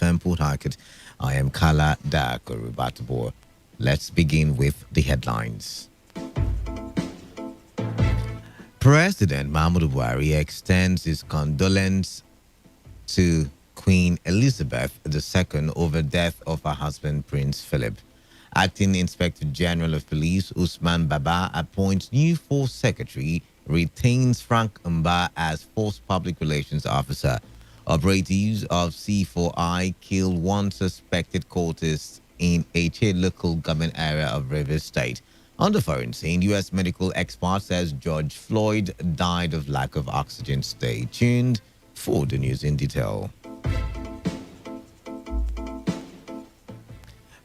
101.1fm Port Harcourt. I am Kala Dakorubatabo. Let's begin with the headlines. President Mahmoud Buhari extends his condolence to Queen Elizabeth II over death of her husband Prince Philip. Acting Inspector General of Police Usman Baba appoints new Force Secretary, retains Frank Mba as Force Public Relations Officer. Operatives of C4I killed one suspected cultist in Eche local government area of Rivers State. On the foreign scene, U.S. medical expert says George Floyd died of lack of oxygen. Stay tuned for the news in detail.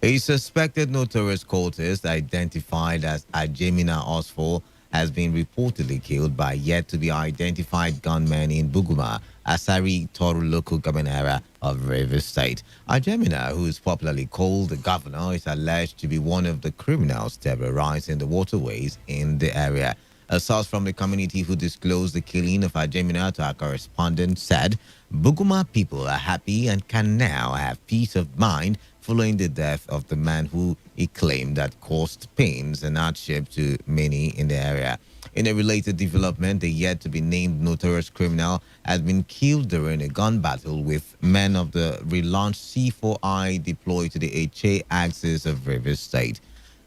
A suspected notorious cultist identified as Ajemina Osfo has been reportedly killed by yet-to-be-identified gunmen in Buguma, Asari Toru local government area of Rivers State. Ajemina, who is popularly called the governor, is alleged to be one of the criminals terrorizing the waterways in the area. A source from the community who disclosed the killing of Ajemina to our correspondent said, Buguma people are happy and can now have peace of mind following the death of the man who he claimed had caused pains and hardship to many in the area. In a related development, a yet-to-be-named notorious criminal has been killed during a gun battle with men of the relaunched C4I deployed to the Eche axis of Rivers State.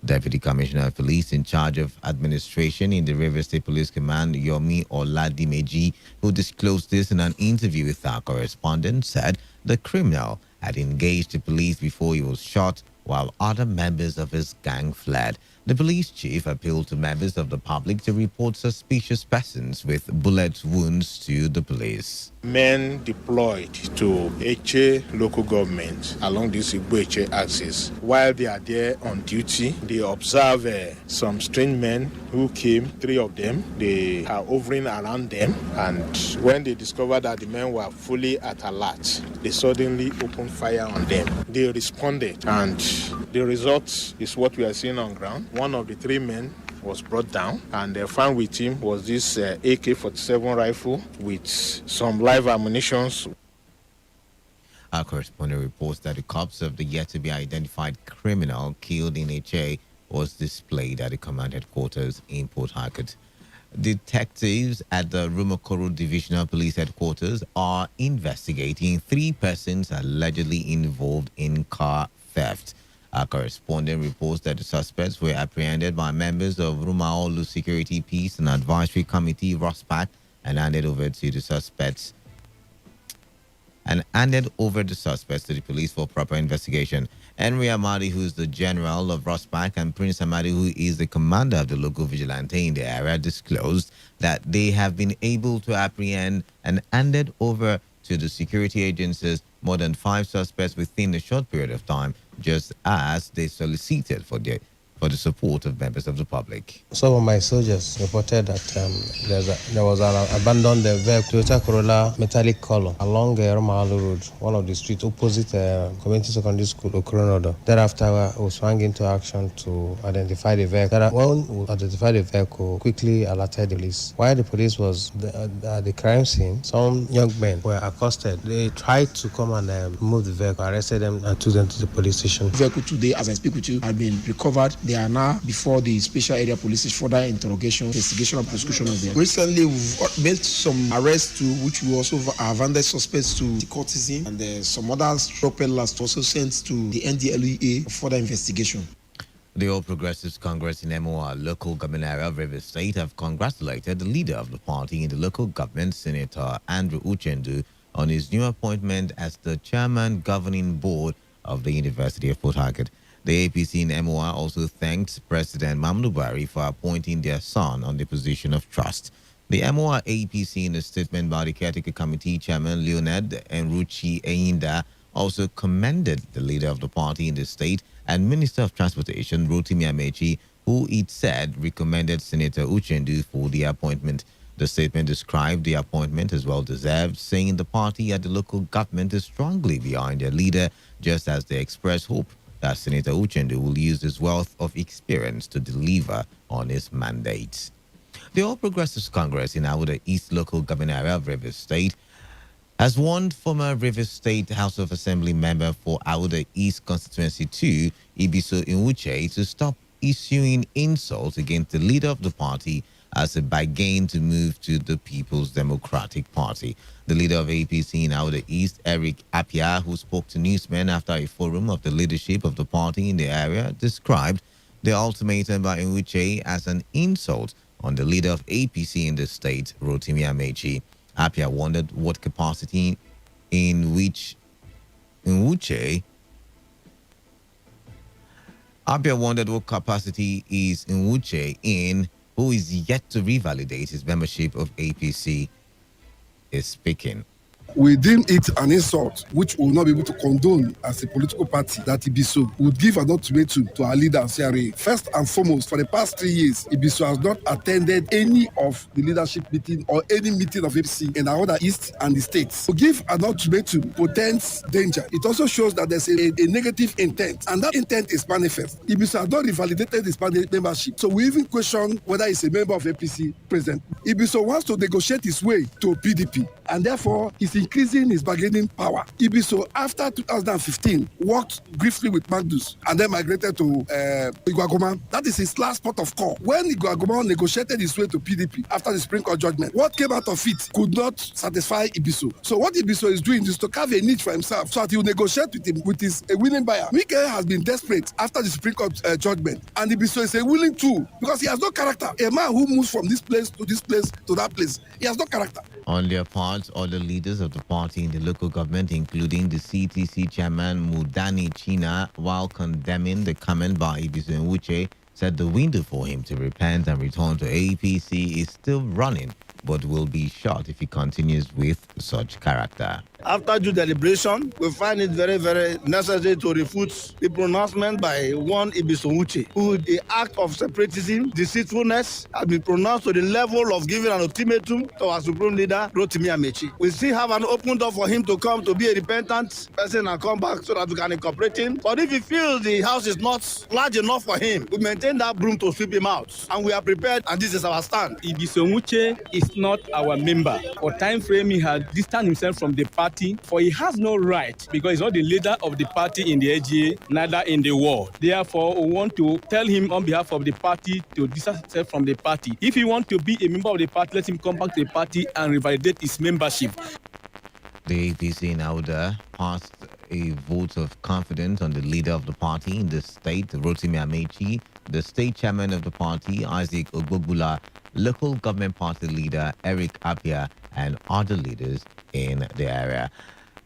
Deputy Commissioner of Police in charge of administration in the Rivers State Police Command, Yomi Oladimeji, who disclosed this in an interview with our correspondent, said the criminal had engaged the police before he was shot while other members of his gang fled. The police chief appealed to members of the public to report suspicious persons with bullet wounds to the police. Men deployed to Eche local government along this Igbo-Eche axis. While they are there on duty, they observe some strange men who came, 3 of them. They are hovering around them, and when they discovered that the men were fully at alert, they suddenly opened fire on them. They responded, and the result is what we are seeing on ground. One of the 3 men was brought down, and found with him was this AK-47 rifle with some live ammunition. Our correspondent reports that the corpse of the yet-to-be-identified criminal killed in Eche was displayed at the command headquarters in Port Harcourt. Detectives at the Rumokoro Divisional Police Headquarters are investigating 3 persons allegedly involved in car theft. Our correspondent reports that the suspects were apprehended by members of Rumaolu Security Peace and Advisory Committee (ROSPAC) and handed over the suspects to the police for proper investigation. Henry Amadi, who is the general of ROSPAC, and Prince Amadi, who is the commander of the local vigilante in the area, disclosed that they have been able to apprehend and handed over to the security agencies more than 5 suspects within a short period of time, just as they solicited for the support of members of the public. Some of my soldiers reported that there was an abandoned vehicle, Toyota Corolla metallic color, along Romahalu Road, one of the streets opposite Community Secondary School, Okoronodo. Thereafter, we swung into action to identify the vehicle. When we identified the vehicle, quickly alerted the police. While the police was at the crime scene, some young men were accosted. They tried to come and move the vehicle, arrested them, and took them to the police station. The vehicle today, as I speak with you, have been recovered. They are now before the Special Area Police for further interrogation, investigation, and prosecution of them. Recently, we've made some arrests too, which we also have handed suspects to the courtesan, and some other drug peddlers also sent to the NDLEA for further investigation. The All Progressives Congress in MOR local government area of Rivers State have congratulated the leader of the party in the local government, Senator Andrew Uchendu, on his new appointment as the chairman governing board of the University of Port Harcourt. The APC in MOR also thanked President Mahmoud Buhari for appointing their son on the position of trust. The MOR APC, in a statement by the Caretaker Committee Chairman Leonard Enruchi Eyinda, also commended the leader of the party in the state and Minister of Transportation Rotimi Amechi, who it said recommended Senator Uchendu for the appointment. The statement described the appointment as well deserved, saying the party at the local government is strongly behind their leader, just as they expressed hope that Senator Uchendu will use his wealth of experience to deliver on his mandate. The All Progressives Congress in Awuda East local government area of Rivers State As one former Rivers State House of Assembly member for Auda East Constituency 2, Ibiso Inwuche, to stop issuing insults against the leader of the party as a bargain to move to the People's Democratic Party. The leader of APC in Auda East, Eric Apia, who spoke to newsmen after a forum of the leadership of the party in the area, described the ultimatum by Inwuche as an insult on the leader of APC in the state, Rotimi Amechi. Apia wondered what capacity in which Nwuche Apia wondered what capacity is Nwuche in, who is yet to revalidate his membership of APC, is speaking. We deem it an insult which we will not be able to condone as a political party that Ibiso would give an ultimatum to our leader, CRA. First and foremost, for the past 3 years, Ibiso has not attended any of the leadership meeting or any meeting of APC in our other East and the states. To give an ultimatum portends danger. It also shows that there's a negative intent, and that intent is manifest. Ibiso has not revalidated his membership, so we even question whether he's a member of APC present. Ibiso wants to negotiate his way to PDP, and therefore is increasing his bargaining power. Ibiso, after 2015, worked briefly with Magdus and then migrated to Iguagoma. That is his last port of call. When Iguagoma negotiated his way to PDP after the Supreme Court judgment, what came out of it could not satisfy Ibiso. So what Ibiso is doing is to carve a niche for himself so that he will negotiate with him with his winning buyer. Mike has been desperate after the Supreme Court judgment, and Ibiso is a willing tool because he has no character. A man who moves from this place to this place to that place, he has no character. On their part, other leaders of the party in the local government, including the CTC chairman Mudani China, while condemning the comment by Ibiso Nwuche, said the window for him to repent and return to APC is still running, but will be short if he continues with such character. After due deliberation, we find it very, very necessary to refute the pronouncement by one Ibiso Nwuche, who the act of separatism, deceitfulness, has been pronounced to the level of giving an ultimatum to our supreme leader, Rotimi Amechi. We still have an open door for him to come to be a repentant person and come back so that we can incorporate him. But if he feels the house is not large enough for him, we maintain that broom to sweep him out. And we are prepared, and this is our stand. Ibiso Nwuche is not our member. For time frame, he has distanced himself from the party, for he has no right, because he's not the leader of the party in the AGA, neither in the world. Therefore, we want to tell him on behalf of the party to distance himself from the party. If he wants to be a member of the party, let him come back to the party and revalidate his membership. The APC in Auda passed a vote of confidence on the leader of the party in the state, Rotimi Amechi, the state chairman of the party, Isaac Ogbogbula, local government party leader, Eric Apia, and other leaders in the area.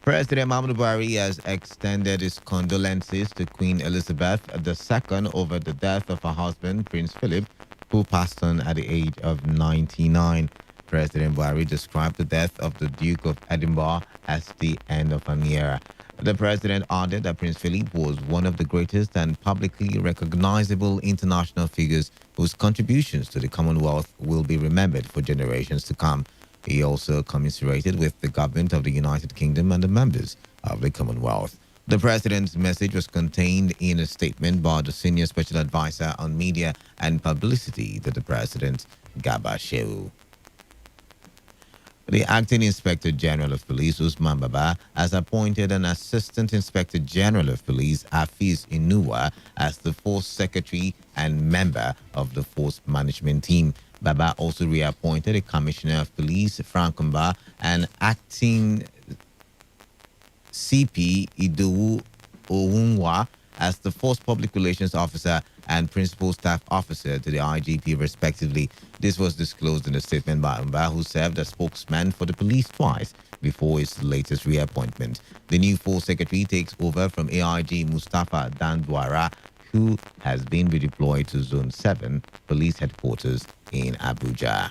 President Muhammadu Buhari has extended his condolences to Queen Elizabeth II over the death of her husband, Prince Philip, who passed on at the age of 99. President Buhari described the death of the Duke of Edinburgh as the end of an era. The president added that Prince Philip was one of the greatest and publicly recognizable international figures whose contributions to the Commonwealth will be remembered for generations to come. He also commiserated with the government of the United Kingdom and the members of the Commonwealth. The president's message was contained in a statement by the senior special advisor on media and publicity to the president, Garba Shehu. The acting Inspector General of Police, Usman Baba, has appointed an Assistant Inspector General of Police, Hafiz Inuwa, as the Force Secretary and member of the Force Management Team. Baba also reappointed a Commissioner of Police, Frank Mba, and acting CP Idowu Ounwa as the Force Public Relations Officer and Principal Staff Officer to the IGP, respectively. This was disclosed in a statement by Mba, who served as spokesman for the police twice before his latest reappointment. The new Force Secretary takes over from AIG Mustafa Dandwara, who has been redeployed to Zone 7, Police Headquarters in Abuja.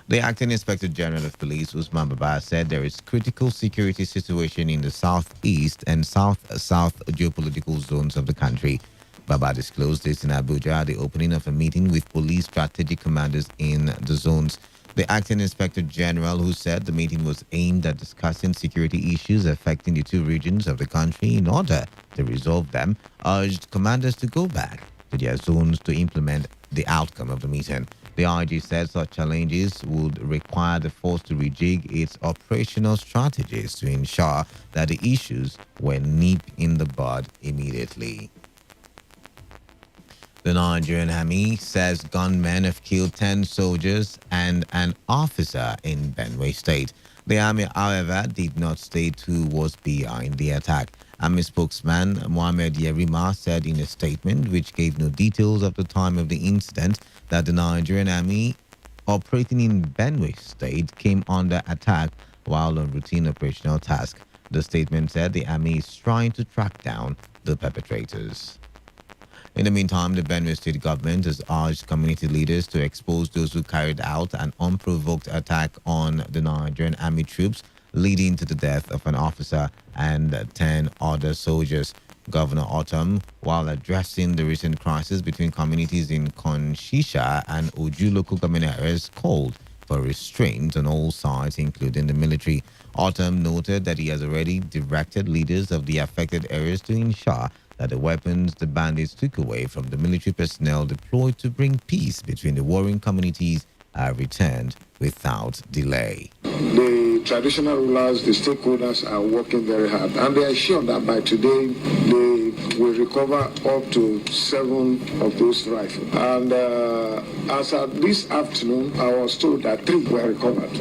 The acting Inspector General of Police, Usman Baba, said there is critical security situation in the southeast and south-south geopolitical zones of the country. Baba disclosed this in Abuja at the opening of a meeting with police strategic commanders in the zones. The acting Inspector General, who said the meeting was aimed at discussing security issues affecting the two regions of the country in order to resolve them, urged commanders to go back to their zones to implement the outcome of the meeting. The IG said such challenges would require the force to rejig its operational strategies to ensure that the issues were nipped in the bud immediately. The Nigerian Army says gunmen have killed 10 soldiers and an officer in Benue State. The army, however, did not state who was behind the attack. Army spokesman Mohammed Yerima said in a statement, which gave no details of the time of the incident, that the Nigerian Army operating in Benue State came under attack while on routine operational task. The statement said the army is trying to track down the perpetrators. In the meantime, the Benue State government has urged community leaders to expose those who carried out an unprovoked attack on the Nigerian army troops, leading to the death of an officer and 10 other soldiers. Governor Autumn, while addressing the recent crisis between communities in Konshisha and Oju local government areas, called for restraint on all sides, including the military. Autumn noted that he has already directed leaders of the affected areas to ensure that the weapons the bandits took away from the military personnel deployed to bring peace between the warring communities are returned without delay. The traditional rulers, the stakeholders are working very hard, and they are sure that by today they will recover up to 7 of those rifles. And as at this afternoon, I was told that 3 were recovered.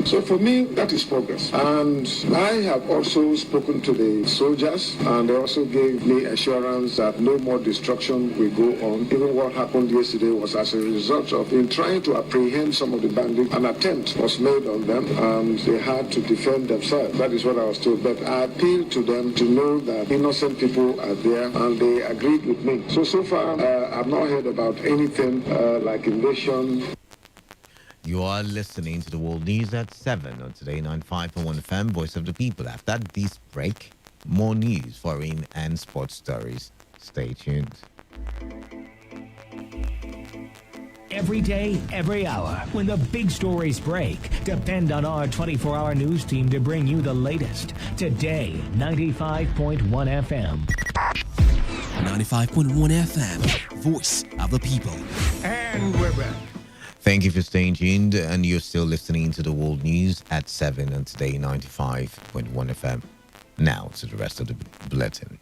So for me, that is progress. And I have also spoken to the soldiers, and they also gave me assurance that no more destruction will go on. Even what happened yesterday was as a result of, in trying to apprehend some of the bandits, an attempt was made on them, and they had to defend themselves. That is what I was told. But I appealed to them to know that innocent people are there, and they agreed with me. So far, I've not heard about anything like invasion. You are listening to the World News at 7 on Today 95.1 FM, Voice of the People. After this break, more news, foreign and sports stories. Stay tuned. Every day, every hour, when the big stories break, depend on our 24-hour news team to bring you the latest. Today, 95.1 FM. 95.1 FM, Voice of the People. And we're back. Thank you for staying tuned, and you're still listening to the World News at 7 on Today 95.1 FM. Now to the rest of the bulletin.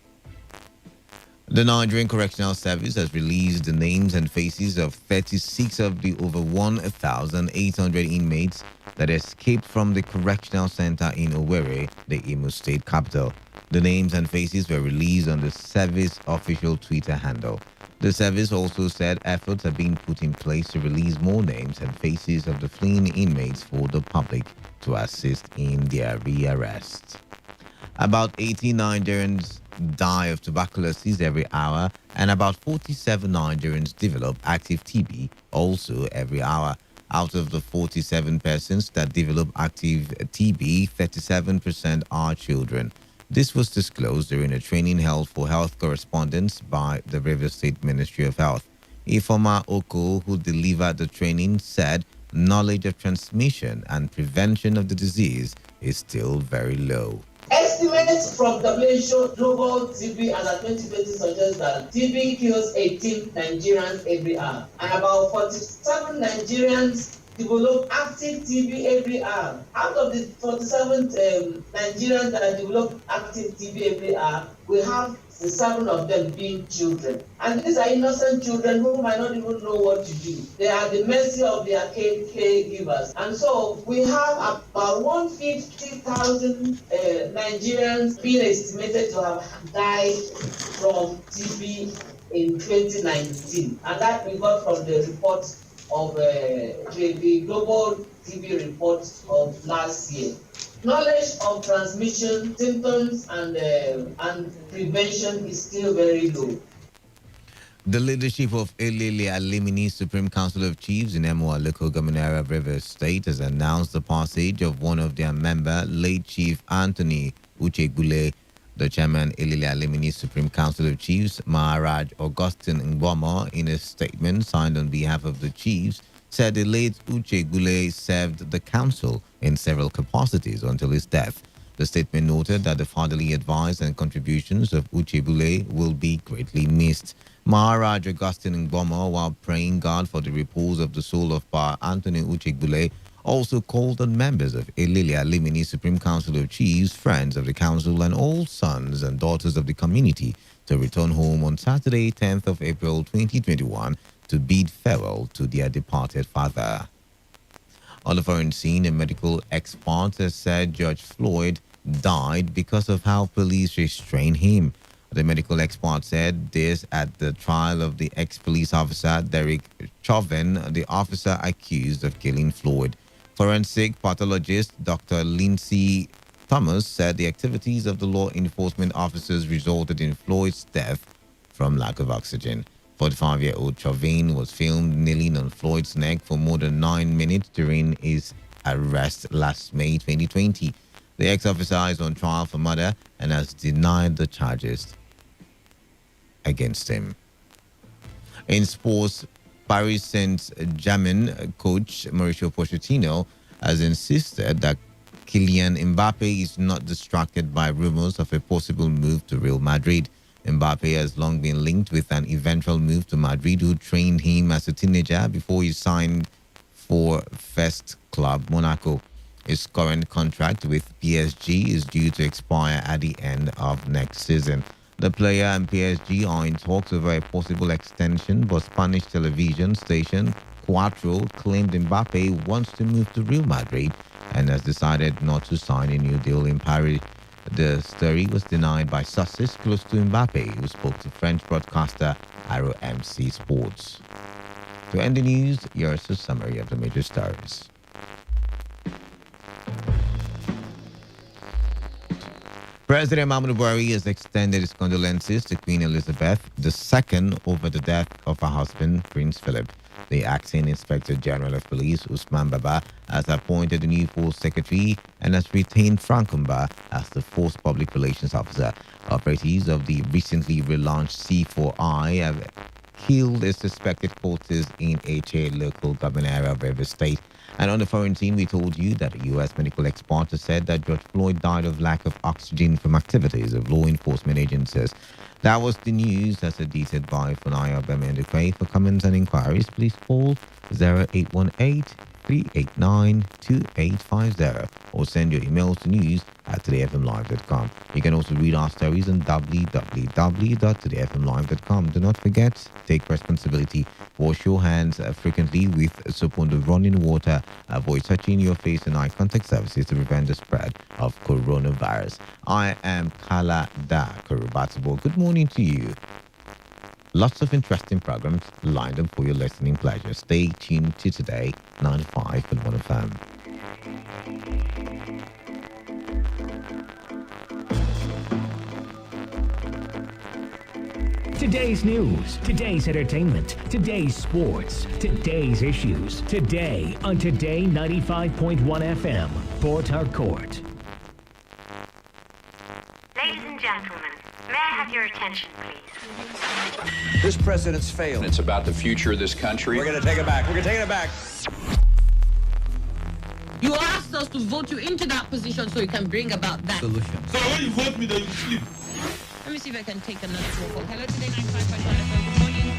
The Nigerian Correctional Service has released the names and faces of 36 of the over 1,800 inmates that escaped from the correctional center in Owerri, the Imo State capital. The names and faces were released on the service official Twitter handle. The service also said efforts are being put in place to release more names and faces of the fleeing inmates for the public to assist in their rearrest. About 80 Nigerians die of tuberculosis every hour, and about 47 Nigerians develop active TB also every hour. Out of the 47 persons that develop active TB, 37% are children. This was disclosed during a training held for health correspondents by the Rivers State Ministry of Health. Ifoma Oko, who delivered the training, said knowledge of transmission and prevention of the disease is still very low. Estimates from WHO Global TB as of 2020 suggest that TB kills 18 Nigerians every hour, and about 47 Nigerians develop active TB every hour. Out of the 47 Nigerians that develop active TB every hour, we have the 7 of them being children. And these are innocent children who might not even know what to do. They are at the mercy of their caregivers. And so we have about 150,000 Nigerians being estimated to have died from TB in 2019. And that we got from the report of the global TB report of last year. Knowledge of transmission, symptoms, and prevention is still very low. The leadership of Elele Alimini Supreme Council of Chiefs in Emoa local government area of Rivers State has announced the passage of one of their member, late Chief Anthony Uchegule. The chairman, Elele Alimini Supreme Council of Chiefs, Maharaj Augustine Ngbomo, in a statement signed on behalf of the chiefs, said the late Uchegule served the council in several capacities until his death. The statement noted that the fatherly advice and contributions of Uchegule will be greatly missed. Maharaj Augustine Ngbomo, while praying God for the repose of the soul of Pa Anthony Uchegbule, also called on members of Ililia Limini Supreme Council of Chiefs, friends of the council, and all sons and daughters of the community to return home on Saturday, 10th of April 2021 to bid farewell to their departed father. On the foreign scene, a medical expert has said George Floyd died because of how police restrained him. The medical expert said this at the trial of the ex-police officer Derek Chauvin, the officer accused of killing Floyd. Forensic pathologist Dr. Lindsay Thomas said the activities of the law enforcement officers resulted in Floyd's death from lack of oxygen. 45-year-old Chauvin was filmed kneeling on Floyd's neck for more than 9 minutes during his arrest last May 2020. The ex-officer is on trial for murder and has denied the charges against him. In sports, Paris Saint-Germain coach Mauricio Pochettino has insisted that Kylian Mbappe is not distracted by rumors of a possible move to Real Madrid. Mbappe has long been linked with an eventual move to Madrid, who trained him as a teenager before he signed for first club Monaco. His current contract with PSG is due to expire at the end of next season. The player and PSG are in talks over a possible extension, but Spanish television station Cuatro claimed Mbappe wants to move to Real Madrid and has decided not to sign a new deal in Paris. The story was denied by sources close to Mbappe, who spoke to French broadcaster RMC Sports. To end the news, here's a summary of the major stories. President Muhammadu Buhari has extended his condolences to Queen Elizabeth II over the death of her husband, Prince Philip. The acting Inspector General of Police, Usman Baba, has appointed a new Force Secretary and has retained Frank Umba as the Force Public Relations Officer. Operatives of the recently relaunched C4I have killed a suspected cultist in H.A. local government area of Rivers State. And on the foreign scene, we told you that a U.S. medical expert has said that George Floyd died of lack of oxygen from activities of law enforcement agencies. That was the news as edited by Funaya Bemendekwe. For comments and inquiries, please call 0818-389-2850 or send your emails to news@todayfmlive.com. You can also read our stories on www.todayfmlive.com. Do not forget, take responsibility. Wash your hands frequently with soap on the running water. Avoid touching your face and eye contact surfaces to prevent the spread of coronavirus. I am Kala Da Kurubatibo. Good morning to you. Lots of interesting programs lined up for your listening pleasure. Stay tuned to Today 95.1 FM. Today's news, today's entertainment, today's sports, today's issues. Today on Today 95.1 FM, Port Harcourt. Ladies and gentlemen, may I have your attention, please? This president's failed. It's about the future of this country. We're going to take it back. We're going to take it back. You asked us to vote you into that position so you can bring about that solution. So when you vote me, then you sleep. Let me see if I can take another phone call. Hello, Today 95.1 FM. Good morning.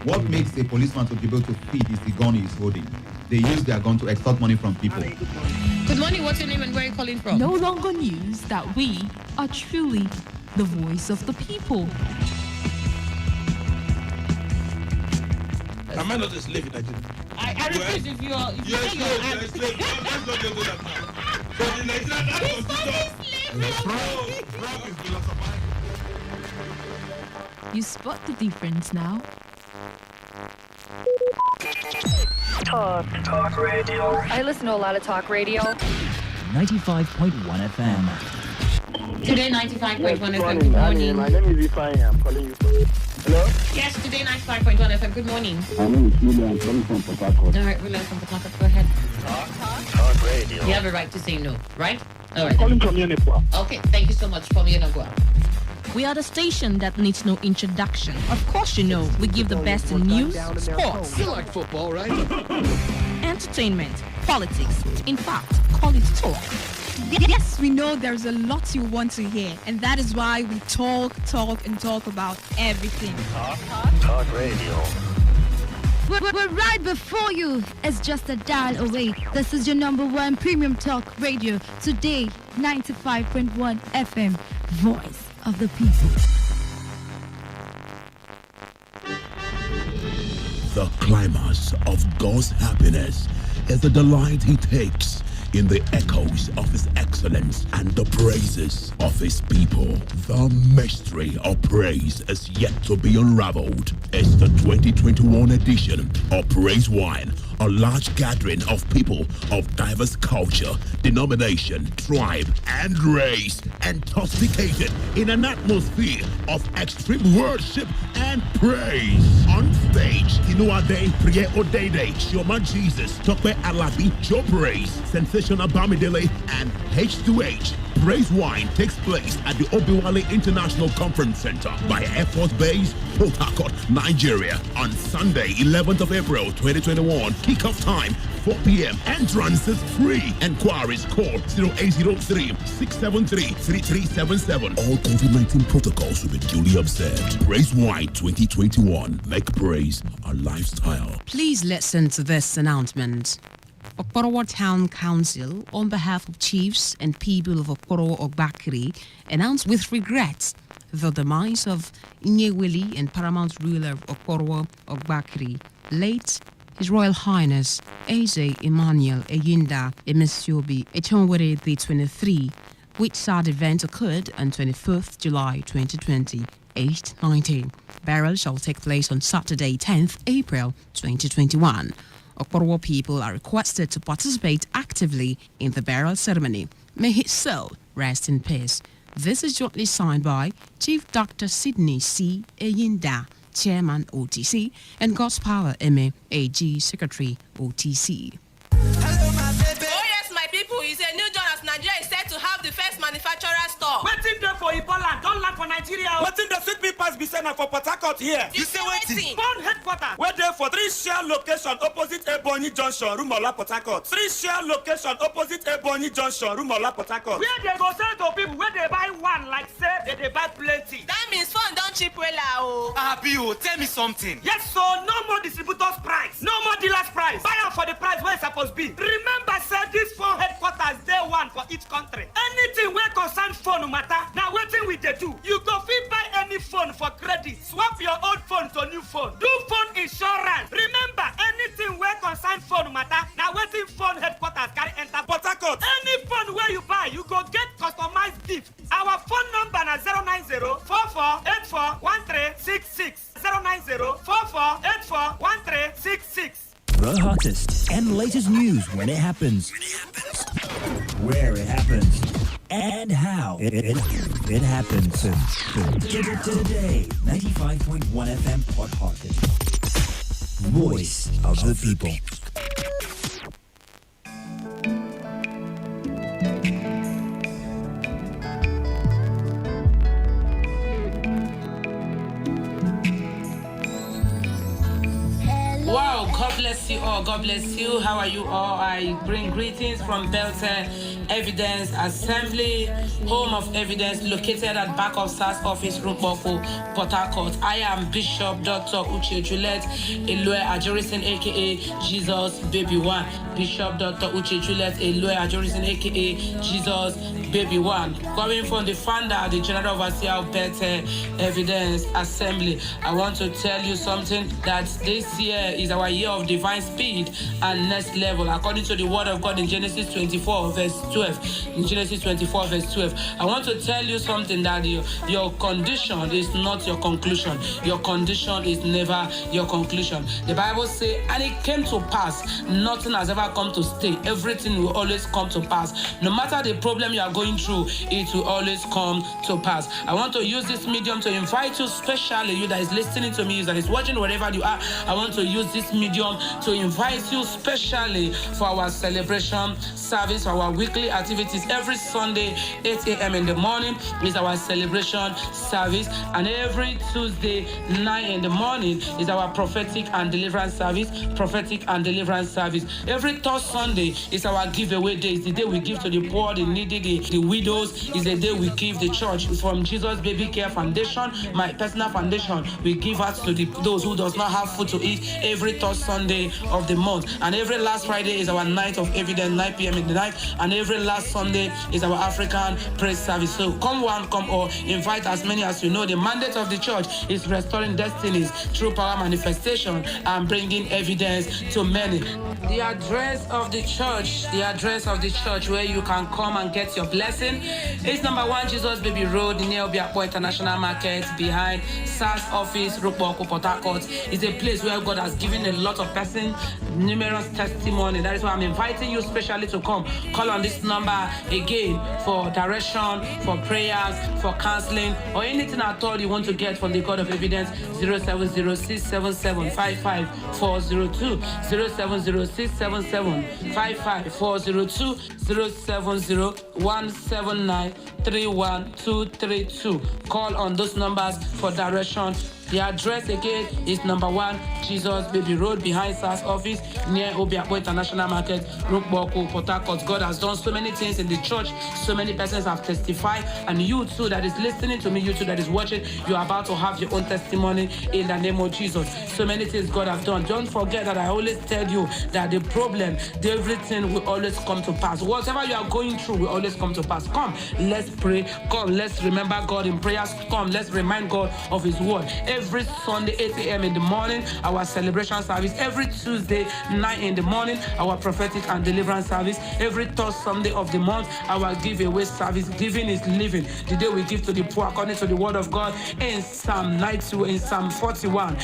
What makes a policeman to be able to feed is the gun he's holding. They use their gun to extort money from people. Good morning. What's your name and where are you calling from? No longer news that we are truly the voice of the people. Am I not a slave in Nigeria? I refuse if you are. You're a slave. Let's not get to that now. So the Nigerian You spot the difference now? Talk radio. I listen to a lot of talk radio. 95.1 FM. Today 95.1 FM. Good morning. My name is Ifeanyi. I'm calling you from. Hello? Yes, Today 95.1 FM. Good morning. My name is William. I'm calling from Port Harcourt. All right, William from Port Harcourt. Go ahead. Talk radio. You have a right to say no, right? All right. I'm calling from Yenegua. Okay, thank you so much from Yenegua. We are the station that needs no introduction. Of course you know, we give the best in news, sports. You like football, right? Entertainment, politics. In fact, call it talk. Yes, we know there's a lot you want to hear, and that is why we talk about everything. Talk radio. We're right before you. It's just a dial away. This is your number one premium talk radio. Today, 95.1 FM. Voice of the people. The climax of God's happiness is the delight he takes in the echoes of his excellence and the praises of his people. The mystery of praise is yet to be unraveled. It's the 2021 edition of Praise Wine, a large gathering of people of diverse culture, denomination, tribe, and race, intoxicated in an atmosphere of extreme worship and praise. On stage, Inuade, Priye Odede, Shoma Jesus, Tokwe Alabi, Joe Praise, Sensational Bamidele, and H2H. Praise Wine takes place at the Obiwale International Conference Center by Air Force Base, Port Harcourt, Nigeria, on Sunday, 11th of April, 2021. Kickoff time, 4 p.m. Entrance is free. Enquiries call 0803-673-3377. All COVID-19 protocols will be duly observed. Praise Wine 2021. Make praise a lifestyle. Please listen to this announcement. Okporowo Town Council, on behalf of chiefs and people of Okporowo Ogbakiri, announced with regret the demise of Inyeweli and paramount ruler of Okporowo Ogbakiri, late His Royal Highness Eze Emmanuel Eyinda Emesiobi Echonwere the 23, which sad event occurred on 25th July 2020, aged 90. Burial shall take place on Saturday, 10th April 2021. Okporowo people are requested to participate actively in the burial ceremony. May his soul rest in peace. This is jointly signed by Chief Dr. Sidney C. Eyinda, Chairman OTC, and God's Power Eme, AG Secretary OTC. Is a new dawn as Nigeria is set to have the first manufacturer store. Waiting there for Ipoland, don't land for Nigeria. Waiting the sweet people be sent for Port Harcourt here. You say waiting. Bond headquarters. We're there for 3 share location opposite Ebonyi Junction, Rumola, Port Harcourt. 3 share location opposite Ebonyi Junction, Rumola, Port Harcourt. Where they go sell to people, where they buy one, like say they buy plenty. That means phone don't cheap well oh. Abio, tell me something. Yes, so no more distributors price, no more dealers price. Buy out for the price where it's supposed to be. Remember, sir, this phone headquarters day one for each country. Anything where concern phone matter, now waiting with the do. You go fit buy any phone for credit. Swap your old phone to new phone. Do phone insurance. Remember, anything where concern phone matter, now waiting phone headquarters carry enter Port Harcourt. Any phone where you buy, you go get customized gift. Our phone number na 090-4484-1366. 090-4484-1366. The hottest and latest news when it happens, where it happens, and how it happens. Today, 95.1 FM Port Harcourt. Voice of the people. Wow, God bless you all. God bless you. How are you all? I bring greetings from Belter Evidence Assembly, home of evidence located at back of SAS office, Rumboko, Port Harcourt. I am Bishop Dr. Uche Juliet Elue Ajorison, aka Jesus Baby One. Bishop Dr. Uche Juliet Elue Ajorison, aka Jesus Baby One. Coming from the founder, the General Overseer of Belter Evidence Assembly. I want to tell you something that this year is our year of divine speed and next level, according to the word of God in Genesis 24 verse 12. In Genesis 24 verse 12, I want to tell you something, that your condition is not your conclusion. Your condition is never your conclusion. The Bible says, and it came to pass, nothing has ever come to stay. Everything will always come to pass. No matter the problem you are going going through, it will always come to pass. I want to use this medium to invite you, especially you that is listening to me, that is watching wherever you are. I want to use this medium to invite you, especially for our celebration service, for our weekly activities. Every Sunday, 8 a.m. in the morning is our celebration service, and every Tuesday, 9 in the morning is our prophetic and deliverance service. Prophetic and deliverance service. Every third Sunday is our giveaway day. It's the day we give to the poor, the needy, the widows. It's the day we give the church from Jesus Baby Care Foundation, my personal foundation. We give out to those who does not have food to eat every third Sunday of the month. And every last Friday is our night of evidence, 9 p.m. in the night. And every last Sunday is our African praise service. So come one, come all. Invite as many as you know. The mandate of the church is restoring destinies through power manifestation and bringing evidence to many. The address of the church where you can come and get your blessing is number 1 Jesus Baby Road near Obiakpo International Market behind SAS office, Rukboko, Port Harcourt. It's a place where God has given a lot of persons numerous testimony. That is why I'm inviting you specially to come. Call on this number again for direction, for prayers, for counseling, or anything at all you want to get from the God of Evidence. 0706775542, 0706775542, 07017931232. Call on those numbers for direction. The address again is number 1 Jesus Baby Road behind SAS office near Obiakpo International Market, Rukboko, Port Harcourt. God has done so many things in the church. So many persons have testified. And you too that is listening to me, you too that is watching, you are about to have your own testimony in the name of Jesus. So many things God has done. Don't forget that I always tell you that the problem, everything will always come to pass. Whatever you are going through will always come to pass. Come, let's pray. Come, let's remember God in prayers. Come, let's remind God of His word. Every Sunday, 8 a.m. in the morning, our celebration service. Every Tuesday, 9 in the morning, our prophetic and deliverance service. Every third Sunday of the month, our giveaway service. Giving is living. The day we give to the poor according to the word of God in Psalm 92, in Psalm 41,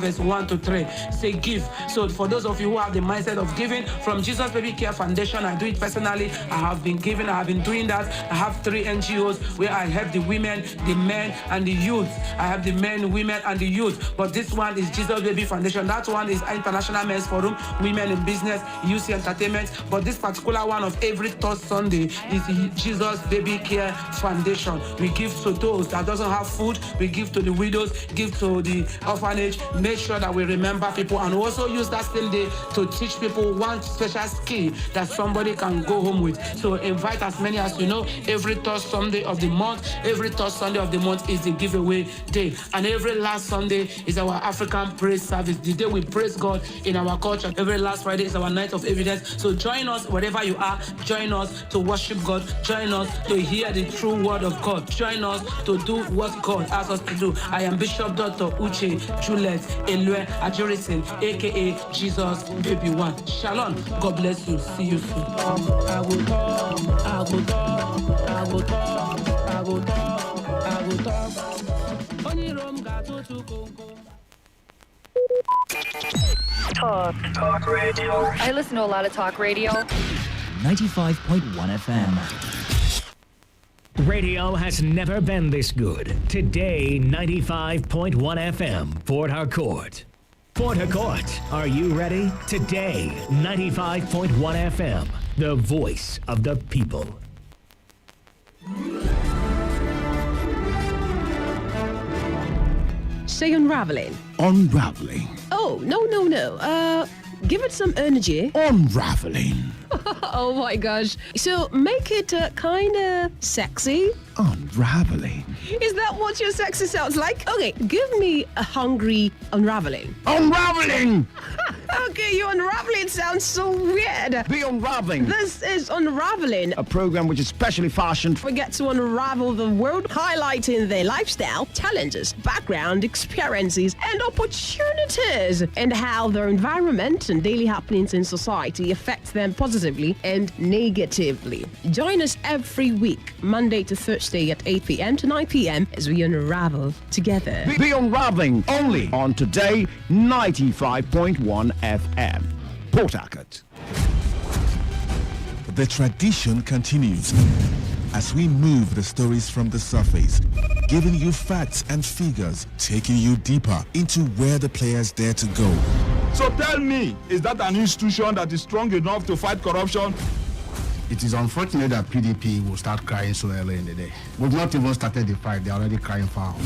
verse 1 to 3. Say give. So for those of you who have the mindset of giving, from Jesus Baby Care Foundation, I do it personally. I have been giving. I have been doing that. I have 3 NGOs where I help the women, the men, and the youth. I have the men, women, and the youth. But this one is Jesus Baby Foundation. That one is International Men's Forum, Women in Business, UC Entertainment. But this particular one of every third Sunday is Jesus Baby Care Foundation. We give to those that doesn't have food. We give to the widows, give to the orphanage. Make sure that we remember people, and also use that same day to teach people one special skill that somebody can go home with. So invite as many as you know. Every third Sunday of the month, is the giveaway day. And every last Sunday is our African praise service, the day we praise God in our culture. Every last Friday is our night of evidence. So join us wherever you are. Join us to worship God. Join us to hear the true word of God. Join us to do what God asks us to do. I am Bishop Dr. Uche Juliet Elue Ajurison, aka Jesus Baby One. Shalom. God bless you. See you soon. I will talk. Talk radio. I listen to a lot of talk radio. 95.1 FM. Radio has never been this good. Today, 95.1 FM, Port Harcourt. Port Harcourt, are you ready? Today, 95.1 FM, the voice of the people. Say unraveling. Unraveling. Oh, no. Give it some energy. Unraveling. Oh my gosh. So make it kind of sexy. Unraveling. Is that what your sexy sounds like? Okay, give me a hungry unraveling. Unraveling! Okay, your unraveling sounds so weird. Be unraveling. This is Unraveling, a program which is specially fashioned. We get to unravel the world, highlighting their lifestyle, challenges, background, experiences, and opportunities, and how their environment and daily happenings in society affect them positively and negatively. Join us every week, Monday to Thursday at 8 p.m. to 9 p.m. as we unravel together. Be unraveling only on Today 95.1 FM. Port Harcourt. The tradition continues as we move the stories from the surface, giving you facts and figures, taking you deeper into where the players dare to go. So tell me, is that an institution that is strong enough to fight corruption? It is unfortunate that PDP will start crying so early in the day. We've not even started the fight, they're already crying foul.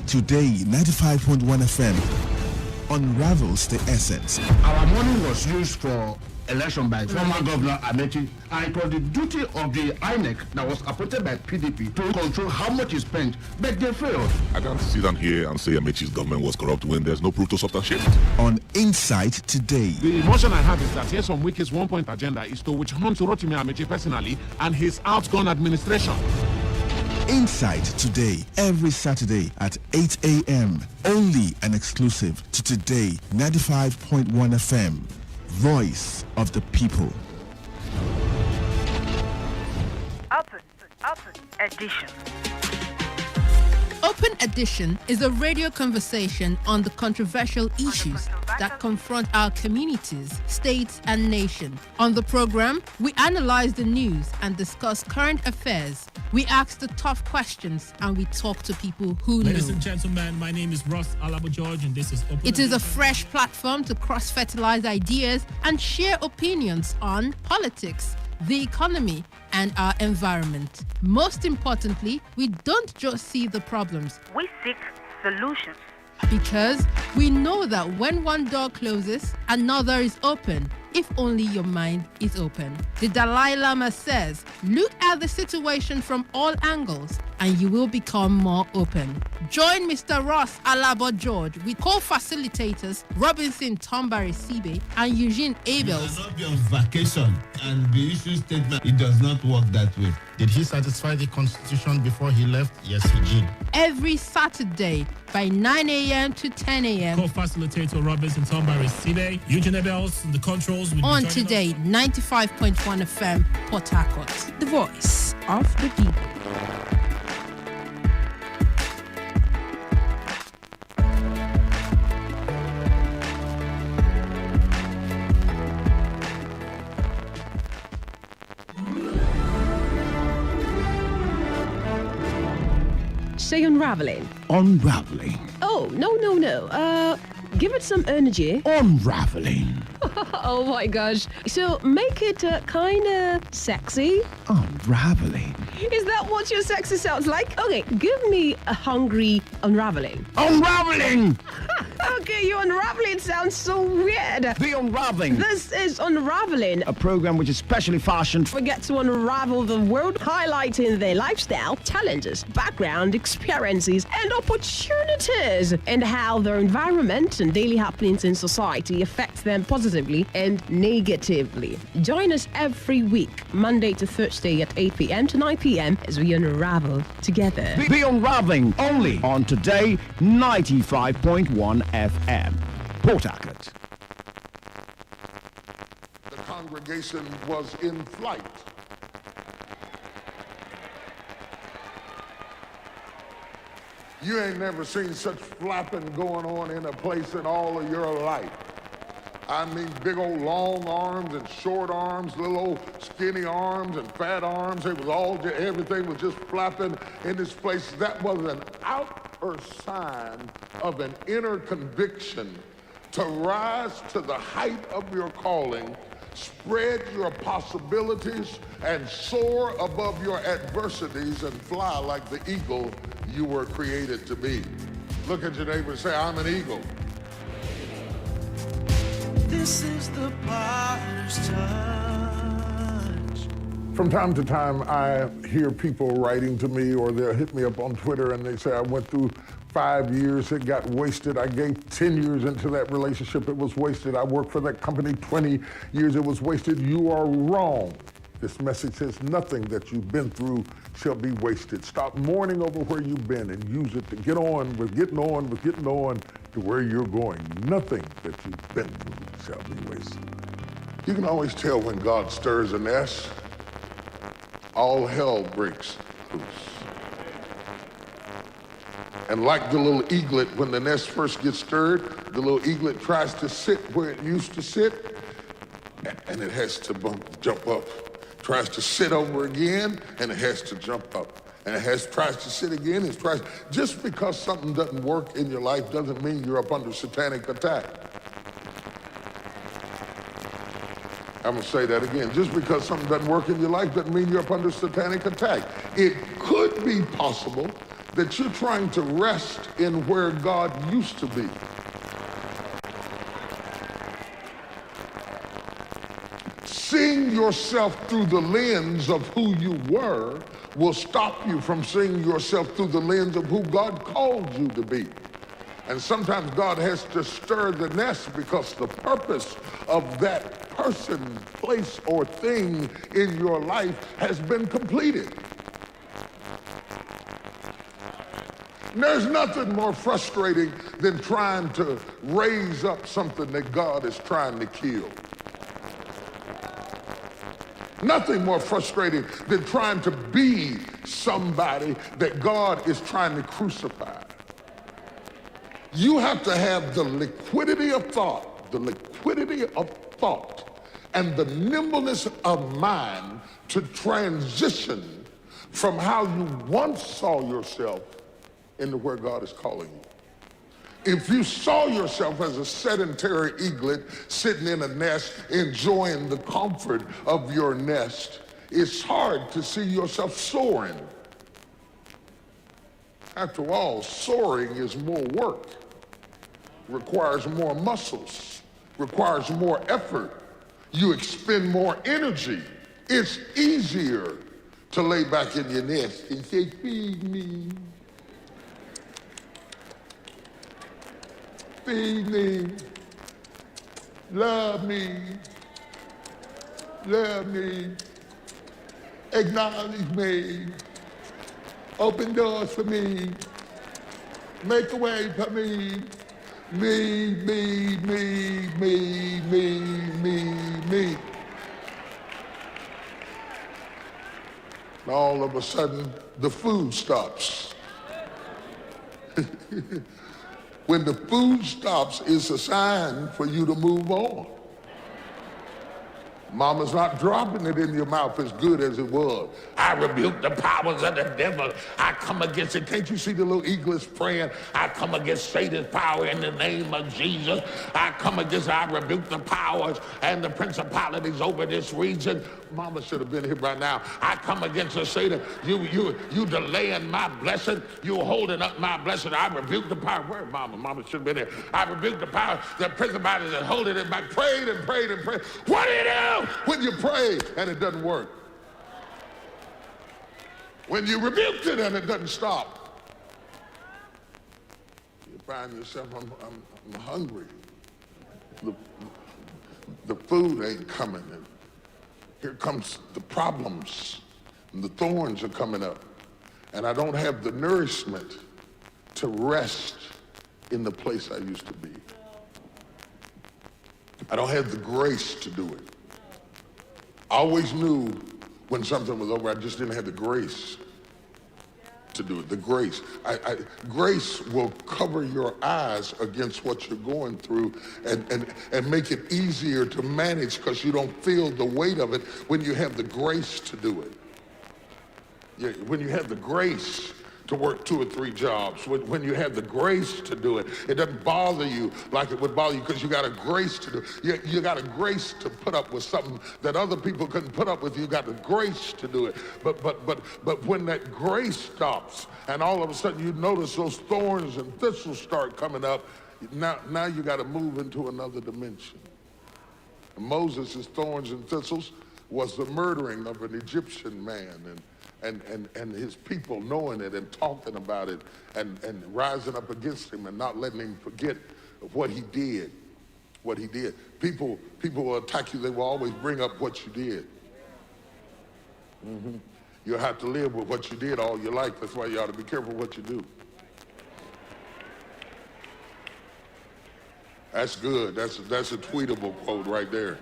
Today, 95.1 FM unravels the essence. Our money was used for election by former Governor Amechi, and it was the duty of the INEC that was appointed by PDP to control how much is spent, but they failed. I can't sit down here and say Amechi's government was corrupt when there's no proof to substantiate. On Insight Today. The emotion I have is that Nyesom Wike's one-point agenda is to witch hunt Rotimi Amechi personally and his outgone administration. Insight Today, every Saturday at 8 a.m. Only an exclusive to Today 95.1 FM. Voice of the people. Open Edition. Open Edition is a radio conversation on the controversial issues that confront our communities, states, and nation. On the program, we analyze the news and discuss current affairs. We ask the tough questions and we talk to people who know. Ladies and gentlemen, my name is Ross Alabo George and this is Open It is a Edition. fresh platform to cross-fertilize ideas and share opinions on politics, the economy, and our environment. Most importantly, we don't just see the problems. We seek solutions. Because we know that when one door closes, another is open, if only your mind is open. The Dalai Lama says, look at the situation from all angles and you will become more open. Join Mr. Ross Alabo George with co-facilitators Robinson Tombari Sibe and Eugene Abels. You cannot be on vacation and be issuing statement. It does not work that way. Did he satisfy the Constitution before he left? Yes, he did. Every Saturday by 9 a.m. to 10 a.m. Co-facilitator Robinson Tombari Sibe, Eugene Abels, the controls. On Today 95.1 FM, Port Harcourt. The voice of the people. Say unraveling. Unraveling. Oh, no. Give it some energy. Unraveling. Oh my gosh. So make it kind of sexy. Unraveling. Is that what your sexy sounds like? Okay, give me a hungry unraveling. Unraveling! Okay, your unraveling sounds so weird. The Unraveling. This is Unraveling, A program which is specially fashioned. We get to unravel the world, highlighting their lifestyle, challenges, background, experiences, and opportunities, and how their environment and daily happenings in society affects them positively and negatively. Join us every week, Monday to Thursday at 8 p.m. to 9 p.m. as we unravel together. The Unraveling, only on Today 95.1 FM. Port Harcourt. The congregation was in flight. You ain't never seen such flapping going on in a place in all of your life. I mean, big old long arms and short arms, little old skinny arms and fat arms. It was all, everything was just flapping in this place. That was an outer sign of an inner conviction to rise to the height of your calling, spread your possibilities, and soar above your adversities and fly like the eagle you were created to be. Look at your neighbor and say, I'm an eagle. This is the potter's touch. From time to time, I hear people writing to me, or they'll hit me up on Twitter and they say, I went through 5 years, it got wasted. I gave 10 years into that relationship, it was wasted. I worked for that company 20 years, it was wasted. You are wrong. This message says nothing that you've been through shall be wasted. Stop mourning over where you've been and use it to get on with getting on to where you're going. Nothing that you've been through shall be wasted. You can always tell when God stirs a nest. All hell breaks loose. And like the little eaglet, when the nest first gets stirred, the little eaglet tries to sit where it used to sit. and it has to jump up. Tries to sit over again, and it has to jump up. And it tries to sit again, just because something doesn't work in your life doesn't mean you're up under satanic attack. I'm gonna say that again. Just because something doesn't work in your life doesn't mean you're up under satanic attack. It could be possible that you're trying to rest in where God used to be. Seeing yourself through the lens of who you were will stop you from seeing yourself through the lens of who God called you to be. And sometimes God has to stir the nest because the purpose of that person, place, or thing in your life has been completed. And there's nothing more frustrating than trying to raise up something that God is trying to kill. Nothing more frustrating than trying to be somebody that God is trying to crucify. You have to have the liquidity of thought, and the nimbleness of mind to transition from how you once saw yourself into where God is calling you. If you saw yourself as a sedentary eaglet sitting in a nest, enjoying the comfort of your nest, it's hard to see yourself soaring. After all, soaring is more work, requires more muscles, requires more effort. You expend more energy. It's easier to lay back in your nest and say, feed me. Feed me, love me, acknowledge me, open doors for me, make a way for me, me. And all of a sudden, the food stops. When the food stops, it's a sign for you to move on. Mama's not dropping it in your mouth as good as it was. I rebuke the powers of the devil. I come against it. Can't you see the little eaglets praying? I come against Satan's power in the name of Jesus. I rebuke the powers and the principalities over this region. Mama should have been here by now. I come against the Satan. You delaying my blessing. You holding up my blessing. I rebuke the power. Where Mama? Mama should have been here. I rebuke the power, the principalities that holding it back. Prayed and prayed and prayed. What do you do when you pray and it doesn't work? When you rebuked it and it doesn't stop? You find yourself, I'm hungry. The food ain't coming. And here comes the problems. And the thorns are coming up. And I don't have the nourishment to rest in the place I used to be. I don't have the grace to do it. I always knew when something was over, I just didn't have the grace to do it. The grace. Grace will cover your eyes against what you're going through and make it easier to manage because you don't feel the weight of it when you have the grace to do it. When you have the grace to work 2 or 3 jobs, when you have the grace to do it, it doesn't bother you like it would bother you because you got a grace to do it. You got a grace to put up with something that other people couldn't put up with. You got the grace to do it. But when that grace stops and all of a sudden you notice those thorns and thistles start coming up, now you got to move into another dimension. And Moses' thorns and thistles was the murdering of an Egyptian man, and his people knowing it and talking about it and rising up against him and not letting him forget what he did. People will attack you. They will always bring up what you did. You'll have to live with what you did all your life. That's why you ought to be careful what you do. That's good. That's a tweetable quote right there.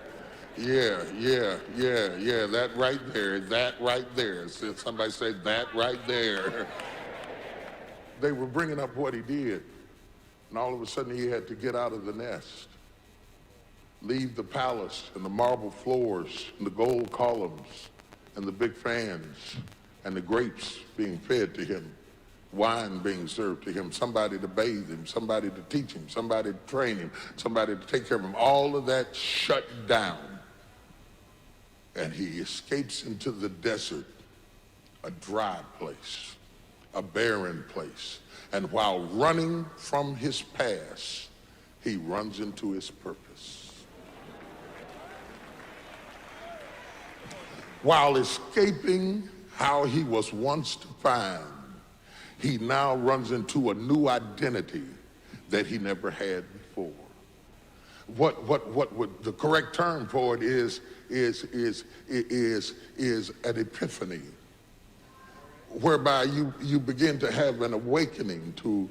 Yeah, that right there. So somebody say that right there. They were bringing up what he did, and all of a sudden he had to get out of the nest. leave the palace and the marble floors and the gold columns and the big fans and the grapes being fed to him, wine being served to him, somebody to bathe him, somebody to teach him, somebody to train him, somebody to take care of him. All of that shut down. And he escapes into the desert, a dry place, a barren place. And while running from his past, he runs into his purpose. While escaping how he was once defined, he now runs into a new identity that he never had before. What would the correct term for it is an epiphany, whereby you begin to have an awakening to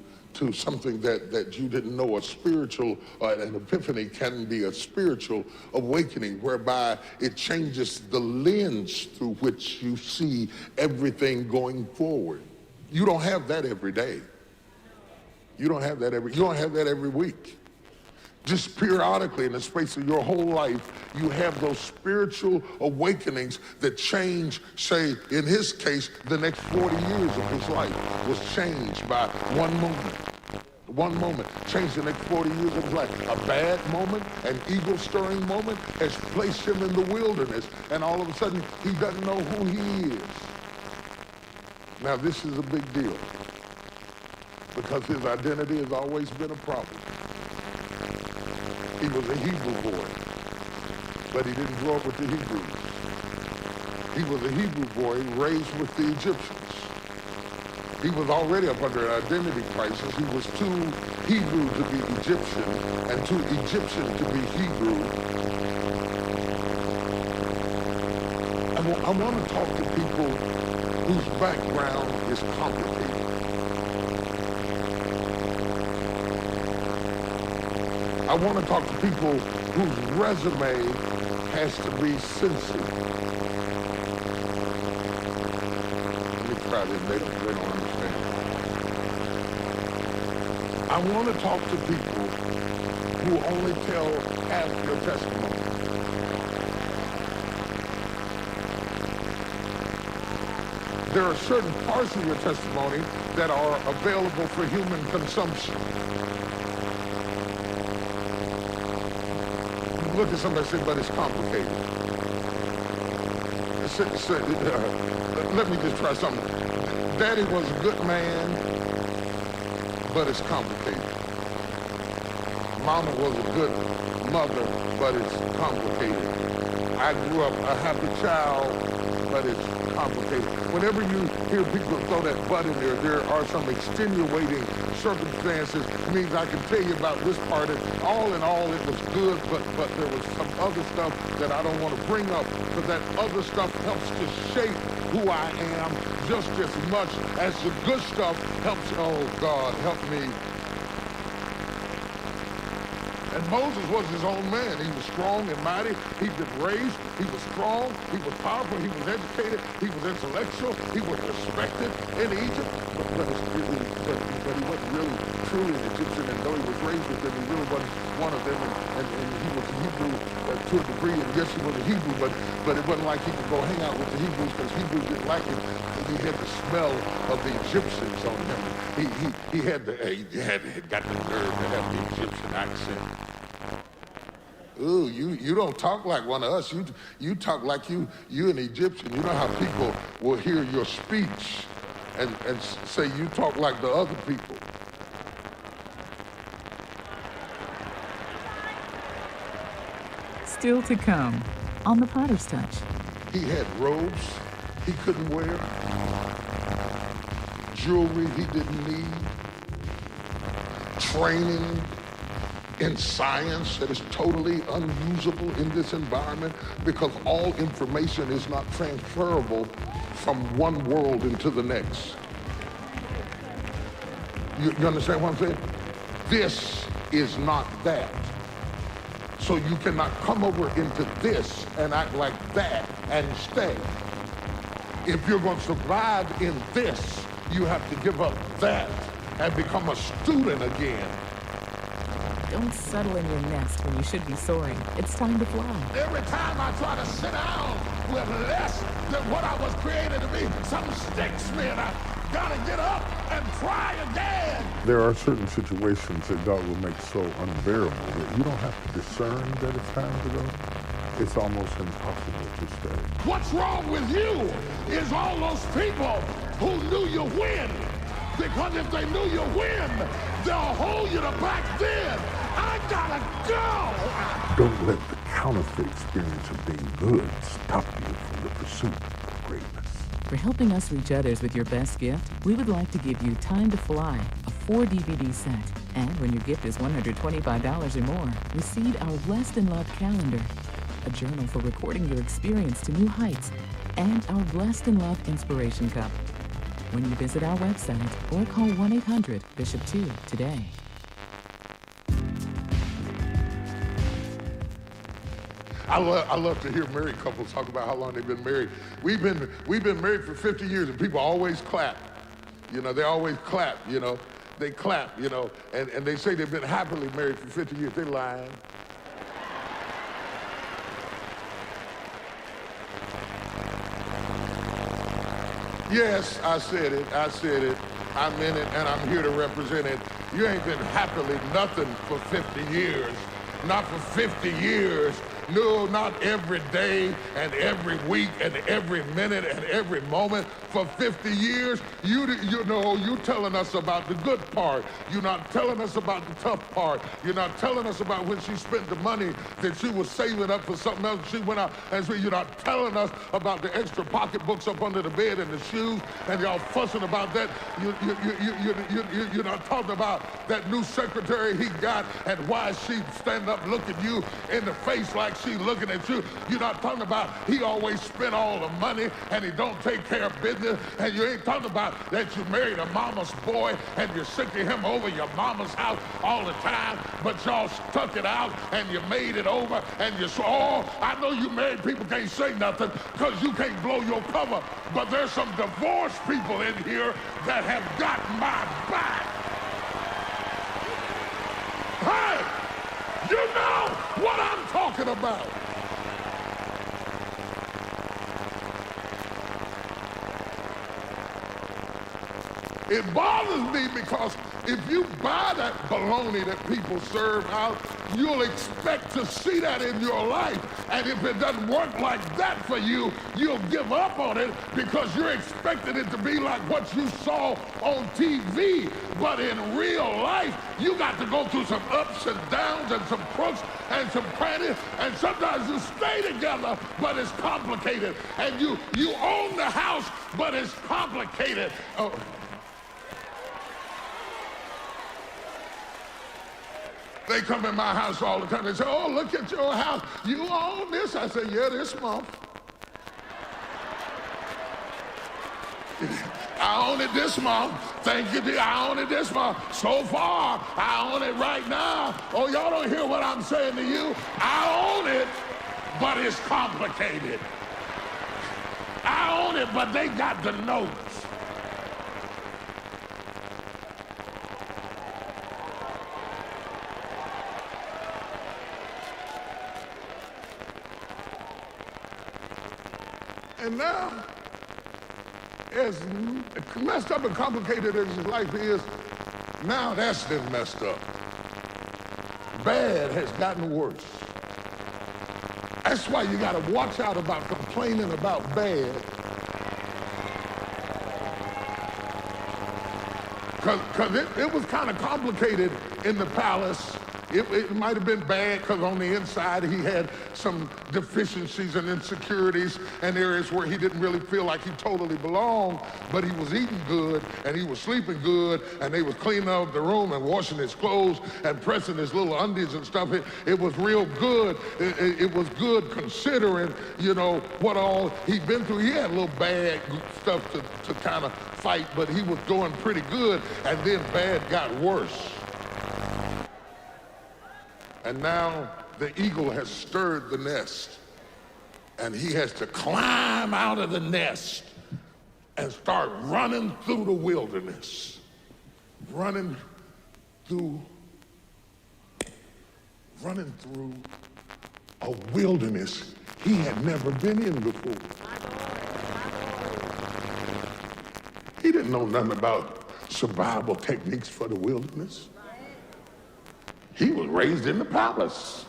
something that you didn't know. A spiritual, an epiphany can be a spiritual awakening, whereby it changes the lens through which you see everything going forward. You don't have that every day. You don't have that every week. Just periodically in the space of your whole life, you have those spiritual awakenings that change, say, in his case, the next 40 years of his life was changed by one moment. One moment changed the next 40 years of his life. A bad moment, an ego-stirring moment, has placed him in the wilderness, and all of a sudden, he doesn't know who he is. Now, this is a big deal, because his identity has always been a problem. He was a Hebrew boy, but he didn't grow up with the Hebrews. He was a Hebrew boy raised with the Egyptians. He was already up under an identity crisis. He was too Hebrew to be Egyptian and too Egyptian to be Hebrew. I want to talk to people whose background is complicated. I want to talk to people whose resume has to be sensitive. Let me try this. They don't understand. I want to talk to people who only tell half their testimony. There are certain parts of your testimony that are available for human consumption. Look at somebody and say, but it's complicated. Let me just try something. Daddy was a good man, but it's complicated. Mama was a good mother, but it's complicated. I grew up a happy child, but it's complicated. Whenever you hear people throw that but in there are some extenuating circumstances. It means I can tell you about this part. All in all, it was good, but there was some other stuff that I don't want to bring up, but that other stuff helps to shape who I am just as much as the good stuff helps. Oh, God, help me. And Moses was his own man. He was strong and mighty. He'd been raised. He was strong. He was powerful. He was educated. He was intellectual. He was respected in Egypt. But he wasn't really truly an Egyptian. And though he was raised with them, he really wasn't one of them. And he was a Hebrew to a degree. And yes, he was a Hebrew, but it wasn't like he could go hang out with the Hebrews because Hebrews didn't like him. He had the smell of the Egyptians on him. He had got the nerve to have the Egyptian accent. Ooh, you don't talk like one of us. You talk like you an Egyptian. You know how people will hear your speech and say you talk like the other people. Still to come on the Potter's Touch. He had robes he couldn't wear, jewelry he didn't need, training in science that is totally unusable in this environment because all information is not transferable from one world into the next. You understand what I'm saying? This is not that. So you cannot come over into this and act like that and stay. If you're going to survive in this, you have to give up that and become a student again. Don't settle in your nest when you should be soaring. It's time to fly. Every time I try to sit down with less than what I was created to be, something sticks me and I gotta get up and try again. There are certain situations that God will make so unbearable that you don't have to discern that it's time to go. It's almost impossible to stay. What's wrong with you is all those people who knew you win. Because if they knew you win, they'll hold you to back then. I gotta go. Don't let the counterfeit experience of being good stop you from the pursuit of greatness. For helping us reach others with your best gift, we would like to give you Time to Fly, a 4-DVD set. And when your gift is $125 or more, receive our Blessed in Love calendar, a journal for recording your experience to new heights, and our Blessed in Love Inspiration Cup. When you visit our website or call 1-800-BISHOP2 today. I love to hear married couples talk about how long they've been married. We've been married for 50 years and people always clap. You know, they always clap, you know. They clap, you know, and they say they've been happily married for 50 years. They're lying. Yes, I said it. I meant it, and I'm here to represent it. You ain't been happily nothing for 50 years. Not for 50 years. No, not every day and every week and every minute and every moment. For 50 years, you telling us about the good part. You're not telling us about the tough part. You're not telling us about when she spent the money that she was saving up for something else. She went out, and so you're not telling us about the extra pocketbooks up under the bed and the shoes, and y'all fussing about that. You're not talking about that new secretary he got and why she stand up looking you in the face like she looking at you. You're not talking about he always spent all the money and he don't take care of business. And you ain't talking about that you married a mama's boy and you're sick of him over your mama's house all the time, but y'all stuck it out and you made it over and you saw, I know you married people can't say nothing because you can't blow your cover, but there's some divorced people in here that have got my back. Hey, you know what I'm talking about. It bothers me because if you buy that baloney that people serve out, you'll expect to see that in your life. And if it doesn't work like that for you, you'll give up on it because you're expecting it to be like what you saw on TV. But in real life, you got to go through some ups and downs and some crooks and some crannies, and sometimes you stay together, but it's complicated. And you own the house, but it's complicated. They come in my house all the time. They say, oh, look at your house. You own this? I say, yeah, this month. I own it this month. Thank you, dear. I own it this month. So far, I own it right now. Oh, y'all don't hear what I'm saying to you? I own it, but it's complicated. I own it, but they got the notes. And now, as messed up and complicated as his life is, now that's been messed up. Bad has gotten worse. That's why you gotta watch out about complaining about bad. Because it was kind of complicated in the palace. It might have been bad because on the inside he had some deficiencies and insecurities and areas where he didn't really feel like he totally belonged, but he was eating good and he was sleeping good and they was cleaning up the room and washing his clothes and pressing his little undies and stuff. It was real good. It was good considering, you know, what all he'd been through. He had a little bad stuff to kind of fight, but he was doing pretty good, and then bad got worse. And now the eagle has stirred the nest, and he has to climb out of the nest and start running through the wilderness. Running through running through a wilderness he had never been in before. He didn't know nothing about survival techniques for the wilderness. He was raised in the palace.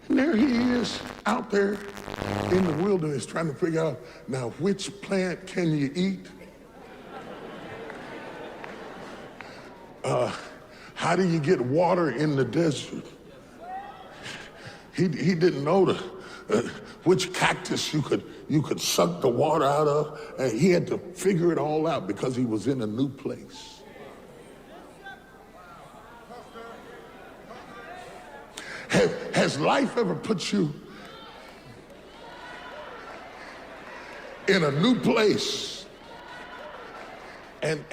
And there he is out there in the wilderness trying to figure out, now which plant can you eat? How do you get water in the desert? He didn't know which cactus you could suck the water out of. And he had to figure it all out because he was in a new place. Has life ever put you in a new place and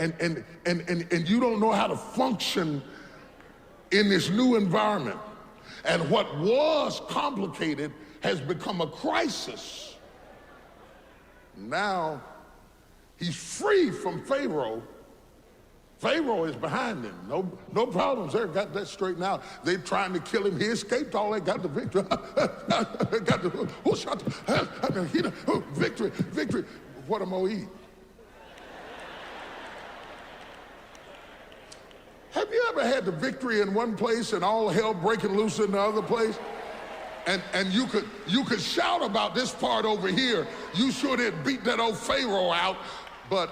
you don't know how to function in this new environment? And what was complicated has become a crisis. Now he's free from Pharaoh. Pharaoh is behind him. No problems there. Got that straightened out. They're trying to kill him. He escaped all that. Got the victory. Got the victory. Victory. What am I gonna eat? Have you ever had the victory in one place and all hell breaking loose in the other place? And you could shout about this part over here. You sure did beat that old Pharaoh out, but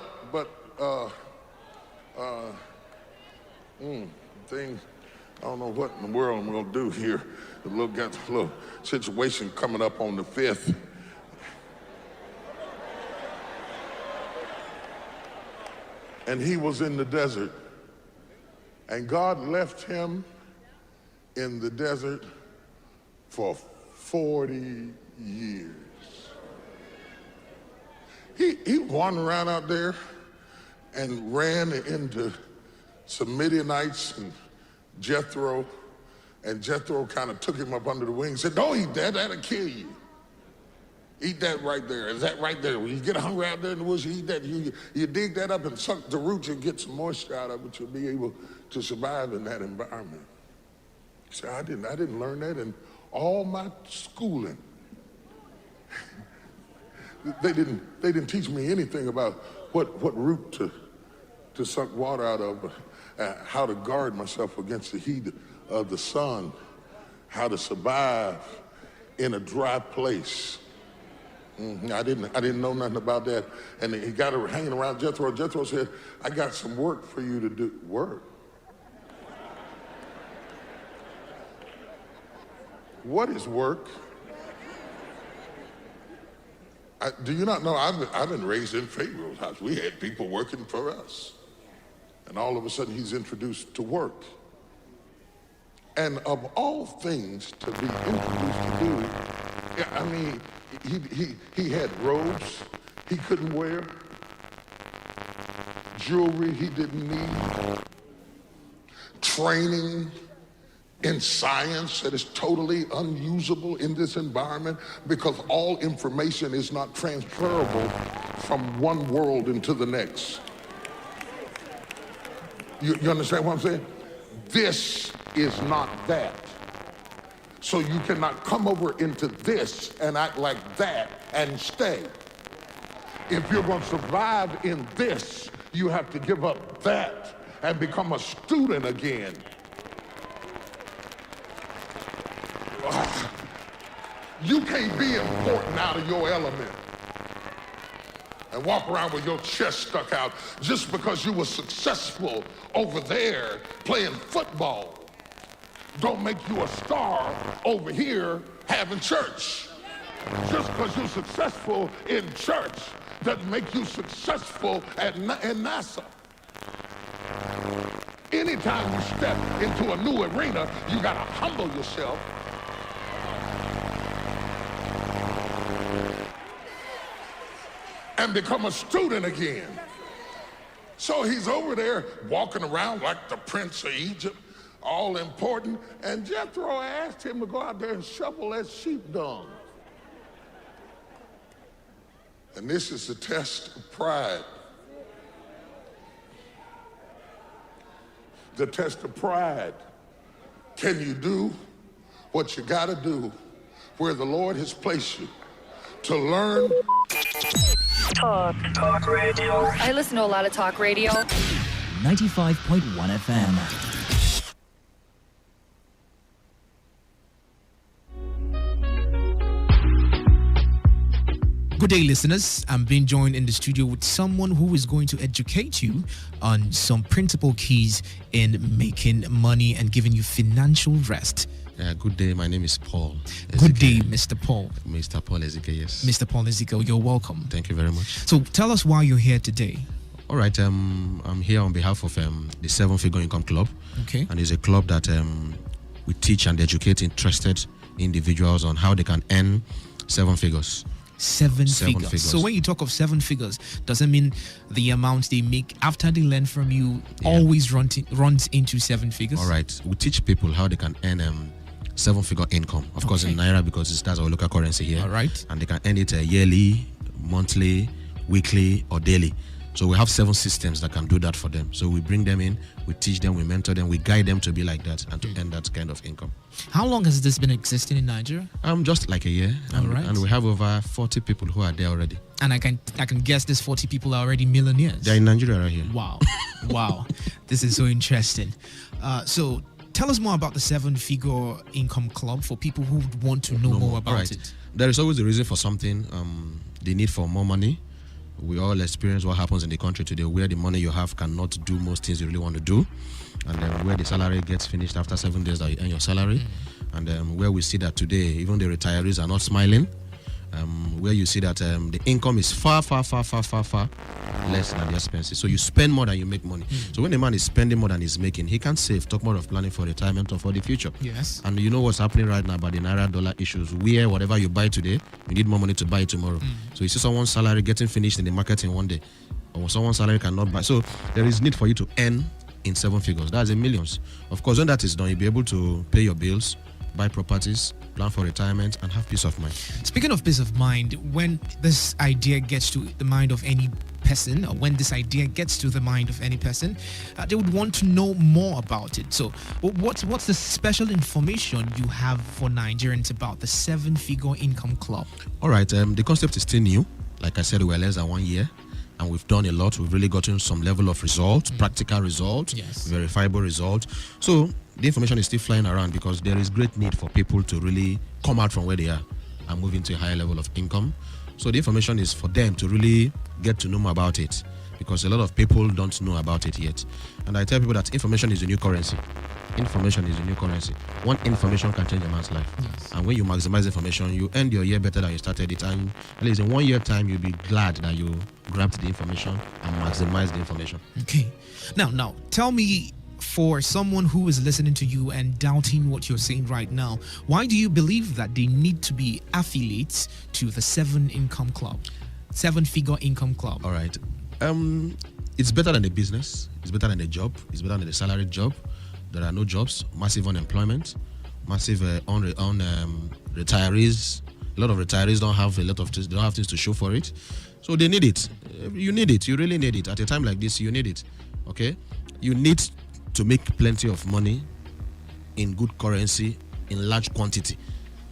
things, I don't know what in the world I'm gonna do here. Got a little situation coming up on the 5th. And he was in the desert. And God left him in the desert for 40 years. He wandered around out there and ran into some Midianites and Jethro. And Jethro kind of took him up under the wing and said, don't eat that, that'll kill you. Eat that right there. Is that right there? When you get hungry out there in the woods, you eat that. You dig that up and suck the roots and get some moisture out of it. You'll be able to survive in that environment. See, I didn't learn that in all my schooling. They didn't teach me anything about what root to suck water out of, how to guard myself against the heat of the sun, how to survive in a dry place. I didn't know nothing about that. And he got her hanging around Jethro. Jethro said, I got some work for you to do. Work? What is work? Do you not know, I've been raised in Pharaoh's house. We had people working for us. And all of a sudden he's introduced to work. And of all things to be introduced to do, I mean, he had robes he couldn't wear, jewelry he didn't need, training in science that is totally unusable in this environment because all information is not transferable from one world into the next. You understand what I'm saying? This is not that. So you cannot come over into this and act like that and stay. If you're going to survive in this, you have to give up that and become a student again. You can't be important out of your element and walk around with your chest stuck out just because you were successful over there playing football. Don't make you a star over here having church. Just because you're successful in church doesn't make you successful in NASA. Anytime you step into a new arena, you gotta humble yourself and become a student again. So he's over there walking around like the Prince of Egypt, all important, and Jethro asked him to go out there and shovel that sheep dung. And this is the test of pride. The test of pride. Can you do what you got to do where the Lord has placed you to learn? Talk radio. I listen to a lot of talk radio. 95.1 FM. Good day, listeners. I'm being joined in the studio with someone who is going to educate you on some principal keys in making money and giving you financial rest. Good day. My name is Paul. Good day, Mr. Paul. Mr. Paul Ezekiel, yes. Mr. Paul Ezekiel, you're welcome. Thank you very much. So tell us why you're here today. All right. I'm here on behalf of the Seven Figure Income Club. Okay. And it's a club that we teach and educate interested individuals on how they can earn seven figures. Seven figures. So when you talk of seven figures, does it mean the amount they make after they learn from you always runs into seven figures? All right. We teach people how they can earn seven-figure income. Of course, in Naira, because that's our local currency here. All right. And they can earn it yearly, monthly, weekly, or daily. So we have 7 systems that can do that for them. So we bring them in, we teach them, we mentor them, we guide them to be like that and to earn that kind of income. How long has this been existing in Nigeria? Just like a year. All right. And we have over 40 people who are there already. And I can guess these 40 people are already millionaires. They're in Nigeria right here. Wow. Wow. This is so interesting. So tell us more about the Seven Figure Income Club for people who want to know more about it. There is always a reason for something. The need for more money. We all experience what happens in the country today, where the money you have cannot do most things you really want to do, and then where the salary gets finished after 7 days that you earn your salary, and where we see that today even the retirees are not smiling, where you see that the income is far less than the expenses. So you spend more than you make money. So when a man is spending more than he's making, he can't save. Talk more of planning for retirement or for the future. Yes. And you know what's happening right now about the Naira dollar issues, where whatever you buy today, you need more money to buy it tomorrow. So you see someone's salary getting finished in the market in one day, or someone's salary cannot buy. So there is need for you to earn in 7 figures. That's in millions. Of course, when that is done, you'll be able to pay your bills, buy properties, plan for retirement, and have peace of mind. Speaking of peace of mind, when this idea gets to the mind of any person, or when this idea gets to the mind of any person, they would want to know more about it. So what's the special information you have for Nigerians about the Seven Figure Income Club? All right. The concept is still new. Like I said, we're less than 1 year. And we've done a lot. We've really gotten some level of results, practical results, verifiable results. So the information is still flying around because there is great need for people to really come out from where they are and move into a higher level of income. So the information is for them to really get to know more about it, because a lot of people don't know about it yet. And I tell people that information is the new currency. Information is the new currency. One information can change a man's life. Yes. And when you maximize information, you end your year better than you started it. And at least in 1 year time, you'll be glad that you grabbed the information and maximized the information. Okay. Now, tell me, for someone who is listening to you and doubting what you're saying right now, why do you believe that they need to be affiliates to the Seven Figure Income Club? All right. It's better than a business. It's better than a job. It's better than a salaried job. There are no jobs, massive unemployment, massive retirees. A lot of retirees don't have things to show for it. So they need it. You need it. You really need it. At a time like this, you need it. Okay? You need to make plenty of money in good currency, in large quantity.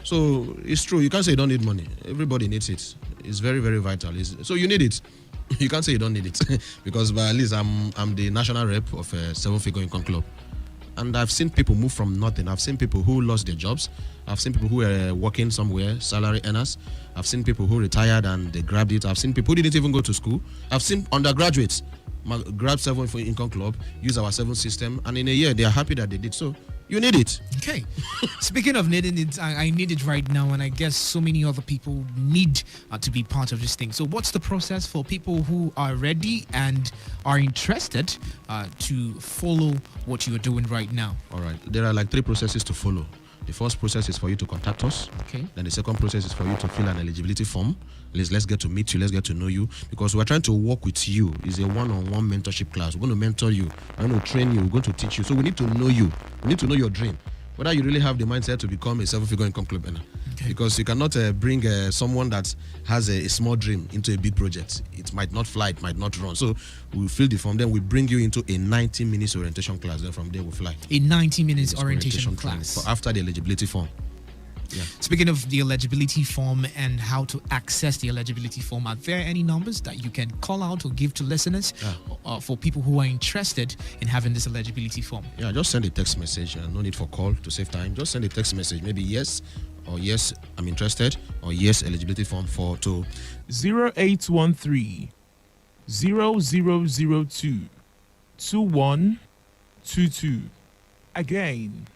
So it's true. You can't say you don't need money. Everybody needs it. It's very, very vital. So you need it. You can't say you don't need it because at least I'm the national rep of a Seven Figure Income Club. And I've seen people move from nothing. I've seen people who lost their jobs. I've seen people who were working somewhere, salary earners. I've seen people who retired and they grabbed it. I've seen people who didn't even go to school. I've seen undergraduates grab Seven Figure Income Club, use our 7 system, and in a year they are happy that they did. So you need it. Okay. Speaking of needing it, I need it right now, and I guess so many other people need to be part of this thing. So what's the process for people who are ready and are interested to follow what you're doing right now? All right. There are like 3 processes to follow. The first process is for you to contact us. Okay. Then the second process is for you to fill an eligibility form. Let's get to meet you. Let's get to know you, because we're trying to work with you. It's a one-on-one mentorship class. We're going to mentor you. We're going to train you. We're going to teach you. So we need to know you. We need to know your dream. Whether you really have the mindset to become a 7 Figure Income Club earner. Because you cannot bring someone that has a small dream into a big project. It might not fly, it might not run. So we fill the form, then we bring you into a 90 minutes orientation class. Then from there we fly. A 90 minutes orientation class. After the eligibility form. Yeah. Speaking of the eligibility form and how to access the eligibility form, are there any numbers that you can call out or give to listeners for people who are interested in having this eligibility form? Yeah, just send a text message. No need for call to save time. Just send a text message. Maybe yes, or yes, I'm interested, or yes, eligibility form to 0813 0002 2122. Again,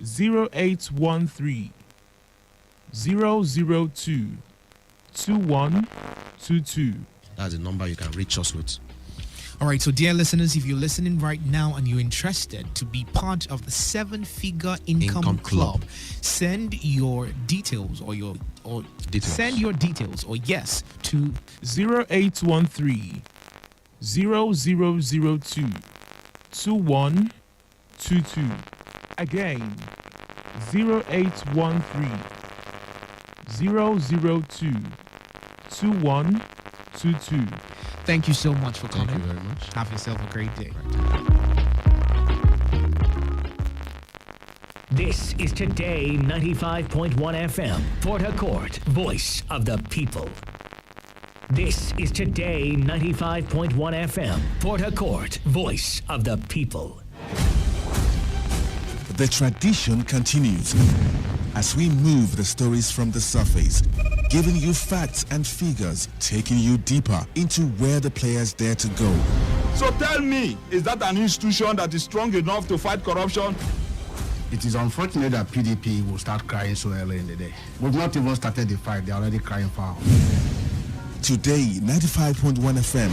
0813 002 2122. That's the number you can reach us with. All right, so dear listeners, if you're listening right now and you're interested to be part of the 7-figure income club, send your details or send your details or yes to 0813 0002 2122. Again, 0813 002 2122. Thank you so much for coming. Thank you very much. Have yourself a great day. This is Today 95.1 FM, Port Harcourt, voice of the people. This is Today 95.1 FM, Port Harcourt, voice of the people. The tradition continues as we move the stories from the surface, giving you facts and figures, taking you deeper into where the players dare to go. So tell me, is that an institution that is strong enough to fight corruption? It is unfortunate that PDP will start crying so early in the day. We've not even started the fight, they're already crying foul. Today, 95.1 FM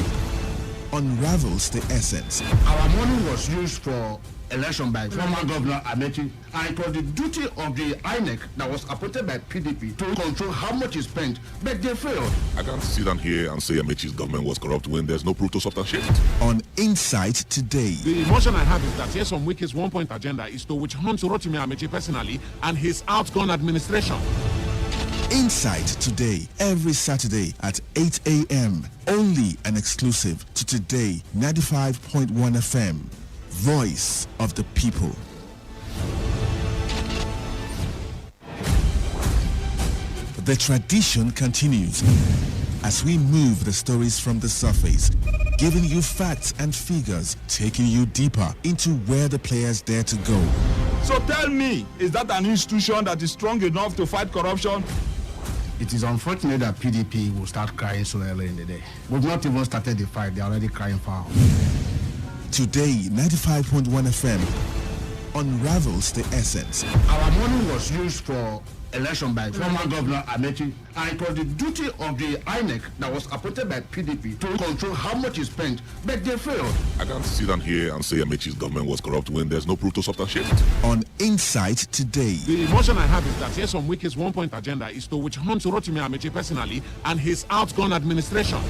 unravels the essence. Our money was used for election by former Governor Amechi, and it was the duty of the INEC that was appointed by PDP to control how much is spent, but they failed. I can't sit down here and say Amechi's government was corrupt when there's no proof to substantiate it. On Insight Today. The emotion I have is that here some Wiki's one-point agenda is to witch hunt Rotimi Amechi personally and his outgone administration. Insight Today, every Saturday at 8 a.m. Only an exclusive to Today 95.1 FM. Voice of the people. The tradition continues as we move the stories from the surface, giving you facts and figures, taking you deeper into where the players dare to go. So tell me, is that an institution that is strong enough to fight corruption? It is unfortunate that PDP will start crying so early in the day. We've not even started the fight, they're already crying foul. Today, 95.1 FM unravels the essence. Our money was used for election by former Governor Amechi, and it was the duty of the INEC that was appointed by PDP to control how much is spent, but they failed. I can't sit down here and say Amechi's government was corrupt when there's no proof to substantiate it. On Insight Today. The emotion I have is that here some Wiki's one-point agenda is to witch hunt Rotimi Amechi personally and his outgone administration.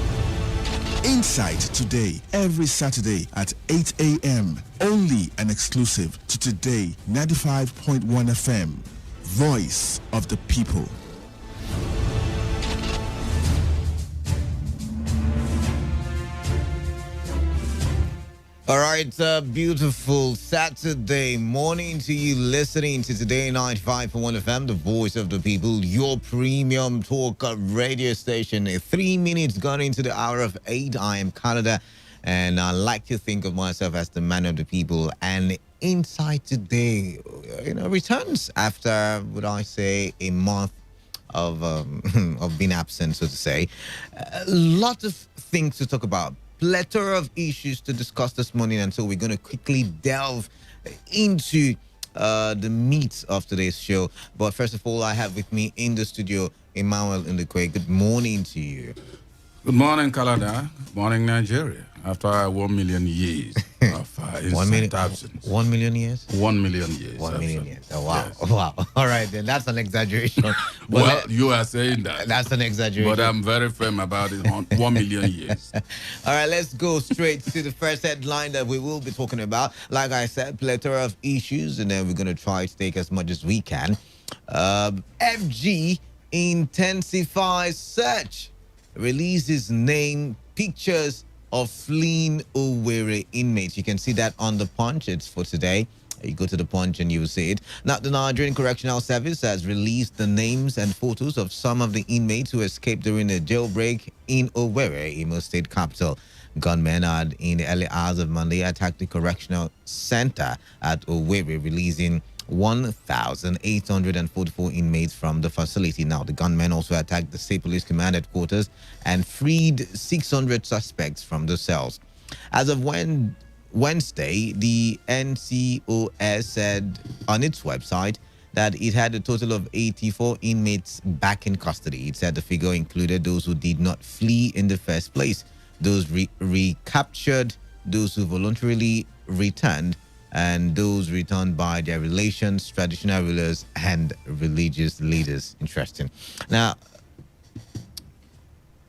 Insight Today, every Saturday at 8 a.m. Only an exclusive to Today 95.1 FM. Voice of the people. All right, beautiful Saturday morning to you listening to Today 95.1 FM, the voice of the people, your premium talk radio station. 3 minutes gone into the hour of 8. I am Canada, and I like to think of myself as the man of the people. And Inside Today, returns after, would I say, a month of being absent, so to say. A lot of things to talk about. Plethora of issues to discuss this morning, and so we're going to quickly delve into the meat of today's show. But first of all, I have with me in the studio Emmanuel Ndekwe. Good morning to you. Good morning, Canada. Good morning, Nigeria. After 1 million years of 1 million, absence. 1 million years? 1 million years. 1 million absence. years. Oh, wow. Yes. Wow. All right, then that's an exaggeration. But Well, you are saying that. That's an exaggeration. But I'm very firm about it. 1 million years. All right, let's go straight to the first headline that we will be talking about. Like I said, plethora of issues, and then we're going to try to take as much as we can. FG intensifies search. Releases name, pictures of fleeing Owerri inmates. You can see that on the Punch. It's for today. You go to the Punch and you will see it. Now, the Nigerian Correctional Service has released the names and photos of some of the inmates who escaped during a jailbreak in Owerri, Imo State capital. Gunmen had, in the early hours of Monday, attacked the correctional center at Owerri, releasing 1,844 inmates from the facility. Now, the gunmen also attacked the State Police Command headquarters and freed 600 suspects from the cells. As of Wednesday, the NCOS said on its website that it had a total of 84 inmates back in custody. It said the figure included those who did not flee in the first place, those recaptured, those who voluntarily returned, and those returned by their relations, traditional rulers, and religious leaders. Interesting. Now,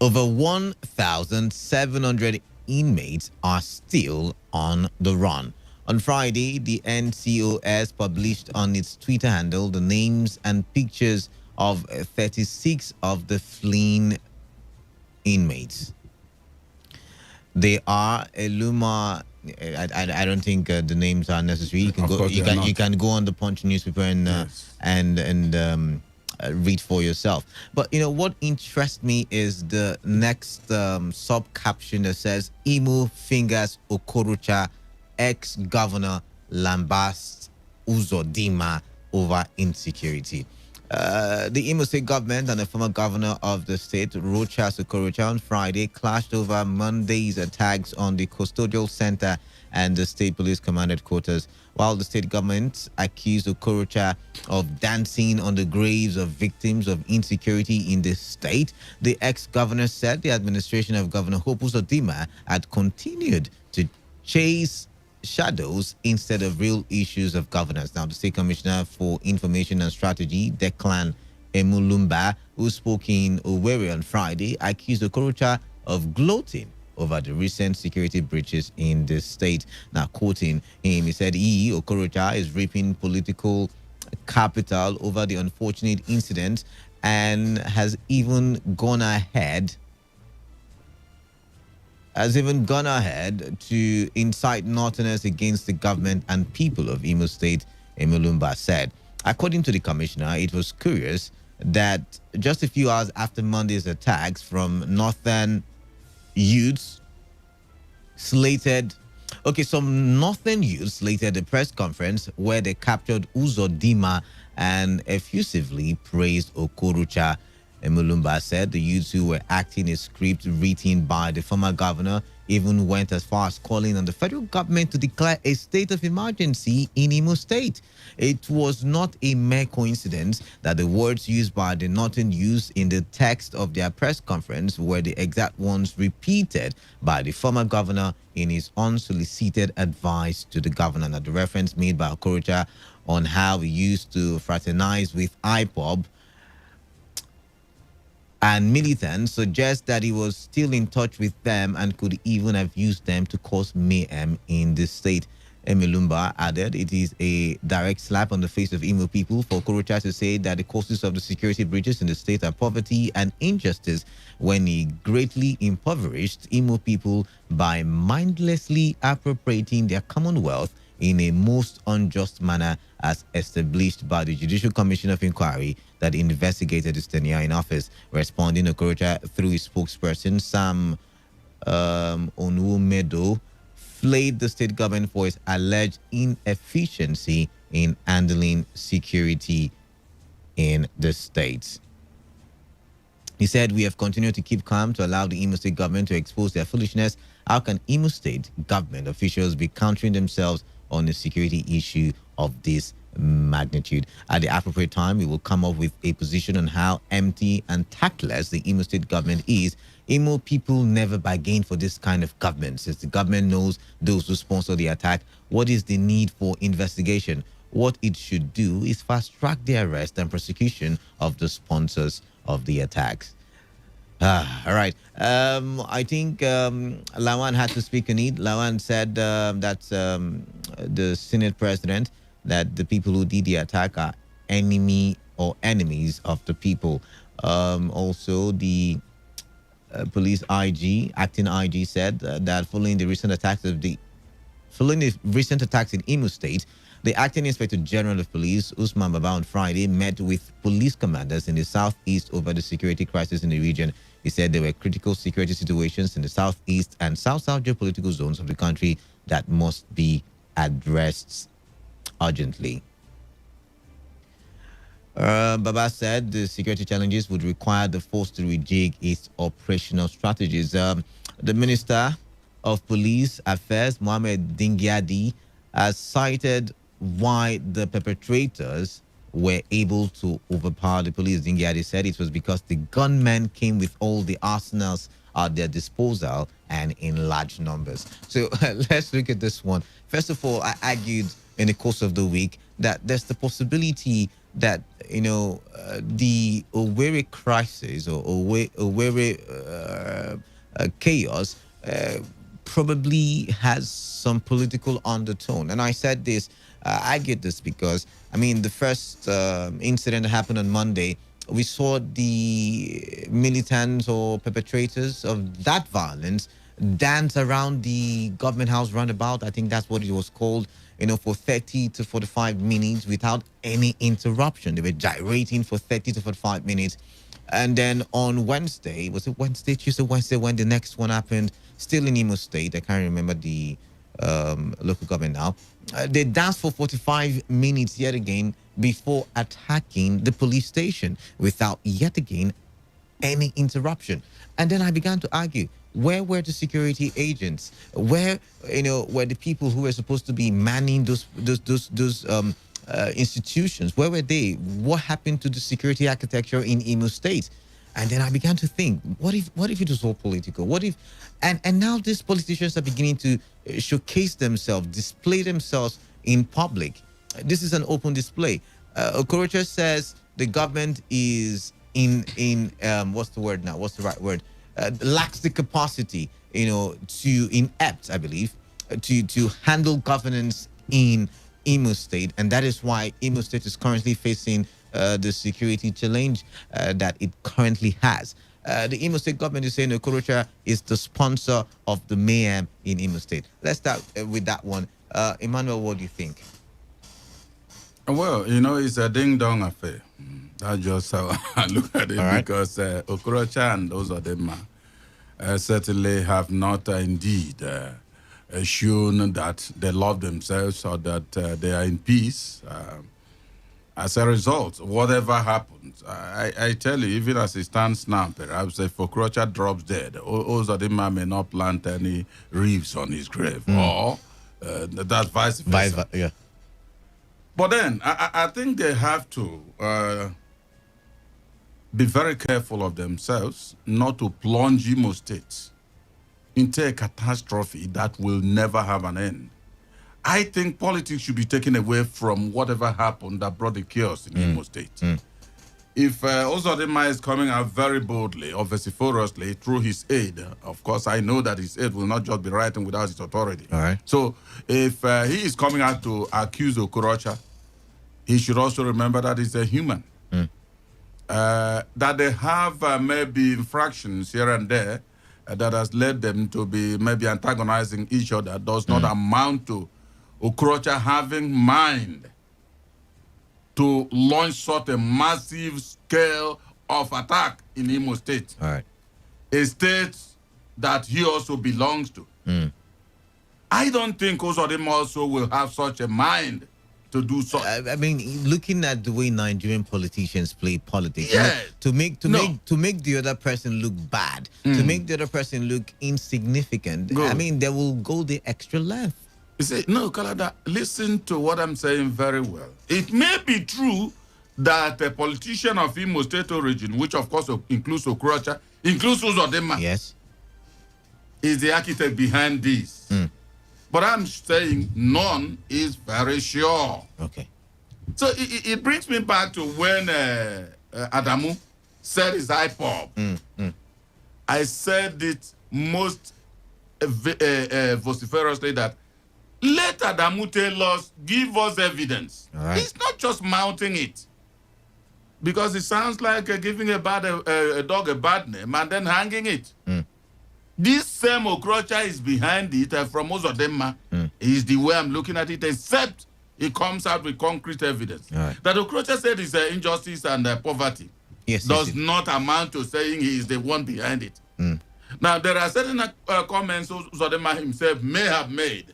over 1,700 inmates are still on the run. On Friday, the NCOS published on its Twitter handle the names and pictures of 36 of the fleeing inmates. They are Eluma. I don't think the names are necessary. You can you can go on the Punch newspaper and read for yourself. But you know what interests me is the next sub caption that says Imo fingers Okorocha, ex-governor lambasts Uzodinma over insecurity. The Imo State government and the former governor of the state, Rochas Okorocha, on Friday clashed over Monday's attacks on the custodial center and the State Police Command headquarters, while the state government accused Okorocha of dancing on the graves of victims of insecurity in the state. The ex-governor said the administration of Governor Hope Uzodinma had continued to chase shadows instead of real issues of governance. Now, the State Commissioner for Information and Strategy, Declan Emulumba, who spoke in Owerri on Friday, accused Okorocha of gloating over the recent security breaches in the state. Now, quoting him, he said Okorocha is reaping political capital over the unfortunate incident and has even gone ahead to incite Northerners against the government and people of Imo State, Emulumba said. According to the commissioner, it was curious that just a few hours after Monday's attacks, from Northern youths slated a press conference where they captured Uzodinma and effusively praised Okorocha. Emulumba said the youths who were acting a script written by the former governor even went as far as calling on the federal government to declare a state of emergency in Imo State. It was not a mere coincidence that the words used by the Northern youths in the text of their press conference were the exact ones repeated by the former governor in his unsolicited advice to the governor. Now, the reference made by Okorocha on how he used to fraternize with IPOB and militants suggests that he was still in touch with them and could even have used them to cause mayhem in the state. Emulumba added it is a direct slap on the face of Imo people for Okorocha to say that the causes of the security breaches in the state are poverty and injustice, when he greatly impoverished Imo people by mindlessly appropriating their commonwealth in a most unjust manner, as established by the Judicial Commission of Inquiry that investigated his tenure in office. Responding, Okorocha, through his spokesperson, Sam Onwumedo, flayed the state government for its alleged inefficiency in handling security in the state. He said, "We have continued to keep calm to allow the Imo State government to expose their foolishness. How can Imo State government officials be countering themselves on the security issue of this magnitude. At the appropriate time, we will come up with a position on how empty and tactless the Imo State government is. Imo people never bargain for this kind of government, since the government knows those who sponsor the attack. What is the need for investigation? What it should do is fast-track the arrest and prosecution of the sponsors of the attacks. All right. I think Lawan had to speak on it. Lawan said that the Senate president, that the people who did the attack are enemy or enemies of the people. Also, the police IG, acting IG, said that following the recent attacks in Imo State, the acting inspector general of police, Usman Baba, on Friday met with police commanders in the southeast over the security crisis in the region. He said there were critical security situations in the southeast and south-south geopolitical zones of the country that must be addressed urgently. Baba said the security challenges would require the force to rejig its operational strategies. The Minister of Police Affairs, Mohammed Dingyadi, has cited why the perpetrators were able to overpower the police. Dingyadi said it was because the gunmen came with all the arsenals at their disposal and in large numbers. So let's look at this one. First of all, I argued in the course of the week that there's the possibility that, the Owerri crisis or Owerri chaos probably has some political undertone. And I said this, I get this because, the first incident that happened on Monday, we saw the militants or perpetrators of that violence dance around the government house roundabout. I think that's what it was called, for 30 to 45 minutes without any interruption. They were gyrating for 30 to 45 minutes. And then on Wednesday, was it Wednesday, Tuesday, Wednesday, when the next one happened, still in Imo State, I can't remember the local government now, they danced for 45 minutes yet again before attacking the police station without yet again any interruption. And then I began to argue, where were the security agents? Where, were the people who were supposed to be manning those institutions? Where were they? What happened to the security architecture in Imo State? And then I began to think, what if it was all political? What if, and now these politicians are beginning to showcase themselves, display themselves in public. This is an open display. Okorocha says the government is in what's the word now? What's the right word? Lacks the capacity, to inept, I believe, to handle governance in Imo State, and that is why Imo State is currently facing the security challenge that it currently has. The Imo State government is saying Okorocha is the sponsor of the mayhem in Imo State. Let's start with that one. Emmanuel, what do you think? Well, it's a ding-dong affair. That's just how I look at it, right? Because Okorocha and those of them certainly have not indeed shown that they love themselves or that they are in peace. As a result, whatever happens, I tell you, even as it stands now, perhaps if Okorocha drops dead, Ozodinma may not plant any reefs on his grave, or that's vice versa. Yeah. But then, I think they have to be very careful of themselves not to plunge Imo State into a catastrophe that will never have an end. I think politics should be taken away from whatever happened that brought the chaos in Imo State. If Ozodinma is coming out very boldly or vociferously through his aide, of course, I know that his aide will not just be writing without his authority. All right. So if he is coming out to accuse Okorocha, he should also remember that he's a human. That they have maybe infractions here and there that has led them to be maybe antagonizing each other does not amount to Okorocha having mind to launch such a massive scale of attack in Imo State. All right. A state that he also belongs to. I don't think Ozodinma also will have such a mind to do so. Looking at the way Nigerian politicians play politics, yes. to make the other person look bad, to make the other person look insignificant. They will go the extra length. You see, no, Kalada, listen to what I'm saying very well. It may be true that a politician of Imo State origin, which of course includes Okrocha, includes Uzodema, yes, is the architect behind this. But I'm saying none is very sure. Okay. So it brings me back to when Adamu said his IPOB. I said it most vociferously that let Adamu tell us, give us evidence. Right. He's not just mounting it. Because it sounds like giving a dog a bad name and then hanging it. This same Okrocha is behind it from Uzodema. Is the way I'm looking at it, except it comes out with concrete evidence. Right. That Okrocha said is injustice and poverty does not amount to saying he is the one behind it. Now, there are certain comments Uzodema himself may have made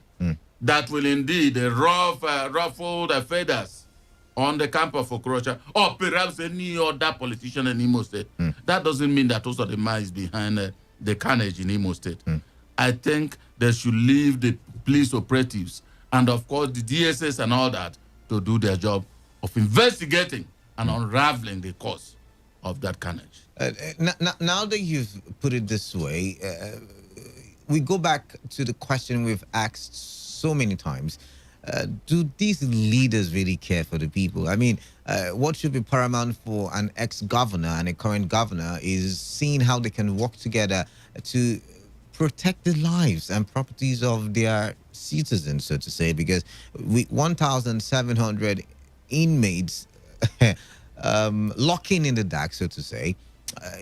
that will indeed ruffle the feathers on the camp of Okrocha, or perhaps any other politician in Imo State. That doesn't mean that Uzodema is behind the carnage in Imo State. I think they should leave the police operatives and, of course, the DSS and all that to do their job of investigating and unraveling the cause of that carnage. Now that you've put it this way, we go back to the question we've asked so many times. Do these leaders really care for the people? I mean, what should be paramount for an ex-governor and a current governor is seeing how they can work together to protect the lives and properties of their citizens, so to say, because with 1,700 inmates locking in the dark, so to say,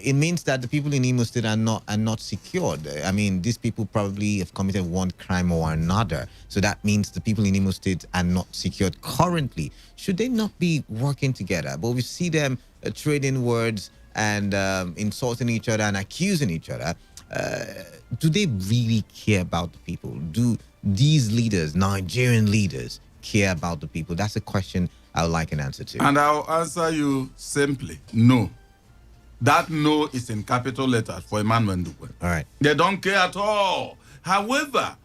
it means that the people in Imo State are not secured. I mean, these people probably have committed one crime or another. So that means the people in Imo State are not secured currently. Should they not be working together? But we see them trading words and insulting each other and accusing each other. Do they really care about the people? Do these leaders, Nigerian leaders, care about the people? That's a question I would like an answer to. And I'll answer you simply, no. That no is in capital letters for Emmanuel Ndukwe. All right. They don't care at all. However,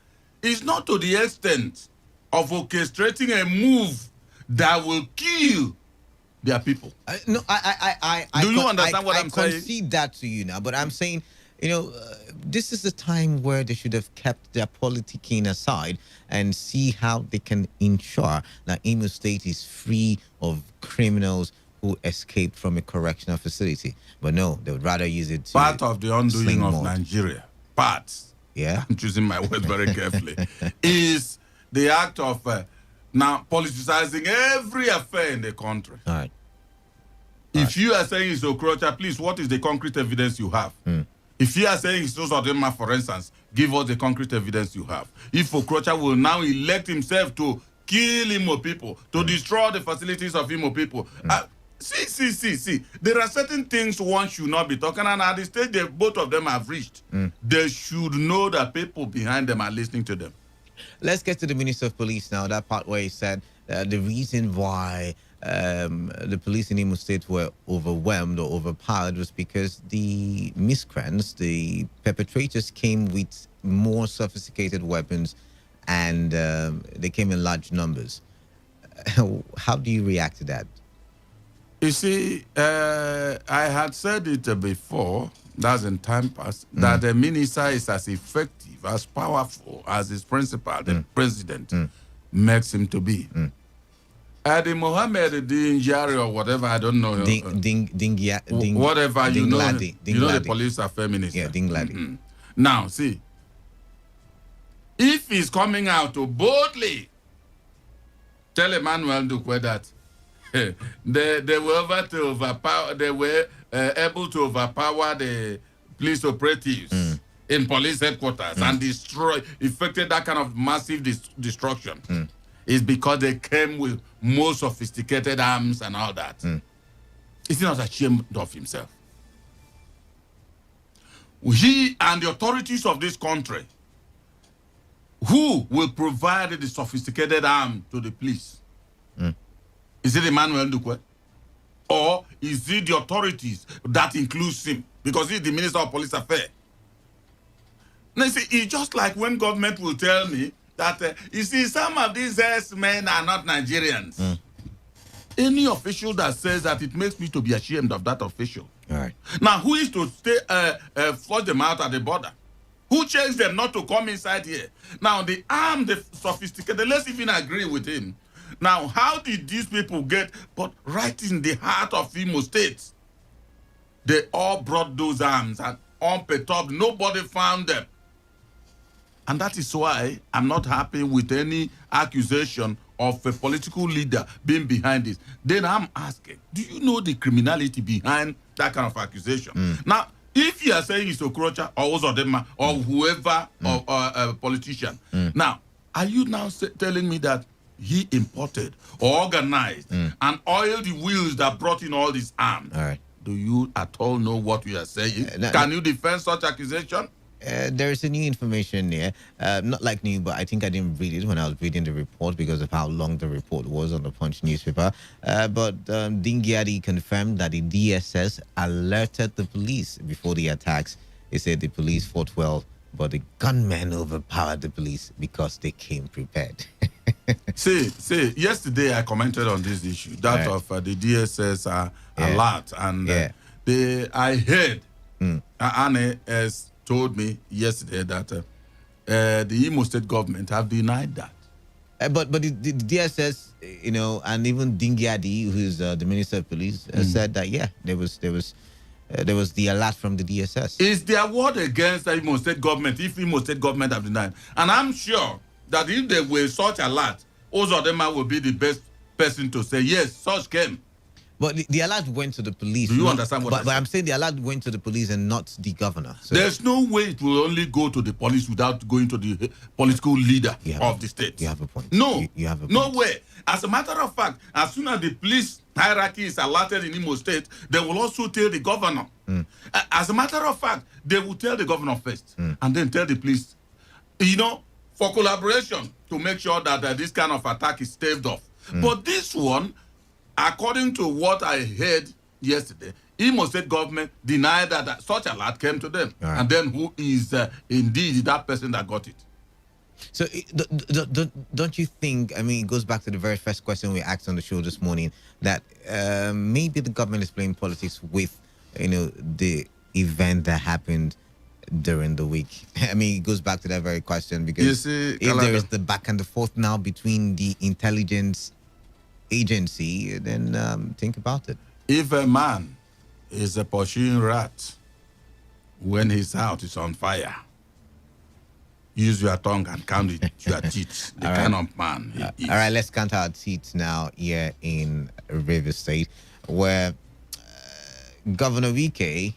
it's not to the extent of orchestrating a move that will kill their people. No, Do you understand what I'm saying? I concede that to you now, but I'm saying, this is the time where they should have kept their politicking aside and see how they can ensure that Imo State is free of criminals who escaped from a correctional facility. But no, they would rather use it to part of the undoing of more. Nigeria, parts, yeah, I'm choosing my words very carefully, is the act of now politicizing every affair in the country. All right. If you are saying it's Okrocha, please, what is the concrete evidence you have? If you are saying it's Uzodema, for instance, give us the concrete evidence you have. If Okrocha will now elect himself to kill Imo people, to destroy the facilities of Imo people, see. There are certain things one should not be talking, and at the stage that both of them have reached, they should know that people behind them are listening to them. Let's get to the Minister of Police now. That part where he said the reason why the police in Imo State were overwhelmed or overpowered was because the miscreants, the perpetrators, came with more sophisticated weapons and they came in large numbers. How do you react to that? You see, I had said it before, that's in time past, that the minister is as effective, as powerful as his principal, the president, makes him to be. The Mohammed Dinjari or whatever, I don't know. Whatever, you know the police affair minister. Yeah, Dingladi. Now, see, if he's coming out to boldly tell Emmanuel Ndukwe that they were able to overpower the police operatives in police headquarters and effected that kind of massive destruction. Is because they came with more sophisticated arms and all that. Is he not ashamed of himself? He and the authorities of this country, who will provide the sophisticated arm to the police? Is it Emmanuel Ndukwe? Or is it the authorities that includes him? Because he's the Minister of Police Affairs. Now, see, it's just like when government will tell me that, you see, some of these men are not Nigerians. Any official that says that, it makes me to be ashamed of that official. All right. Now, who is to flush them out at the border? Who checks them not to come inside here? Now, the armed, the sophisticated, let's even agree with him. Now, how did these people get, but right in the heart of Imo State, they all brought those arms and unperturbed, nobody found them. And that is why I'm not happy with any accusation of a political leader being behind this. Then I'm asking, do you know the criminality behind that kind of accusation? Now, if you are saying it's Okorocha or Uzodinma or whoever, or a politician, now, are you now telling me that he imported or organized and oiled the wheels that brought in all these arms? All right. Do you at all know what we are saying? Can you defend such accusation? There is a new information here, not like new, but I think I didn't read it when I was reading the report because of how long the report was on the Punch newspaper. But Dingyadi confirmed that the DSS alerted the police before the attacks. He said the police fought well, but the gunmen overpowered the police because they came prepared. See, yesterday I commented on this issue, that of the DSS alert, and I heard Anne has told me yesterday that the Imo State government have denied that. But the DSS, you know, and even Dingyadi, who's the Minister of Police, said that there was the alert from the DSS. Is their word against the Imo State government if Imo State government have denied? And I'm sure that if there were such alert, Uzodinma will be the best person to say yes, such came. But the alert went to the police. Do you understand what but I'm saying the alert went to the police and not the governor. So there's no way it will only go to the police without going to the political leader of the state. You have a point. No, you have a point. No way. As a matter of fact, as soon as the police hierarchy is alerted in Imo State, they will also tell the governor. As a matter of fact, they will tell the governor first and then tell the police, you know, for collaboration to make sure that this kind of attack is staved off. But this one, according to what I heard yesterday, Imo State government denied that such alert came to them. Right. And then who is indeed that person that got it? So don't you think, I mean, it goes back to the very first question we asked on the show this morning, that maybe the government is playing politics with, you know, the event that happened during the week? I mean, it goes back to that very question, because if there is the back and the forth now between the intelligence agency, then think about it. If a man is a pursuing rat when his house is on fire, use your tongue and count your teeth. The kind of man he is. All right, let's count our teeth now here in River State, where Governor Wike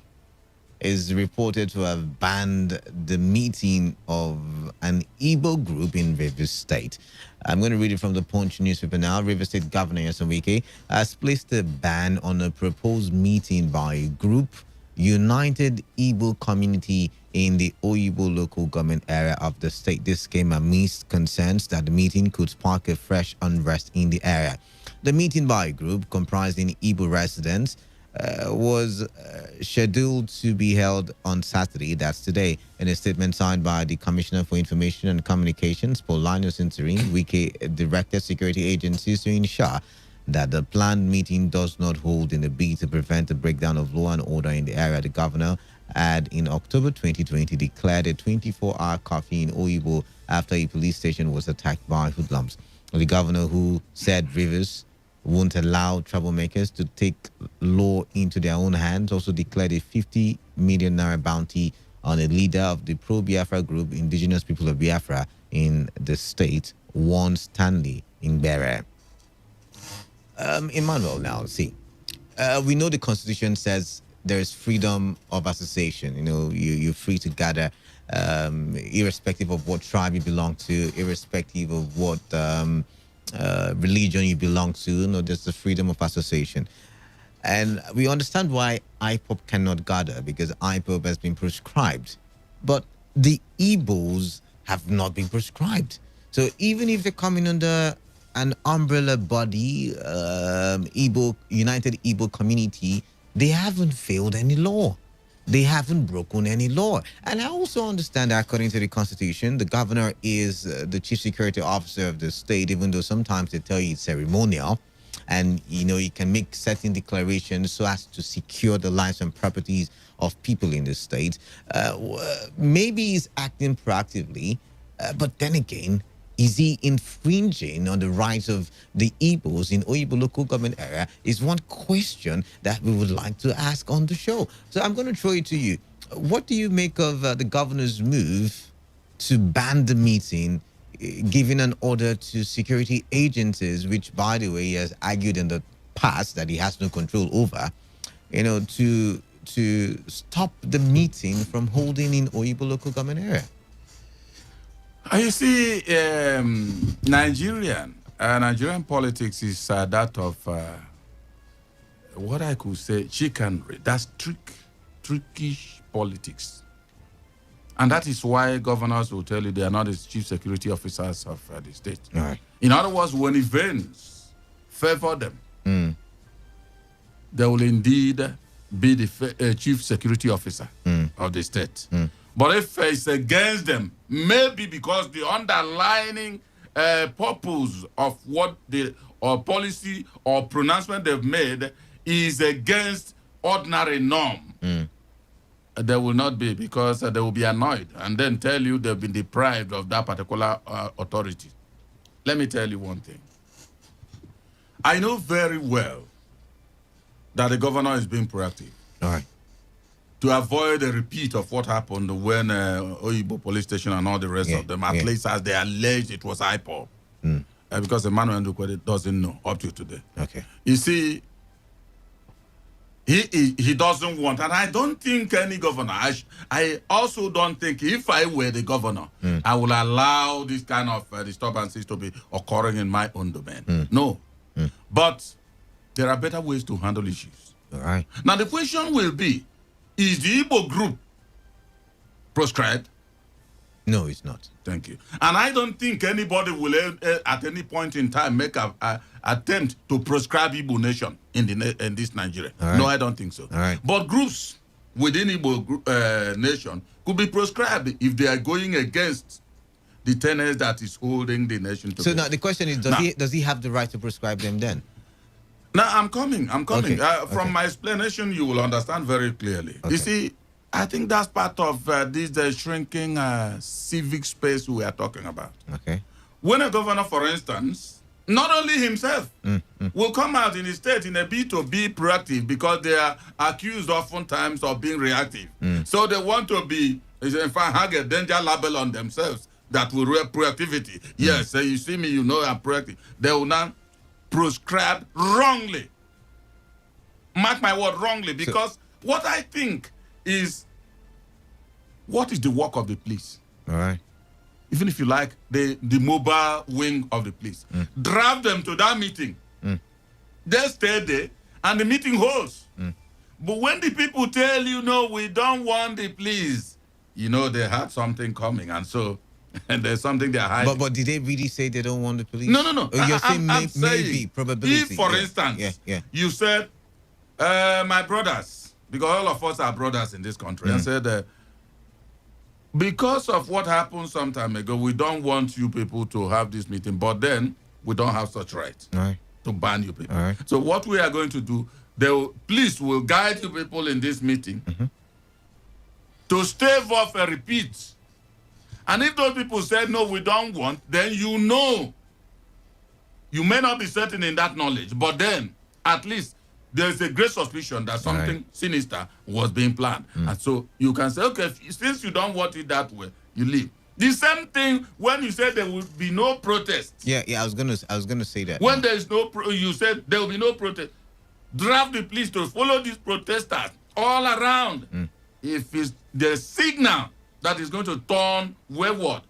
is reported to have banned the meeting of an Igbo group in River State. I'm going to read it from the Punch newspaper now. River State Governor Wike has placed a ban on a proposed meeting by a group, United Igbo Community, in the Oyibo local government area of the state. This came amidst concerns that the meeting could spark a fresh unrest in the area. The meeting by a group comprising Igbo residents was scheduled to be held on Saturday, that's today. In a statement signed by the Commissioner for Information and Communications, Paulinus Interim, Wike directed security agencies to ensure that the planned meeting does not hold in a bid to prevent a breakdown of law and order in the area. The governor had in October 2020 declared a 24-hour curfew in Oyibo after a police station was attacked by hoodlums. The governor, who said Rivers won't allow troublemakers to take law into their own hands, also declared a 50 million naira bounty on a leader of the pro-Biafra group, Indigenous People of Biafra, in the state, Warren Stanley in Bere. Emmanuel, now, see, we know the Constitution says there is freedom of association. You know, you're free to gather, irrespective of what tribe you belong to, irrespective of what religion you belong to. You know, there's the freedom of association. And we understand why IPOB cannot gather, because IPOB has been prescribed. But the Igbos have not been prescribed. So even if they're coming under an umbrella body, United Igbo Community, they haven't failed any law. they haven't broken any law. And I also understand that according to the Constitution, the governor is the chief security officer of the state, even though sometimes they tell you it's ceremonial. And, he can make certain declarations so as to secure the lives and properties of people in the state. Maybe he's acting proactively, but then again, is he infringing on the rights of the Igbos in Oyibo local government area is one question that we would like to ask on the show. So I'm going to throw it to you. What do you make of the governor's move to ban the meeting, giving an order to security agencies, which, by the way, he has argued in the past that he has no control over, to stop the meeting from holding in Oyibo local government area? You see, Nigerian politics is that of what I could say chicanery. That's trickish politics. And that is why governors will tell you they are not the chief security officers of the state. Right. In other words, when events favor them, they will indeed be the chief security officer of the state. But if it's against them, maybe because the underlying purpose of what or policy or pronouncement they've made is against ordinary norm, they will not be, because they will be annoyed and then tell you they've been deprived of that particular authority. Let me tell you one thing. I know very well that the governor is being proactive. All right. To avoid a repeat of what happened when Oyibo police station and all the rest of them, at least as they alleged it was IPOB. Because Emmanuel Ndukwede doesn't know up to today. Okay. You see, he doesn't want, and I don't think any governor, I also don't think if I were the governor, I will allow this kind of disturbances to be occurring in my own domain. No. But there are better ways to handle issues. All right. Now the question will be, is the Igbo group proscribed? No, it's not. Thank you. And I don't think anybody will at any point in time make an attempt to proscribe Igbo nation in this Nigeria. Right. No, I don't think so. All right. But groups within Igbo nation could be proscribed if they are going against the tenets that is holding the nation together. So now the question is, does he have the right to prescribe them then? Now, I'm coming. Okay. From my explanation, you will understand very clearly. Okay. You see, I think that's part of this shrinking civic space we are talking about. Okay. When a governor, for instance, not only himself, will come out in his state in a bid to be proactive because they are accused oftentimes of being reactive. So they want to be, in fact, hang a danger label on themselves that will real proactivity. Yes, you see me, you know I'm proactive. They will now proscribed wrongly. Mark my word, wrongly, because what I think is, what is the work of the police? All right. Even if you like, the mobile wing of the police. Drive them to that meeting. They stay there, and the meeting holds. But when the people tell you, no, we don't want the police, they had something coming, and so and there's something they're hiding. But did they really say they don't want the police? No. You're saying I'm maybe, probability. If, for instance, you said, my brothers, because all of us are brothers in this country, I said, because of what happened some time ago, we don't want you people to have this meeting, but then we don't have such right to ban you people. So what we are going to do, police will guide you people in this meeting to stave off a repeat. And if those people said, no, we don't want, then you may not be certain in that knowledge, but then at least there's a great suspicion that something sinister was being planned. And so you can say, okay, since you don't want it that way, you leave. The same thing when you said there would be no protest. Yeah, I was gonna say that. When there is you said there will be no protest. Draft the police to follow these protesters all around. If it's the signal that is going to turn wayward,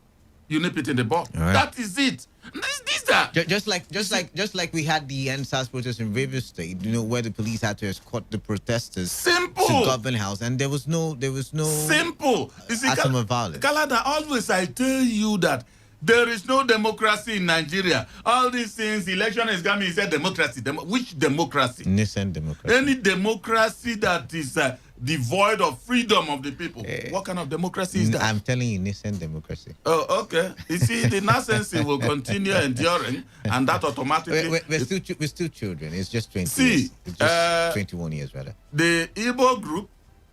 you nip it in the bud. That is it. These are just like we had the NSAS protest in Rivers State, where the police had to escort the protesters to Government House, and there was no simple. You see, atom of violence. Kalada, always I tell you that There is no democracy in Nigeria. All these things, election is coming, he said democracy. Which democracy? Nascent democracy. Any democracy that is devoid of freedom of the people. What kind of democracy is that? I'm telling you, nascent democracy. Oh, okay. You see, the nascency will continue enduring, and that automatically... We're still children. It's just 20 see, years. It's just 21 years, rather. The Igbo group,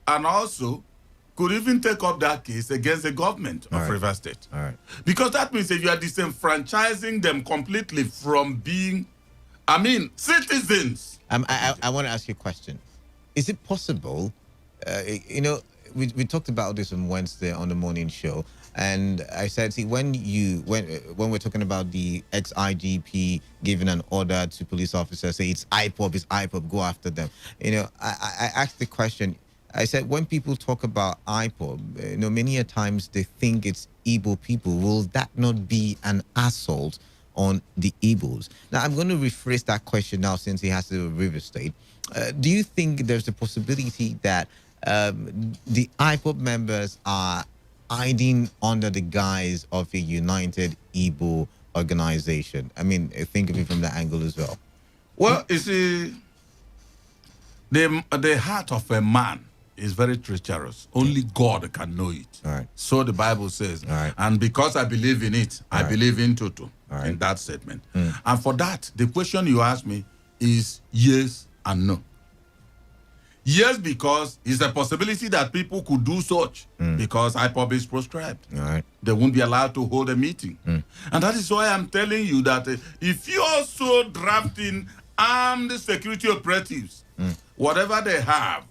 and also could even take up that case against the government of Rivers State. All right. Because that means that you are disenfranchising them completely from being, citizens. I want to ask you a question. Is it possible, we talked about this on Wednesday on the morning show, and I said, see, when we're talking about the ex-IGP giving an order to police officers, say it's IPOB, go after them. I asked the question, I said, when people talk about IPOB, many a times they think it's Igbo people. Will that not be an assault on the Igbos? Now, I'm going to rephrase that question now since he has to do with River State. Do you think there's a possibility that the IPOB members are hiding under the guise of a united Igbo organization? Think of it from that angle as well. Well, you see, the heart of a man is very treacherous. Only God can know it. Right. So the Bible says. Right. And because I believe in it, I believe in Tutu in that statement. And for that, the question you asked me is yes and no. Yes, because it's a possibility that people could do such because IPOB is proscribed. They won't be allowed to hold a meeting. And that is why I'm telling you that if you also draft in armed security operatives, whatever they have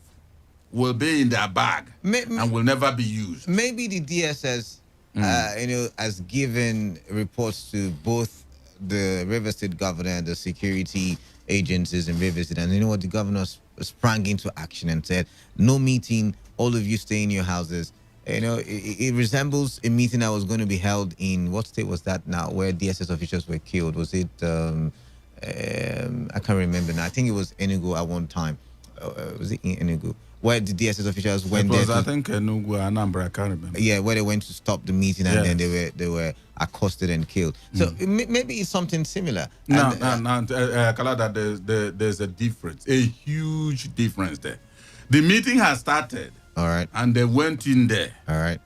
will be in their bag and will never be used. Maybe the DSS, has given reports to both the River State governor and the security agencies in River State, and you know what, the governor sprang into action and said, no meeting, all of you stay in your houses. It resembles a meeting that was going to be held in, what state was that now, where DSS officials were killed? Was it, I can't remember now. I think it was Enugu at one time. Was it in Enugu? Where the DSS officials went there. I think Enugu, Anambra, I can't remember. Yeah, where they went to stop the meeting and then they were accosted and killed. So maybe it's something similar. Kalada, there's a difference, a huge difference there. The meeting has started. All right. And they went in there. All right.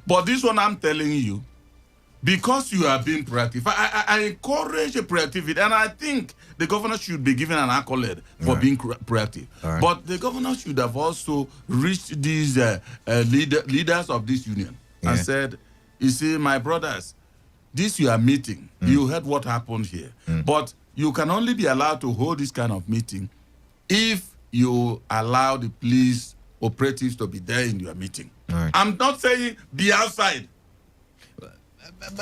But this one I'm telling you, because you are being proactive, I encourage a proactivity, and I think the governor should be given an accolade for being proactive. But the governor should have also reached these leaders of this union and said, you see, my brothers, this you are meeting, you heard what happened here, but you can only be allowed to hold this kind of meeting if you allow the police operatives to be there in your meeting. I'm not saying be outside.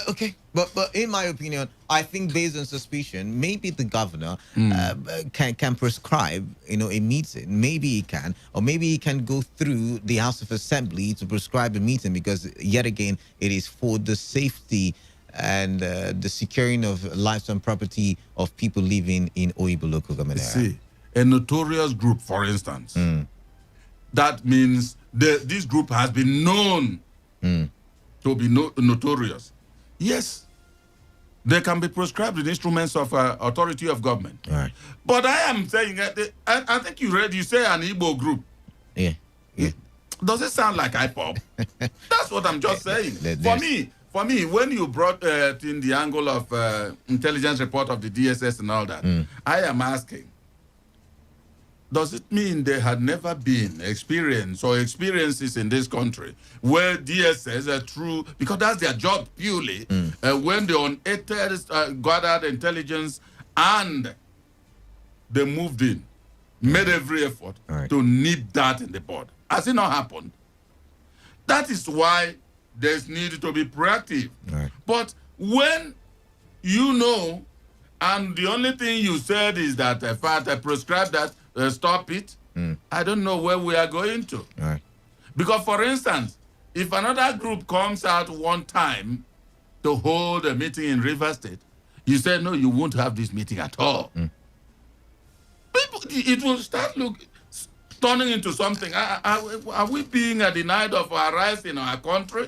Okay, but in my opinion, I think based on suspicion, maybe the governor can prescribe, a meeting. Maybe he can, or maybe he can go through the House of Assembly to prescribe a meeting, because yet again, it is for the safety and the securing of lives and property of people living in Oyibo local government area. See, a notorious group, for instance, that means this group has been known to be notorious. Yes, they can be prescribed with instruments of authority of government. Right. But I am saying, I think you say an Igbo group. Yeah. Does it sound like IPOB? That's what I'm just saying. For me, when you brought in the angle of intelligence report of the DSS and all that, I am asking, does it mean there had never been experiences in this country where DSS are true, because that's their job purely, when the unaided gathered intelligence and they moved in, made every effort to nip that in the bud? Has it not happened? That is why there's need to be proactive. But when you know, and the only thing you said is that in fact I prescribed that, stop it, I don't know where we are going to. Because, for instance, if another group comes out one time to hold a meeting in River State, you say, no, you won't have this meeting at all. People, it will start turning into something. Are we being denied of our rights in our country?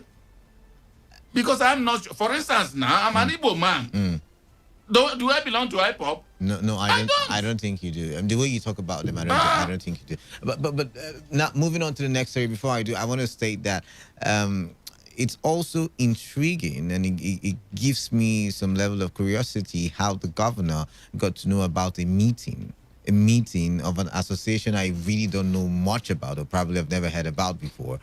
Because I'm not sure. For instance, now, I'm an Igbo man. Do I belong to IPOP? No, I don't think you do. The way you talk about them, I don't think you do. But now moving on to the next story. Before I do, I want to state that it's also intriguing, and it gives me some level of curiosity how the governor got to know about a meeting of an association I really don't know much about, or probably have never heard about before,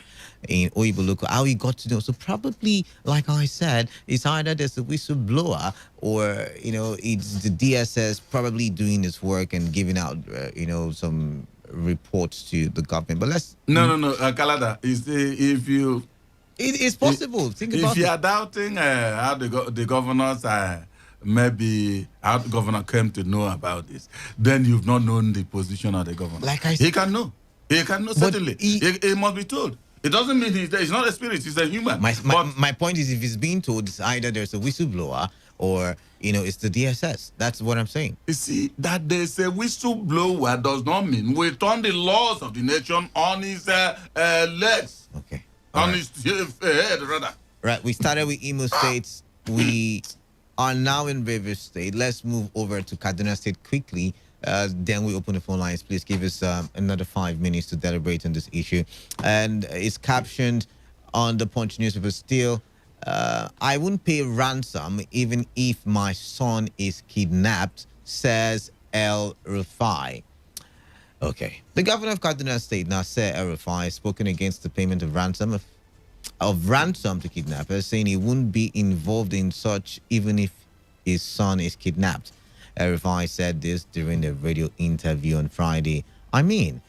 in Oyiboloko. How he got to know. So probably, like I said, it's either there's a whistleblower, or it's the DSS probably doing its work and giving out some reports to the government. But let's no, Kalada, if you it's possible. Think about it. If you are doubting how the governors maybe how the governor came to know about this, then you've not known the position of the governor. Like I said, he can know, certainly. He must be told. It doesn't mean he's not a spirit, he's a human. My point is, if it's being told, it's either there's a whistleblower or it's the DSS. That's what I'm saying. You see, that there's a whistleblower does not mean we turn the laws of the nation on his legs. Okay. On his head, rather. Right, we started with Imo State. We are now in Rivers State. Let's move over to Kaduna State quickly. Then we open the phone lines. Please give us another 5 minutes to deliberate on this issue. And it's captioned on the Punch newspaper still. I wouldn't pay ransom even if my son is kidnapped, says El Rufai. Okay. The governor of Kaduna State, Nasser El Rufai, has spoken against the payment of ransom to kidnappers, saying he wouldn't be involved in such even if his son is kidnapped. El Rufai said this during a radio interview on Friday. He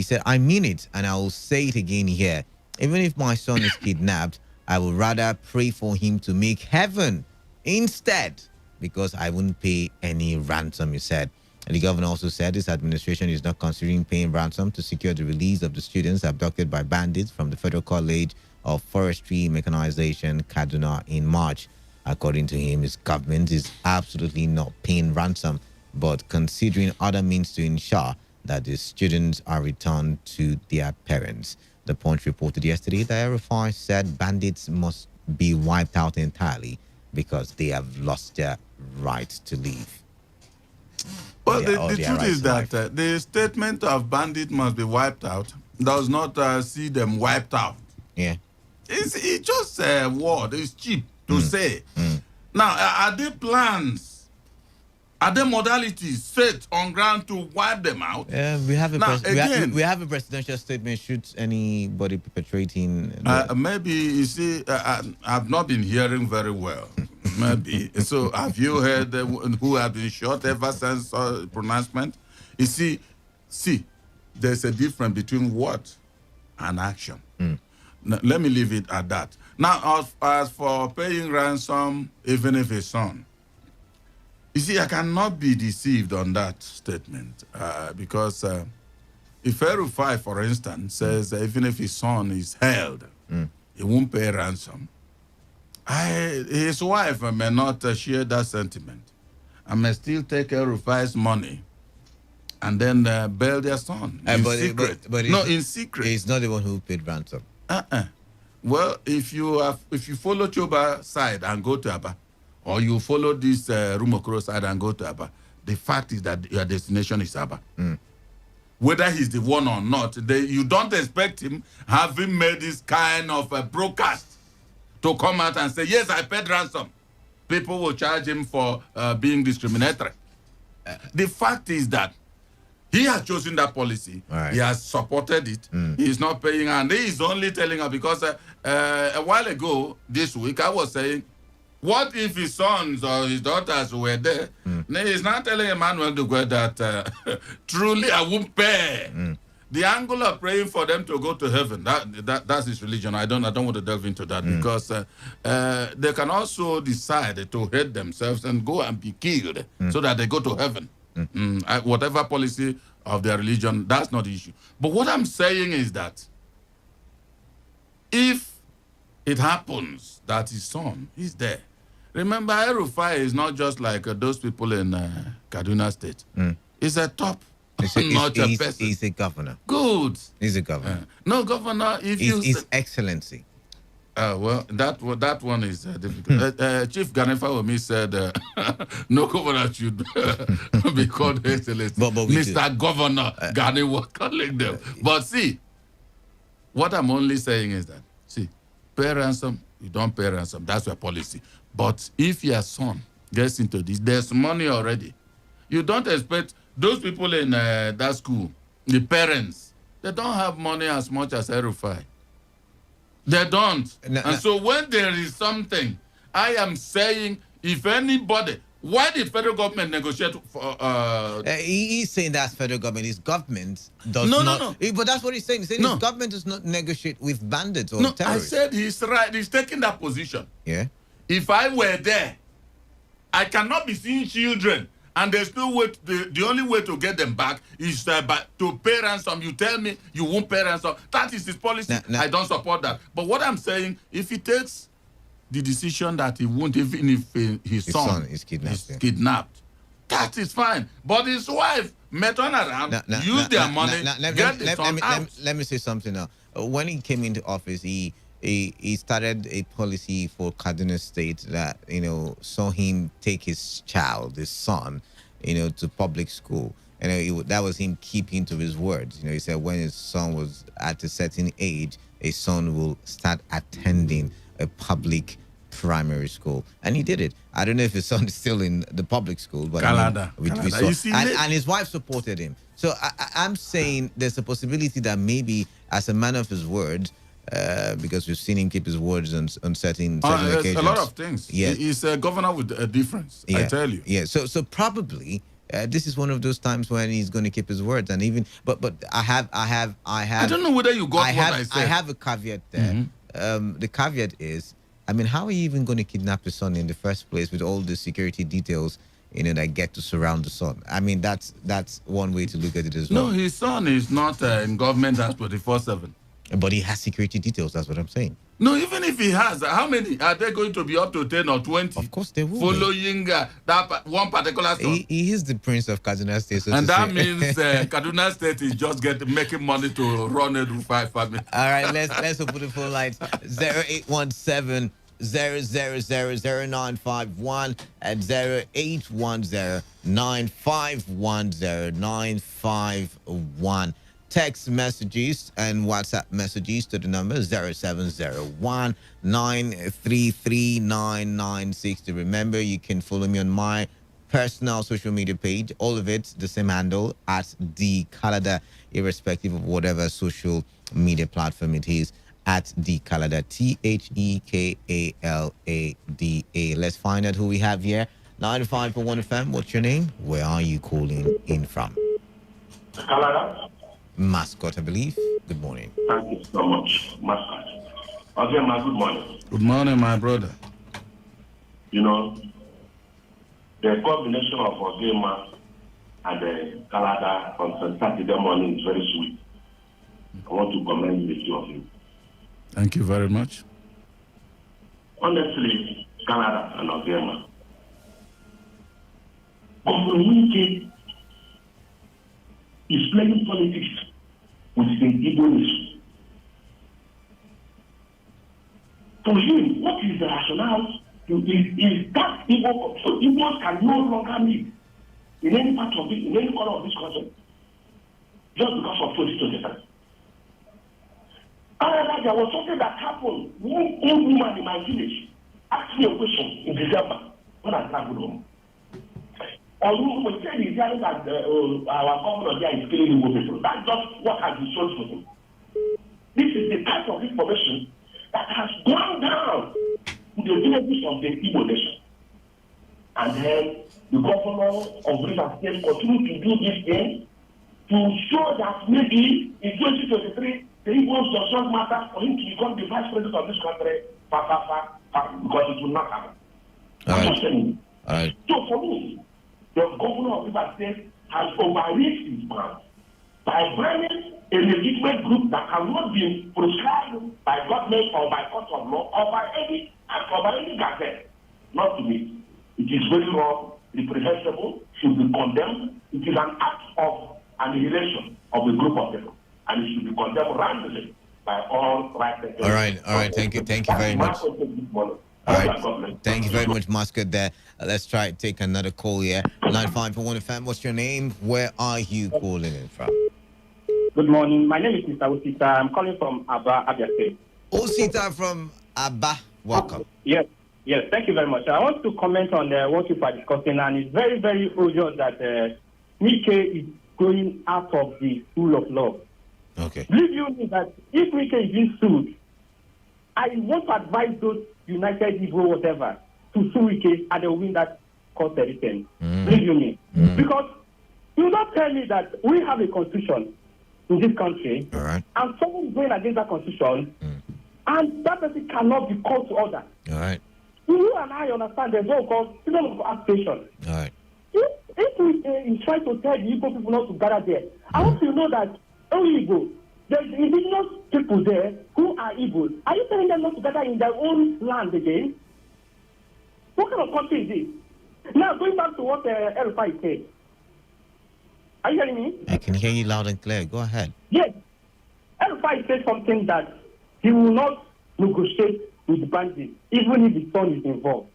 said, I mean it, and I will say it again here. Even if my son is kidnapped, I would rather pray for him to make heaven instead, because I wouldn't pay any ransom, he said. And the governor also said his administration is not considering paying ransom to secure the release of the students abducted by bandits from the Federal College of Forestry Mechanization, Kaduna, in March. According to him, his government is absolutely not paying ransom, but considering other means to ensure that the students are returned to their parents. The Punch reported yesterday that Rufai said bandits must be wiped out entirely because they have lost their right to live. Well, the truth is that the statement of bandit must be wiped out does not see them wiped out. Yeah. It's just a word. It's cheap to say. Now, are there plans? Are there modalities set on ground to wipe them out? We have a presidential statement. Should anybody perpetrating? Maybe, you see, I've not been hearing very well. Maybe. So have you heard who have been shot ever since pronouncement? You see, there's a difference between what and action. Now, let me leave it at that. Now, as for paying ransom, even if it's son, you see, I cannot be deceived on that statement because if Rufai, for instance, says even if his son is held, he won't pay ransom. His wife may not share that sentiment. I may still take Rufai's money and then bail their son in secret. In secret. He's not the one who paid ransom. Well, if you follow Choba side and go to Aba, or you follow this Rumokoro side and go to Aba, the fact is that your destination is Aba. Whether he's the one or not, you don't expect him having made this kind of a broadcast to come out and say, yes, I paid ransom. People will charge him for being discriminatory. The fact is that he has chosen that policy. Right. He has supported it. He's not paying, and he is only telling her because a while ago, this week, I was saying, what if his sons or his daughters were there? He's not telling Emmanuel Dugwe that truly I won't pay. The angle of praying for them to go to heaven, that's his religion. I don't want to delve into that because they can also decide to hate themselves and go and be killed so that they go to heaven. Whatever policy of their religion, that's not the issue. But what I'm saying is that if it happens that his son is there, remember, El-Rufai is not just like those people in Kaduna State. He's a top. He's a governor. Good. He's a governor. No, governor, if His Excellency. Well, that one is difficult. Chief Ganefa Omi said no governor should be called Excellency. Mr. Governor Gani was calling them. But see, what I'm only saying is that, see, pay ransom, you don't pay ransom. That's your policy. But if your son gets into this, there's money already. You don't expect those people in that school, the parents, they don't have money as much as Erufai. They don't. And so when there is something, I am saying, if anybody, why did federal government negotiate for... he's saying that's federal government. His government does not... No. But that's what he's saying. He's saying his government does not negotiate with bandits or terrorists. I said he's right. He's taking that position. Yeah. If I were there, I cannot be seeing children. And there's no way, the only way to get them back is to pay ransom. You tell me you won't pay ransom. That is his policy. I don't support that. But what I'm saying, if he takes the decision that he won't, even if his son is kidnapped, that is fine. But his wife may turn around, use their money, get the son out. Let me say something now. When he came into office, he started a policy for Kaduna State that, saw him take his child, his son, to public school. And that was him keeping to his words. He said when his son was at a certain age, a son will start attending a public primary school. And he did it. I don't know if his son is still in the public school, but and his wife supported him. So I'm saying there's a possibility that maybe as a man of his word, because we've seen him keep his words on certain occasions. A lot of things. Yeah. He's a governor with a difference, I tell you. Yeah, so probably this is one of those times when he's going to keep his words. And even, but I have. I don't know whether you got what I said. I have a caveat there. The caveat is, how are you even going to kidnap the son in the first place with all the security details that get to surround the son? That's one way to look at it as well. No, his son is not in government house 24/7. But he has security details, that's what I'm saying. No, even if he has, how many are they going to be up to 10 or 20? Of course they will. Following that one particular son. He is the prince of Kaduna State. So and that means Kaduna State is just making money to run a Rufai family. All right, let's open the phone lines. 0817 0000951 and 0810 951 951. Text messages and WhatsApp messages to the number 0701 933 996. Remember, you can follow me on my personal social media page. All of it, the same handle, at The Kalada, irrespective of whatever social media platform it is, at The Kalada, THEKALADA. Let's find out who we have here. 95.1 FM, what's your name? Where are you calling in from? Kalada. Mascot, I believe. Good morning. Thank you so much, Mascot. Okay, good morning. Good morning, my brother. The combination of Ogema and the Kalada on Saturday morning is very sweet. I want to commend the two of you. Thank you very much. Honestly, Kalada and Ogema. Government is playing politics with the Igbo nation. For him, what is the rationale? Is that Igbo, so Igbos can no longer live in any part of it, in any corner of this country, just because of 2025. However, there was something that happened. One old woman in my village asked me a question in December when I traveled home. Although we said he's hearing that our governor there is killing Igbo people, that's just what has been shown to him. This is the type of information that has gone down to the villages of the Igbo nation. And then the governor of Rivers State continued to do this thing to show that maybe in 2023, the Igbos does not matter for him to become the vice president of this country, because it will not happen. All right. So for me, the governor of Rivers State has overreached his bounds by banning a legitimate group that cannot be prescribed by government or by court of law or by any gazette. Not to me. It is very wrong, reprehensible, should be condemned. It is an act of annihilation of a group of people, and it should be condemned randomly by all right. All right. Thank you very much. All right, thank you very much, Mascot. There. Let's try to take another call here. 95.1 FM. What's your name? Where are you calling in from? Good morning. My name is Mr. Osita. I'm calling from Abba, Abia State. Osita from Abba. Welcome. Yes. Thank you very much. I want to comment on what you are discussing, and it's very, very obvious that Mike is going out of the school of law. Okay. Believe you me that if Mike is being sued, I want to advise those United Igbo whatever to sue Mike and they will win that court everything. Believe you me. Because you don't tell me that we have a constitution in this country, and someone is going against that constitution, and that person cannot be called to order. All right. You and I understand there's no called freedom of association. All right. If we is trying to tell the Igbo people not to gather there, I want to know that only Igbo, there's indigenous people there who are Igbo. Are you telling them not to gather in their own land again? What kind of country is this? Now, going back to what El-Rufai said. Are you hearing me? I can hear you loud and clear. Go ahead. Yes. El-Rufai said something that he will not negotiate with the bandits, even if the son is involved.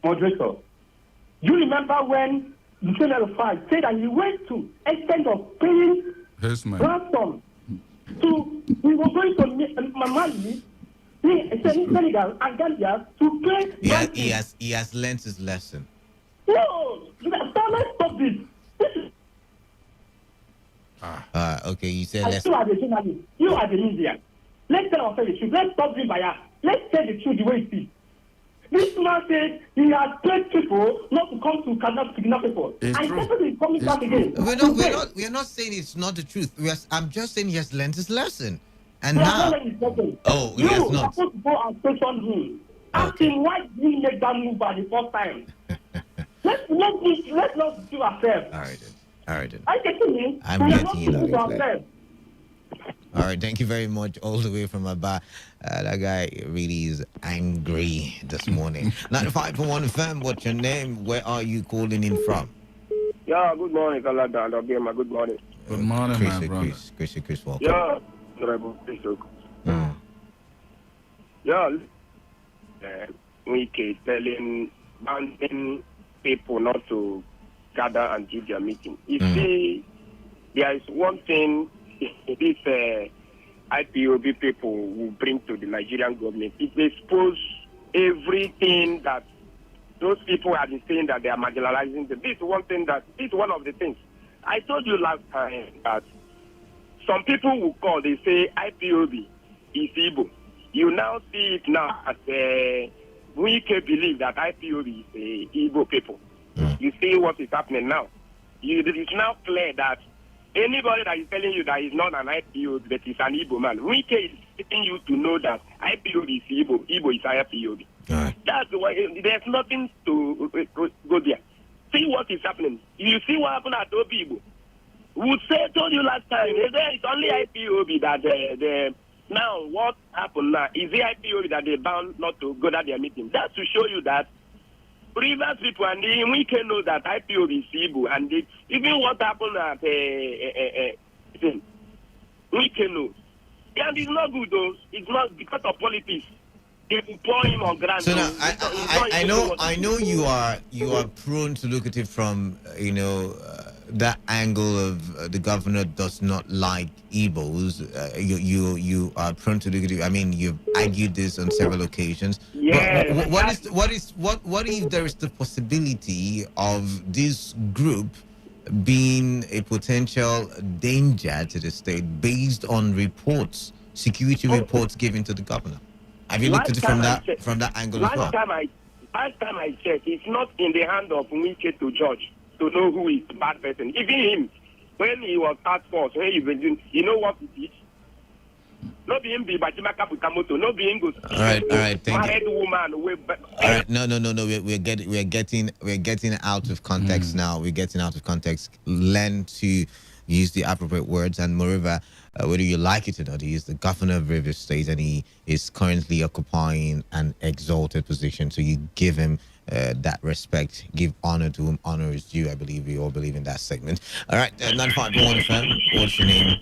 Moderator, you remember when the same El-Rufai said that he went to extent of paying ransom to, we were going to Mali, Senegal and Gambia to pay. Yeah, he has learned his lesson. No, let's stop this. Okay, you said let's. You are the journalist. You are the media. Let's tell ourselves the truth. Let's stop being biased. Let's tell the truth the way it is. This man said he has paid people not to come to kidnap people. And people is coming back again. We're not saying it's not the truth. I'm just saying he has learned his lesson. And now. Oh, he has not. You supposed to go and question him. Ask him why did he make that move by the first time. Let's not do ourselves. All right then. I get you. I'm getting you loud and clear. All right, thank you very much. All the way from Abba. That guy really is angry this morning. 95.1 FM, what's your name? Where are you calling in from? Yeah, good morning, Kalada and Obiema. Good morning. Good morning, my brother. Chris, welcome. Yeah, Honorable Chris. Yeah, we keep banning people not to gather and do their meeting. You see, there is one thing these IPOB people will bring to the Nigerian government. It expose everything that those people have been saying that they are marginalizing them. This is one of the things. I told you last time that some people will call, they say IPOB is Igbo. You now see it now as we can believe that IPOB is Igbo people. You see what is happening now. It is now clear that anybody that is telling you that is not an IPOB, that is an Igbo man, we is getting you to know that IPOB is Igbo, Igbo is IPOB. That's why there's nothing to go there. See what is happening. You see what happened at Obibo. Told you last time, it's only IPOB that now what happened now is the IPOB that they bound not to go to their meeting. That's to show you that previous people and we can know that IPOB is Igbo, and even what happened at we can know. And it's not good though. It's not because of politics. They will pour him on ground. So now, I know you are prone to look at it from that angle of the governor does not like Igbos. You are prone to look at it. I mean, you've argued this on several occasions. Yeah. What if there is the possibility of this group being a potential danger to the state based on security reports given to the governor? Have you looked at it from that angle as well? Last time I checked, it's not in the hand of Wike to judge, to know who is the bad person. Even him, when he was task force, when he was doing, you know what it is? Not being be Bajimaka Butamoto, not being good. All right, thank you. Woman, all right, no. We're getting out of context now. We're getting out of context. Learn to use the appropriate words, and moreover, whether you like it or not, he is the governor of Rivers State, and he is currently occupying an exalted position. So you give him that respect, give honor to whom honor is due. I believe we all believe in that segment. All right, 95.1 FM. What's your name?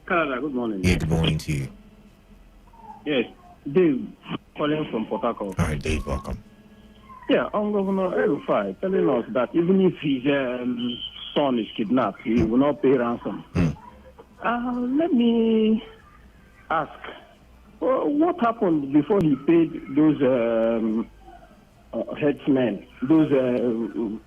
Canada, good morning. Yeah, good morning to you. Yes, Dave, calling from Port Harcourt. All right, Dave, welcome. Yeah, Governor El-Rufai telling us that even if his son is kidnapped, he will not pay ransom. Let me ask, what happened before he paid those headsmen, those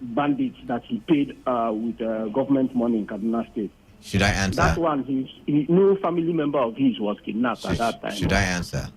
bandits that he paid with government money in Kaduna State? Should I answer? That one, no family member of his was kidnapped at that time. Should I answer?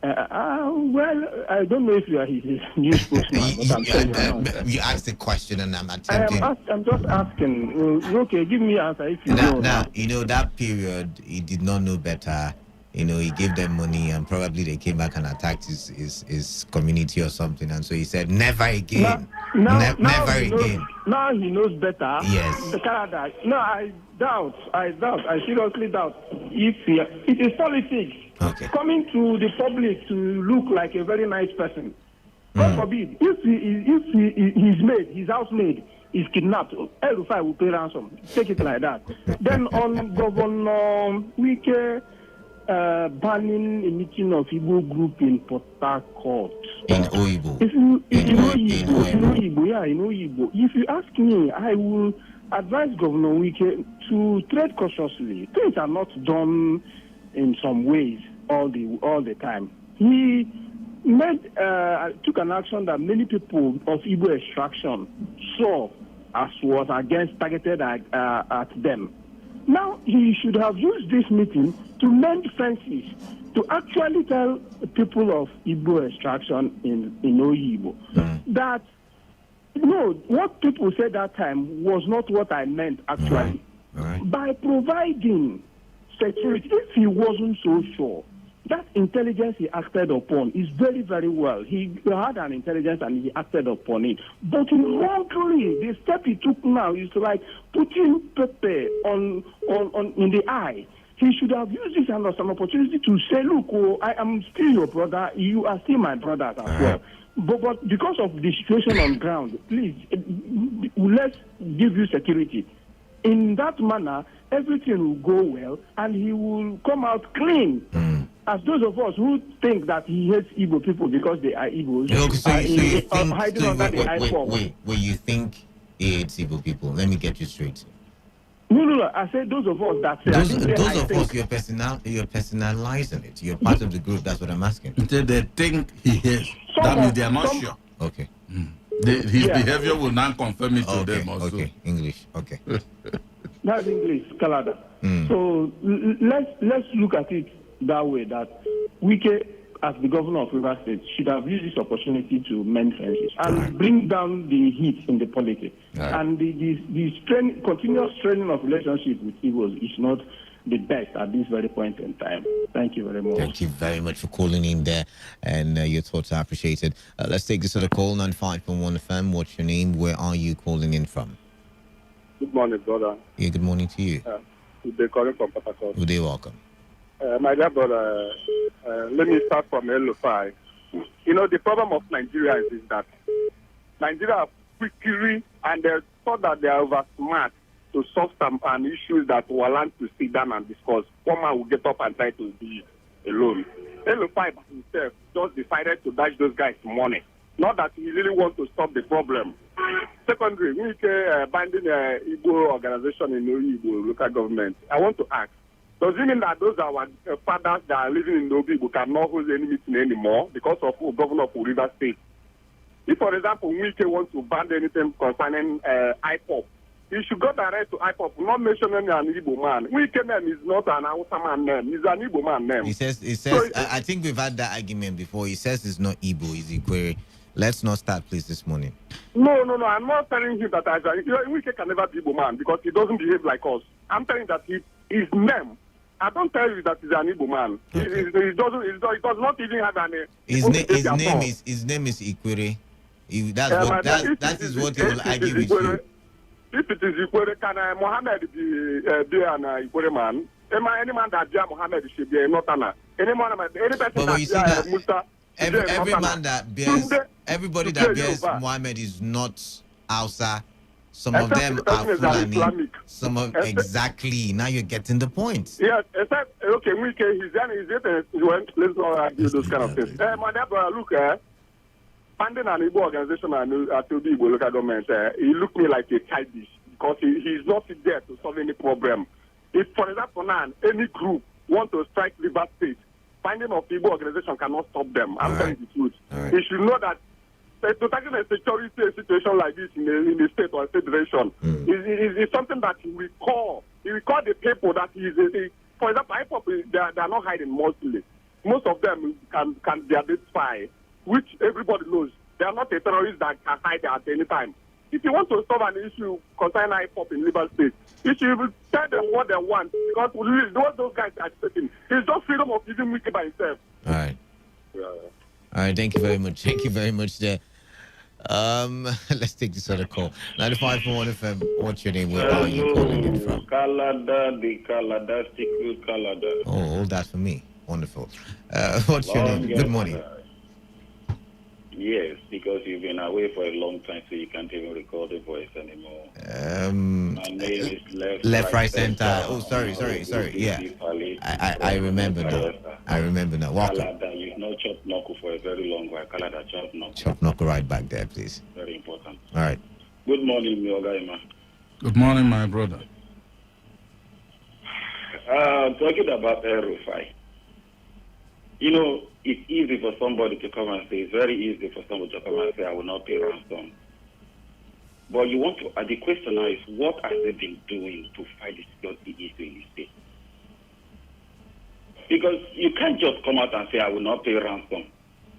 Well, I don't know if you are his new spokesman, but I'm telling you. You asked the question and I'm attempting. I'm just asking. Okay, give me an answer if you know. Now, you know, that period, he did not know better. You know, he gave them money and probably they came back and attacked his community or something. And so he said, never again. Never again. Now he knows better. Yes. The Canada. No, I seriously doubt if it is politics. Okay. Coming to the public to look like a very nice person. God forbid, if his housemaid is kidnapped, El-Rufai will pay ransom. Take it like that. Then on Governor Wike banning a meeting of Igbo group in Port Harcourt. In Oyibo. In Oyibo. If you ask me, I will advise Governor Wike to tread cautiously. Things are not done in some ways all the time. He took an action that many people of Igbo extraction saw as was targeted at them. Now he should have used this meeting to mend fences, to actually tell people of Igbo extraction in Oyibo that no, what people said that time was not what I meant actually. All right. By providing security, if he wasn't so sure, that intelligence he acted upon is very, very well. He had an intelligence and he acted upon it. But wrongly, the step he took now is like putting pepper in the eye. He should have used this as an opportunity to say, look, I am still your brother. You are still my brother as well. But because of the situation on ground, please, let's give you security. In that manner, everything will go well and he will come out clean. As those of us who think that he hates Igbo people because they are Igbos, hiding under the iPhone. Wait, you think he hates Igbo people? Let me get you straight. No. I said those of us that say those of us, you're personalizing it. You're part of the group. That's what I'm asking. They think he hates. That means they are not sure. Okay. His behavior will not confirm it to them also. Okay, English. Okay. That's English, Canada. So let's look at it that way, that Wike, as the governor of River State, should have used this opportunity to mend fences and bring down the heat in the politics. And the continuous straining of relationship with Igbos is not the best at this very point in time. Thank you very much. Thank you very much for calling in there, and your thoughts are appreciated. Let's take this other call, 95.1 FM. What's your name? Where are you calling in from? Good morning, brother. Yeah, good morning to you. They're calling from Port Harcourt. Good day, welcome. My dear brother, let me start from El-Rufai. You know, the problem of Nigeria is that Nigeria are quickly and they thought that they are over smart to solve some issues that warrant to sit down and discuss. One man will get up and try to be alone. El-Rufai himself just decided to dash those guys money. Not that he really wants to stop the problem. Secondly, we binding Igbo organization in Igbo local government. I want to ask, does it mean that those our fathers that are living in Obibo cannot hold any meeting anymore because of who governor of River State? If, for example, Wike wants to ban anything concerning IPOP, he should go direct to IPOP, not mentioning an Igbo man. Wike name is not an Hausa man name, it's an Igbo man name. He says. So, I think we've had that argument before. He says it's not Igbo, it's Ikwere. Let's not start, please, this morning. No. I'm not telling him that Wike can never be Igbo man because he doesn't behave like us. I'm telling that his name. I don't tell you that he's an Igbo man. Okay. He does not even have an. His name is Ikwere. That is what he will argue with you. If it is Ikwere, can Mohammed be an Ikwere man? Any man that bears Mohammed should be a Notana. Any person that bears Musa. Every man that bears, everybody that bears Mohammed is not Hausa. Some of Except them the person are is an Fulani. Islamic. Some of exactly. Now you're getting the point. Yes, except okay, he's let's not argue those kind of things. My dear brother, look, funding an Igbo organization at the Igbo local government, he looked me like a childish because he's not there to solve any problem. If, for example, now any group want to strike River State, finding of Igbo organization cannot stop them. I'm telling the truth. He should know that to tackle a security situation like this in the state or federation is something that he will call the people that for example, IPOP, they are not hiding mostly. Most of them can be identified, which everybody knows. They are not a terrorist that can hide at any time. If you want to solve an issue concerning IPOP in Liberal State, you should tell them what they want, because what those guys are expecting is just freedom of living wicked by himself. All right. All right, thank you very much. Thank you very much there. Let's take this other call. 95.1 FM. What's your name? Where are you calling in from? Oh, all that for me. Wonderful. What's your name? Good morning. Yes, because you've been away for a long time, so you can't even record the voice anymore. My name is Left, Right, Center. Oh, sorry. Yeah, I remember now. Welcome. Kalada, you've not chopped knuckle for a very long while. Kalada, chop knuckle. Chop knuckle right back there, please. Very important. All right. Good morning, Miogaima. Good morning, my brother. Talking about Rufai. You know, it's easy for somebody to come and say, it's very easy for somebody to come and say, I will not pay ransom. But you want to, the question now is, what have they been doing to fight the security issue in the state? Because you can't just come out and say, I will not pay ransom.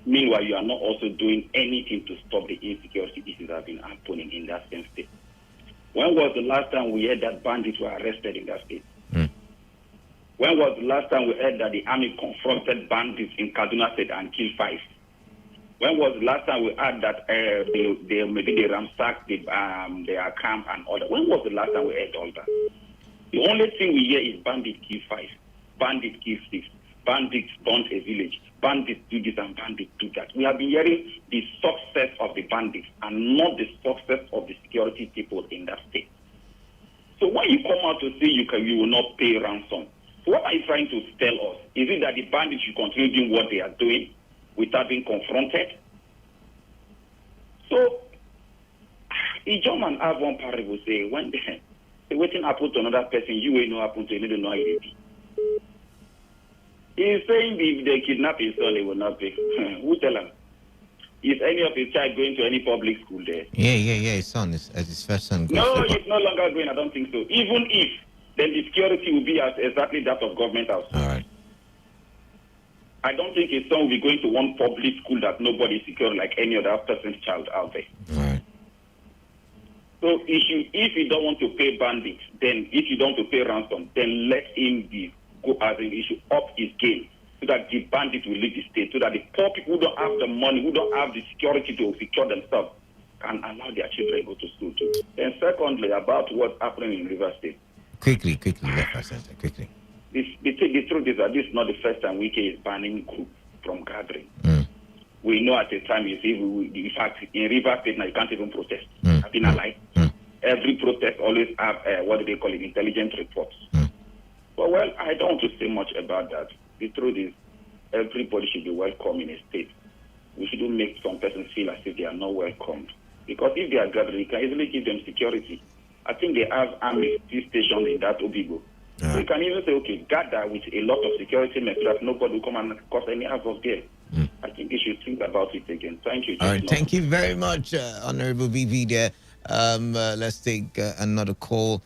Meanwhile, you are not also doing anything to stop the insecurity issues that have been happening in that same state. When was the last time we heard that bandits were arrested in that state? When was the last time we heard that the army confronted bandits in Kaduna State and killed 5? When was the last time we heard that they ransacked their camp and all that? When was the last time we heard all that? The only thing we hear is bandits kill 5, bandits kill 6, bandits burn a village, bandits do this and bandits do that. We have been hearing the success of the bandits and not the success of the security people in that state. So when you come out to say you will not pay ransom, what are you trying to tell us? Is it that the bandits should continue doing what they are doing without being confronted? So, a German have one parable say, when they waiting happen to another person, you will not happen to you don't know how it is. He's saying if they kidnap his son, they will not pay. Who tell him? Is any of his child going to any public school there? Yeah. His son is his first son. No, he's no longer going. I don't think so. Even if, then the security will be as exactly that of government house. All right. I don't think his son will be going to one public school that nobody is secure like any other person's child out there. All right. So if you don't want to pay bandits, then if you don't want to pay ransom, then let him go as an issue up his game so that the bandits will leave the state, so that the poor people who don't have the money, who don't have the security to secure themselves, can allow their children to go to school too. And secondly, about what's happening in River State. Quickly, Left, Right, Center, quickly. The truth is that this is not the first time Wike is banning groups from gathering. We know at the time, in fact, in River State now you can't even protest. I've been alive. Every protest always have, what do they call it, intelligence reports. But well, I don't want to say much about that. The truth is, everybody should be welcome in a state. We shouldn't make some persons feel as if they are not welcomed. Because if they are gathering, you can easily give them security. I think they have army stations in that Obigo. So you can even say, okay, gather with a lot of security measures. Nobody will come and cause any havoc there. I think you should think about it again. Thank you. All right, thank you very much, Honorable BB there. Let's take another call.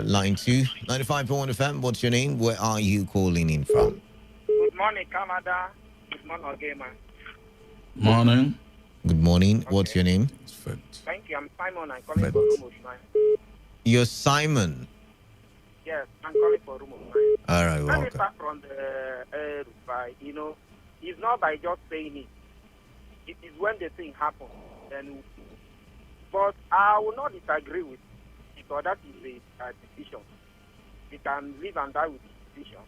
Line 2, 95.1 FM. What's your name? Where are you calling in from? Good morning, Canada. Good morning, Gamer. Morning. Good morning. Okay. What's your name? Thank you. I'm Simon. I'm calling for room of 9. You're Simon? Yes, I'm calling for room of 9. All right, welcome. Let me start from the Rufai. You know, it's not by just saying it. It is when the thing happens. But I will not disagree with it, because that is a decision. We can live and die with the decision.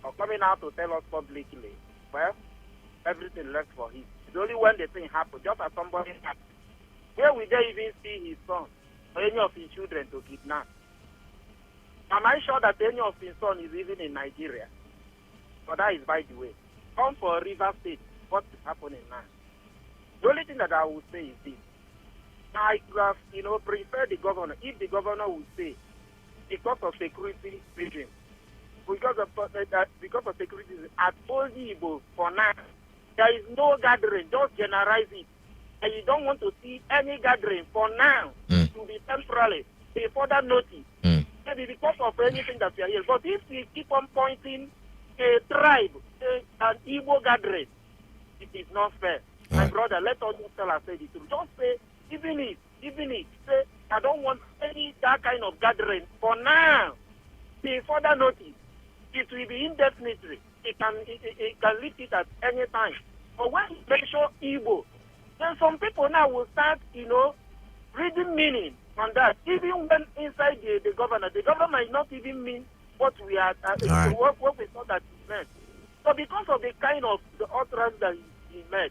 Or coming out to tell us publicly, well, everything left for him. It's only when the thing happens, just as somebody happened. Where will they even see his son? any of his children to kidnap. Am I sure that any of his son is even in Nigeria? But that is by the way. Come for River State. What is happening now? The only thing that I will say is this. I could have, prefer the governor. If the governor would say, because of security regime, because of security, at all Igbo for now, there is no gathering. Just generalize it. And you don't want to see any gathering for now to be temporary. A further notice. Maybe because of anything that we are here. But if we keep on pointing a tribe, an Igbo gathering, it is not fair. My brother, let us just tell us the truth. Just say, even if, say, I don't want any that kind of gathering for now. The further notice, it will be indefinitely. It can lift it at any time. But when you mention Igbo, then some people now will start, reading meaning on that. Even when inside the governor might not even mean what we are, what we thought that he meant. So because of the kind of the utterance that he made.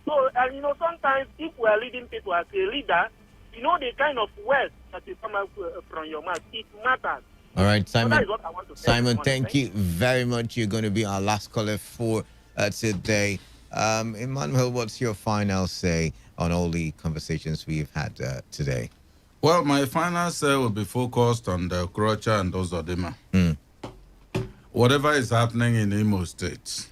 So, and sometimes if we are leading people as a leader, the kind of words that you come out from your mouth, it matters. All right, Simon. So that is what I want to say. Simon, thank you very much. You're going to be our last caller for today. Emmanuel, what's your final say on all the conversations we've had today? Well, my final say will be focused on the Okorocha and Ozodimma. Whatever is happening in Imo State,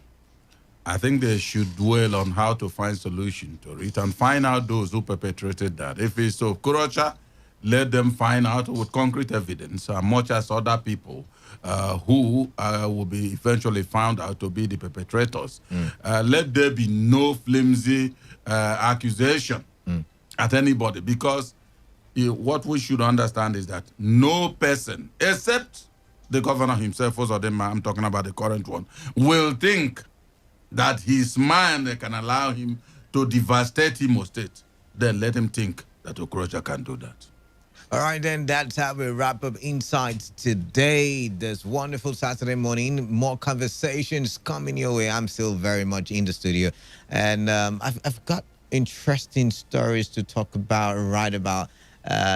I think they should dwell on how to find solution to it and find out those who perpetrated that. If it's Okorocha, let them find out with concrete evidence, much as other people who will be eventually found out to be the perpetrators. Let there be no flimsy accusation at anybody, because what we should understand is that no person, except the governor himself, I'm talking about the current one, will think that his mind can allow him to devastate Imo State. Then let him think that Okorocha can do that. All right, then that's how we wrap up Insights today. This wonderful Saturday morning. More conversations coming your way. I'm still very much in the studio. And I've got interesting stories to talk about right about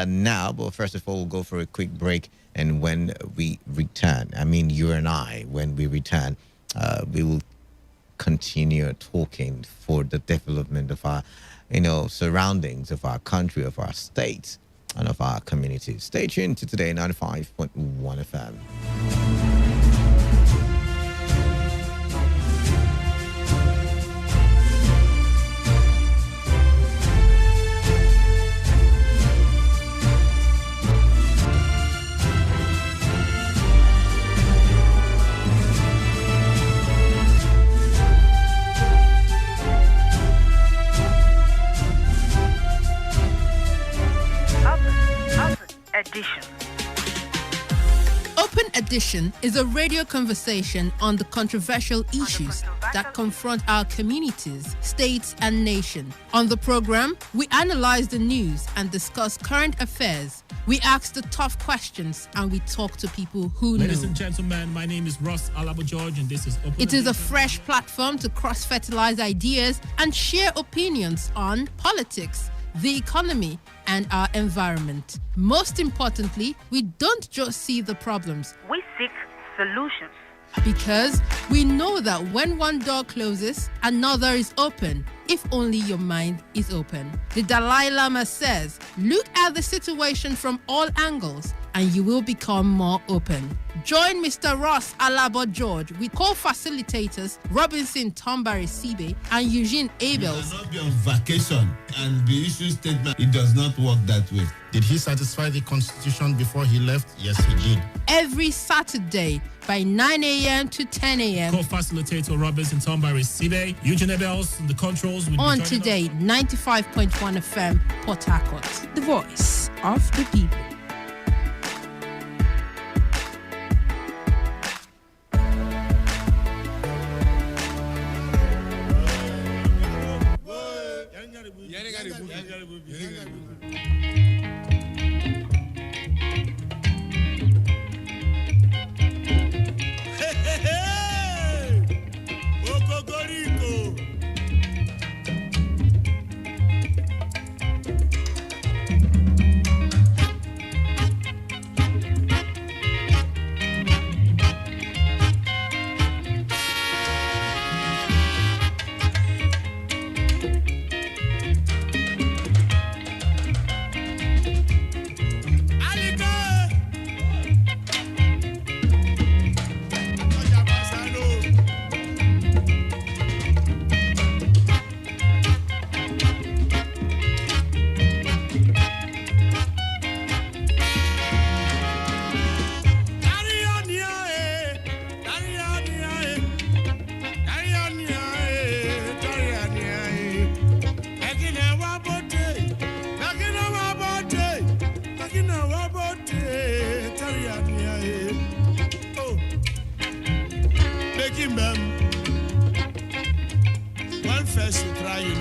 now. But first of all, we'll go for a quick break. And when we return, you and I, when we return, we will continue talking for the development of our, surroundings, of our country, of our state, and of our communities. Stay tuned to Today 95.1 FM. Open Edition is a radio conversation on the controversial issues that confront our communities, states, and nation. On the program, we analyze the news and discuss current affairs. We ask the tough questions and we talk to people who know. Ladies and gentlemen, my name is Ross Alabo George and this is Open It is a fresh platform to cross-fertilize ideas and share opinions on politics, the economy, and our environment. Most importantly, we don't just see the problems. We seek solutions. Because we know that when one door closes, another is open, if only your mind is open. The Dalai Lama says, look at the situation from all angles and you will become more open. Join Mr. Ross Alabo George with co-facilitators Robinson Tombari Sibe and Eugene Abels. You cannot be on vacation and be issued statement. It does not work that way. Did he satisfy the Constitution before he left? Yes, he did. Every Saturday by 9 a.m. to 10 a.m. Co-facilitator Robinson Tombari Sibe, Eugene Abels, the controls. On Today 95.1 FM, Port Harcourt. The voice of the people.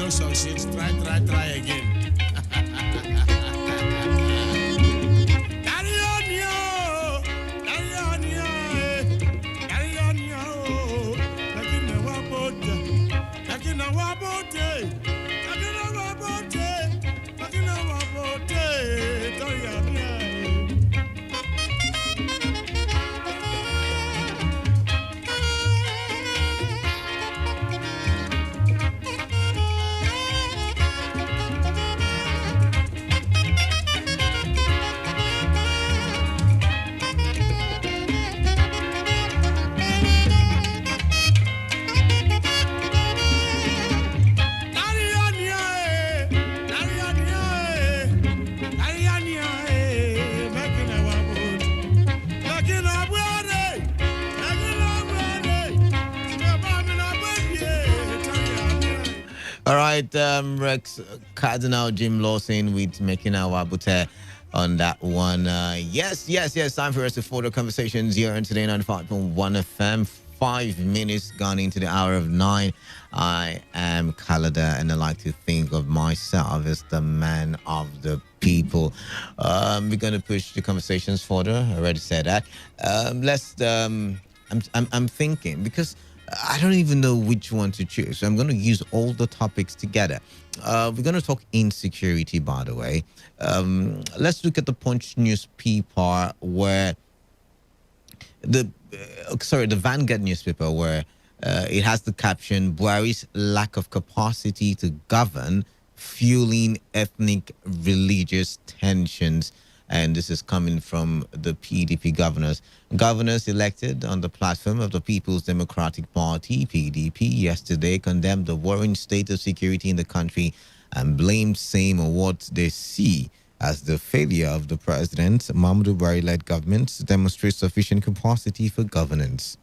no succeed, try again. Carry on, yo. Carry on, yo. Carry on, yo. Lakina wabote. Lakina wabote. Lakina wabote. Lakina wabote. Carry on, yo. All right, Rex Cardinal Jim Lawson with making our Wabute on that one. Yes. Time for us to further conversations here on Today 95.1 FM. 5 minutes gone into the hour of 9. I am Kalada, and I like to think of myself as the man of the people. We're going to push the conversations further. I already said that. I'm thinking because I don't even know which one to choose. So I'm going to use all the topics together. We're going to talk insecurity, by the way. Let's look at the Punch newspaper where the Vanguard newspaper where it has the caption, Buhari's lack of capacity to govern, fueling ethnic religious tensions. And this is coming from the PDP governors. Governors elected on the platform of the People's Democratic Party, PDP, yesterday condemned the worrying state of security in the country and blamed same on what they see as the failure of the president, Muhammadu Buhari-led government, to demonstrate sufficient capacity for governance.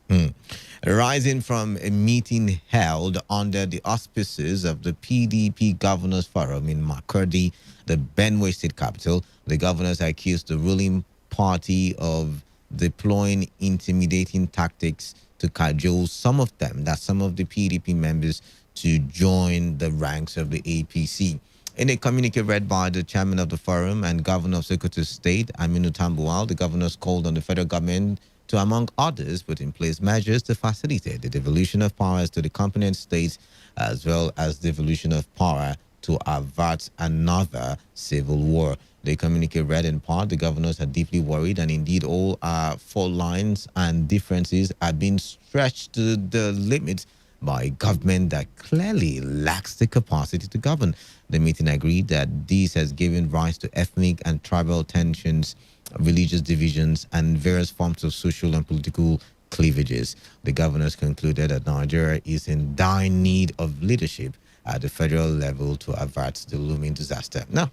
Rising from a meeting held under the auspices of the PDP Governors Forum in Makurdi, the Benue state capital, the governors accused the ruling party of deploying intimidating tactics to cajole some of the PDP members to join the ranks of the APC. In a communique read by the chairman of the forum and governor of Sokoto State, Aminu Tambuwal, the governors called on the federal government to, among others, put in place measures to facilitate the devolution of powers to the component states, as well as devolution of power to avert another civil war. The communique read in part, the governors are deeply worried, and indeed all our fault lines and differences are being stretched to the limit by a government that clearly lacks the capacity to govern. The meeting agreed that this has given rise to ethnic and tribal tensions, religious divisions, and various forms of social and political cleavages. The governors concluded that Nigeria is in dire need of leadership at the federal level to avert the looming disaster. Now,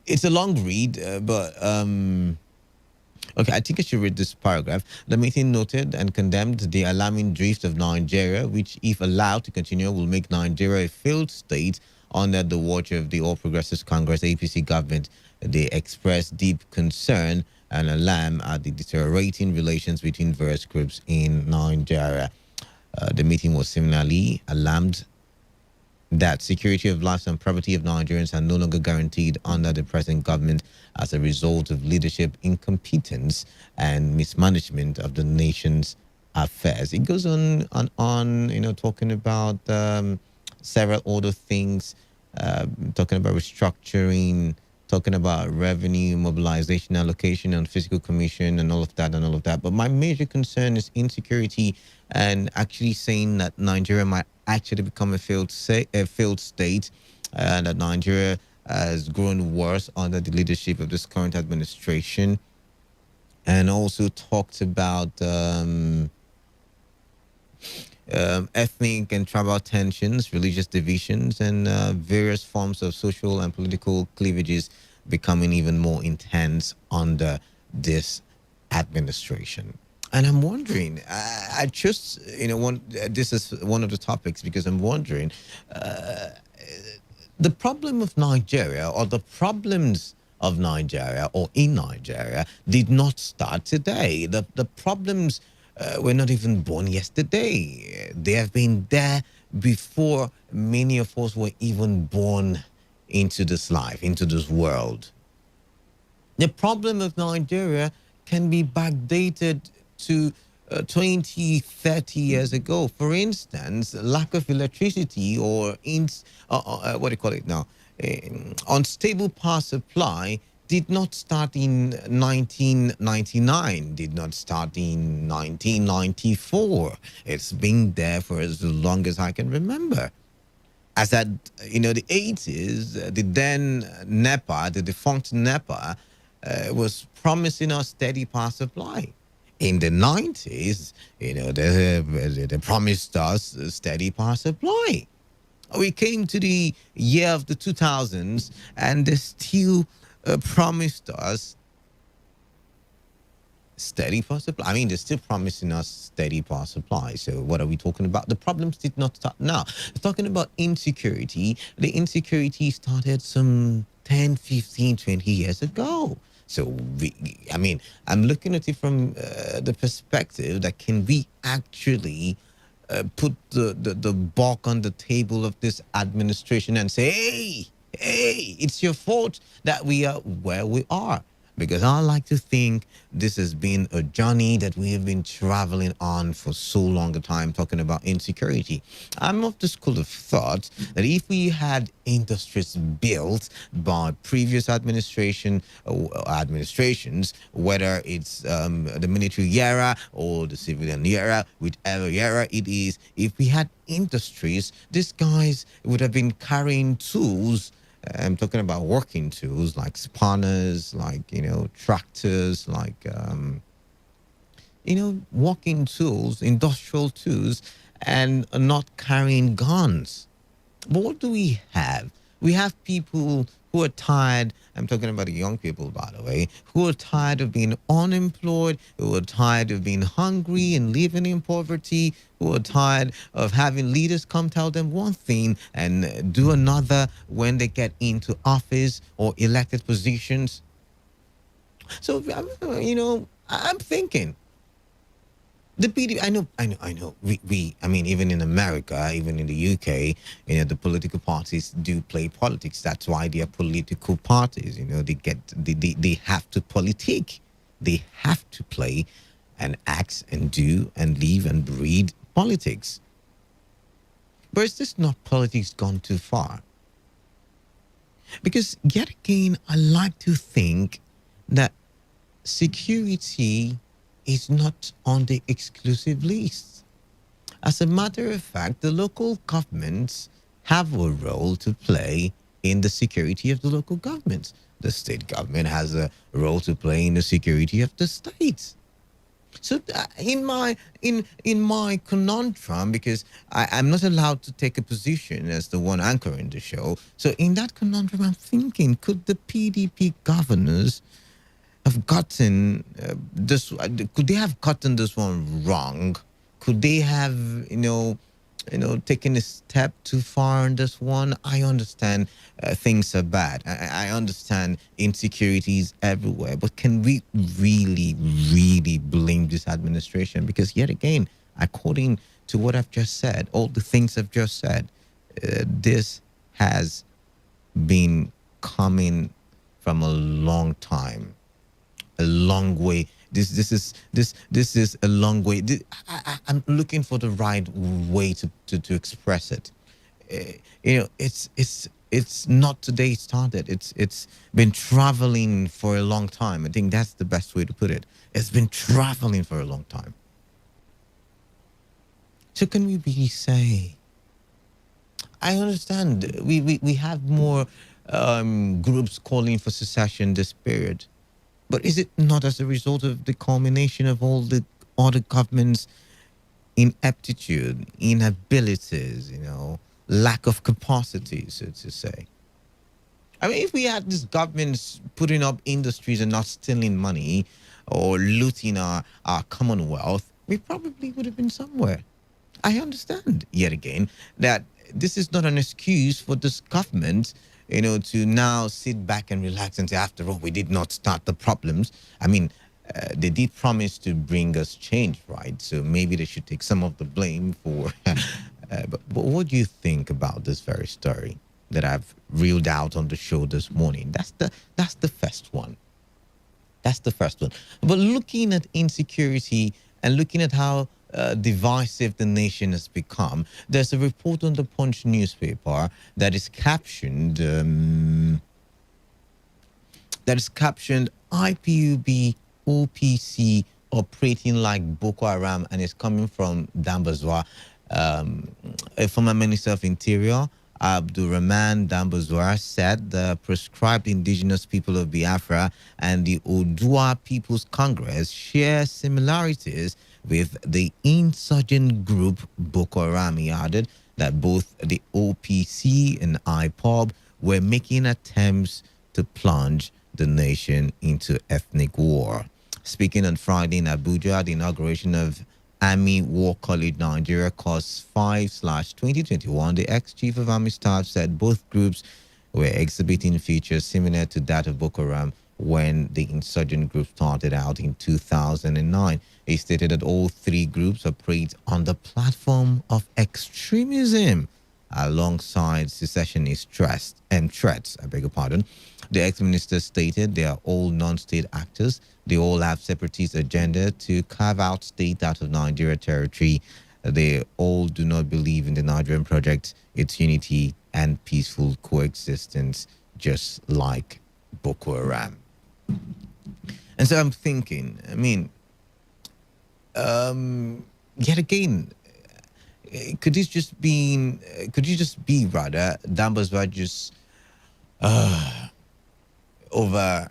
it's a long read, but okay, I think I should read this paragraph. The meeting noted and condemned the alarming drift of Nigeria, which, if allowed to continue, will make Nigeria a failed state under the watch of the All Progressives Congress APC government. They expressed deep concern and alarm at the deteriorating relations between various groups in Nigeria. The meeting was similarly alarmed that security of lives and property of Nigerians are no longer guaranteed under the present government as a result of leadership incompetence and mismanagement of the nation's affairs. It goes on, talking about several other things, talking about restructuring, talking about revenue, mobilization, allocation, and fiscal commission, and all of that. But my major concern is insecurity and actually saying that Nigeria might actually become a failed state, and that Nigeria has grown worse under the leadership of this current administration, and also talked about ethnic and tribal tensions, religious divisions, and various forms of social and political cleavages becoming even more intense under this administration. And I'm wondering, I just, this is one of the topics because I'm wondering, the problem of Nigeria or the problems of Nigeria or in Nigeria did not start today. The problems were not even born yesterday. They have been there before many of us were even born into this life, into this world. The problem of Nigeria can be backdated to 20, 30 years ago. For instance, lack of electricity or what do you call it now? Unstable power supply did not start in 1999, did not start in 1994. It's been there for as long as I can remember. As at, the 80s, the then NEPA, the defunct NEPA, was promising us steady power supply. In the 90s, they promised us steady power supply. We came to the year of the 2000s, and they still promised us steady power supply. I mean, they're still promising us steady power supply. So what are we talking about? The problems did not start now. We're talking about insecurity. The insecurity started some 10, 15, 20 years ago. So, I'm looking at it from the perspective that can we actually put the bulk on the table of this administration and say, hey, it's your fault that we are where we are. Because I like to think this has been a journey that we have been traveling on for so long a time, talking about insecurity. I'm of the school of thought that if we had industries built by previous administrations, whether it's the military era or the civilian era, whichever era it is, if we had industries, these guys would have been carrying tools. I'm talking about working tools like spanners, like, tractors, like, working tools, industrial tools, and not carrying guns. But what do we have? We have people who are tired. I'm talking about the young people, by the way, who are tired of being unemployed, who are tired of being hungry and living in poverty, who are tired of having leaders come tell them one thing and do another when they get into office or elected positions. So, I'm thinking, the PD, I know. Even in America, even in the UK, the political parties do play politics. That's why they are political parties. They have to politic. They have to play and act and do and live and breathe politics. But is this not politics gone too far? Because yet again, I like to think that security is not on the exclusive list. As a matter of fact, the local governments have a role to play in the security of the local governments. The state government has a role to play in the security of the states. So in my conundrum, because I'm not allowed to take a position as the one anchoring the show, so in that conundrum, I'm thinking, could the PDP governors have gotten this? Could they have gotten this one wrong? Could they have, taken a step too far on this one? I understand things are bad. I understand insecurities everywhere. But can we really, really blame this administration? Because yet again, according to what I've just said, all the things I've just said, this has been coming from a long time. A long way. This is a long way. I'm looking for the right way to express it. It's not today it started. It's been traveling for a long time. I think that's the best way to put it. It's been traveling for a long time. So can we really say? I understand we have more groups calling for secession this period. But is it not as a result of the culmination of all the other governments' ineptitude, inabilities, lack of capacity, so to say? I mean, if we had these governments putting up industries and not stealing money or looting our commonwealth, we probably would have been somewhere. I understand, yet again, that this is not an excuse for this government to now sit back and relax and say, after all, we did not start the problems. I mean, they did promise to bring us change, right? So maybe they should take some of the blame for But what do you think about this very story that I've reeled out on the show this morning? That's the first one. That's the first one. But looking at insecurity and looking at how divisive the nation has become, there's a report on the Punch newspaper that is captioned IPUB OPC operating like Boko Haram, and it's coming from Dambazwa, a former Minister of Interior. Abdurrahman Dambazwa said the proscribed indigenous people of Biafra and the Odua People's Congress share similarities with the insurgent group Boko Haram. He added that both the OPC and IPOB were making attempts to plunge the nation into ethnic war. Speaking on Friday in Abuja, the inauguration of Army War College Nigeria Course 5/2021, the ex-chief of Army Staff said both groups were exhibiting features similar to that of Boko Haram when the insurgent group started out in 2009. He stated that all three groups operate on the platform of extremism alongside secessionist threats. I beg your pardon. The ex-minister stated they are all non-state actors. They all have separatist agenda to carve out state out of Nigeria territory. They all do not believe in the Nigerian project, its unity and peaceful coexistence, just like Boko Haram. And so I'm thinking, yet again, could you just be rather Dambazwa just over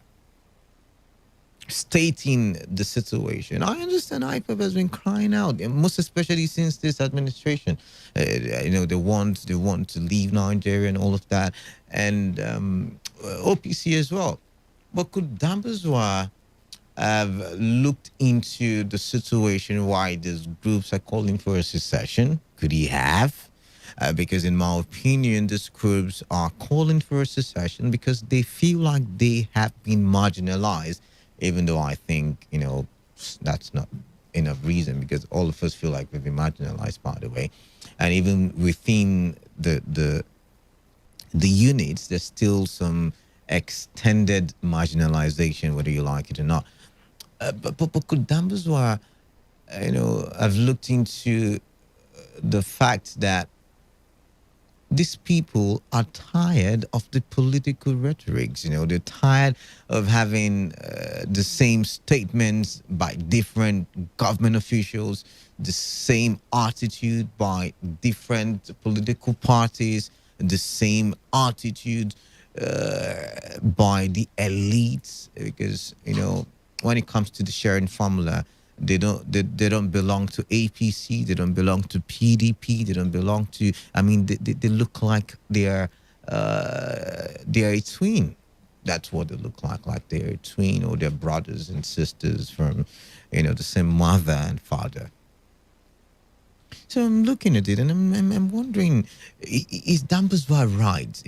stating the situation? I understand IPOB has been crying out, and most especially since this administration. They want to leave Nigeria and all of that, and OPC as well. But could Dambazwa have looked into the situation why these groups are calling for a secession? Could he have? Because in my opinion, these groups are calling for a secession because they feel like they have been marginalized, even though I think, that's not enough reason, because all of us feel like we've been marginalized, by the way. And even within the units, there's still some extended marginalization, whether you like it or not. But could Dambazwa, have looked into the fact that these people are tired of the political rhetorics. They're tired of having the same statements by different government officials, the same attitude by different political parties, the same attitude by the elites. Because, when it comes to the sharing formula, they don't belong to APC, they don't belong to PDP, they don't belong to, they look like they're a twin. That's what they look like they're a twin, or they're brothers and sisters from, the same mother and father. So I'm looking at it and I'm wondering, is Dambazwa right?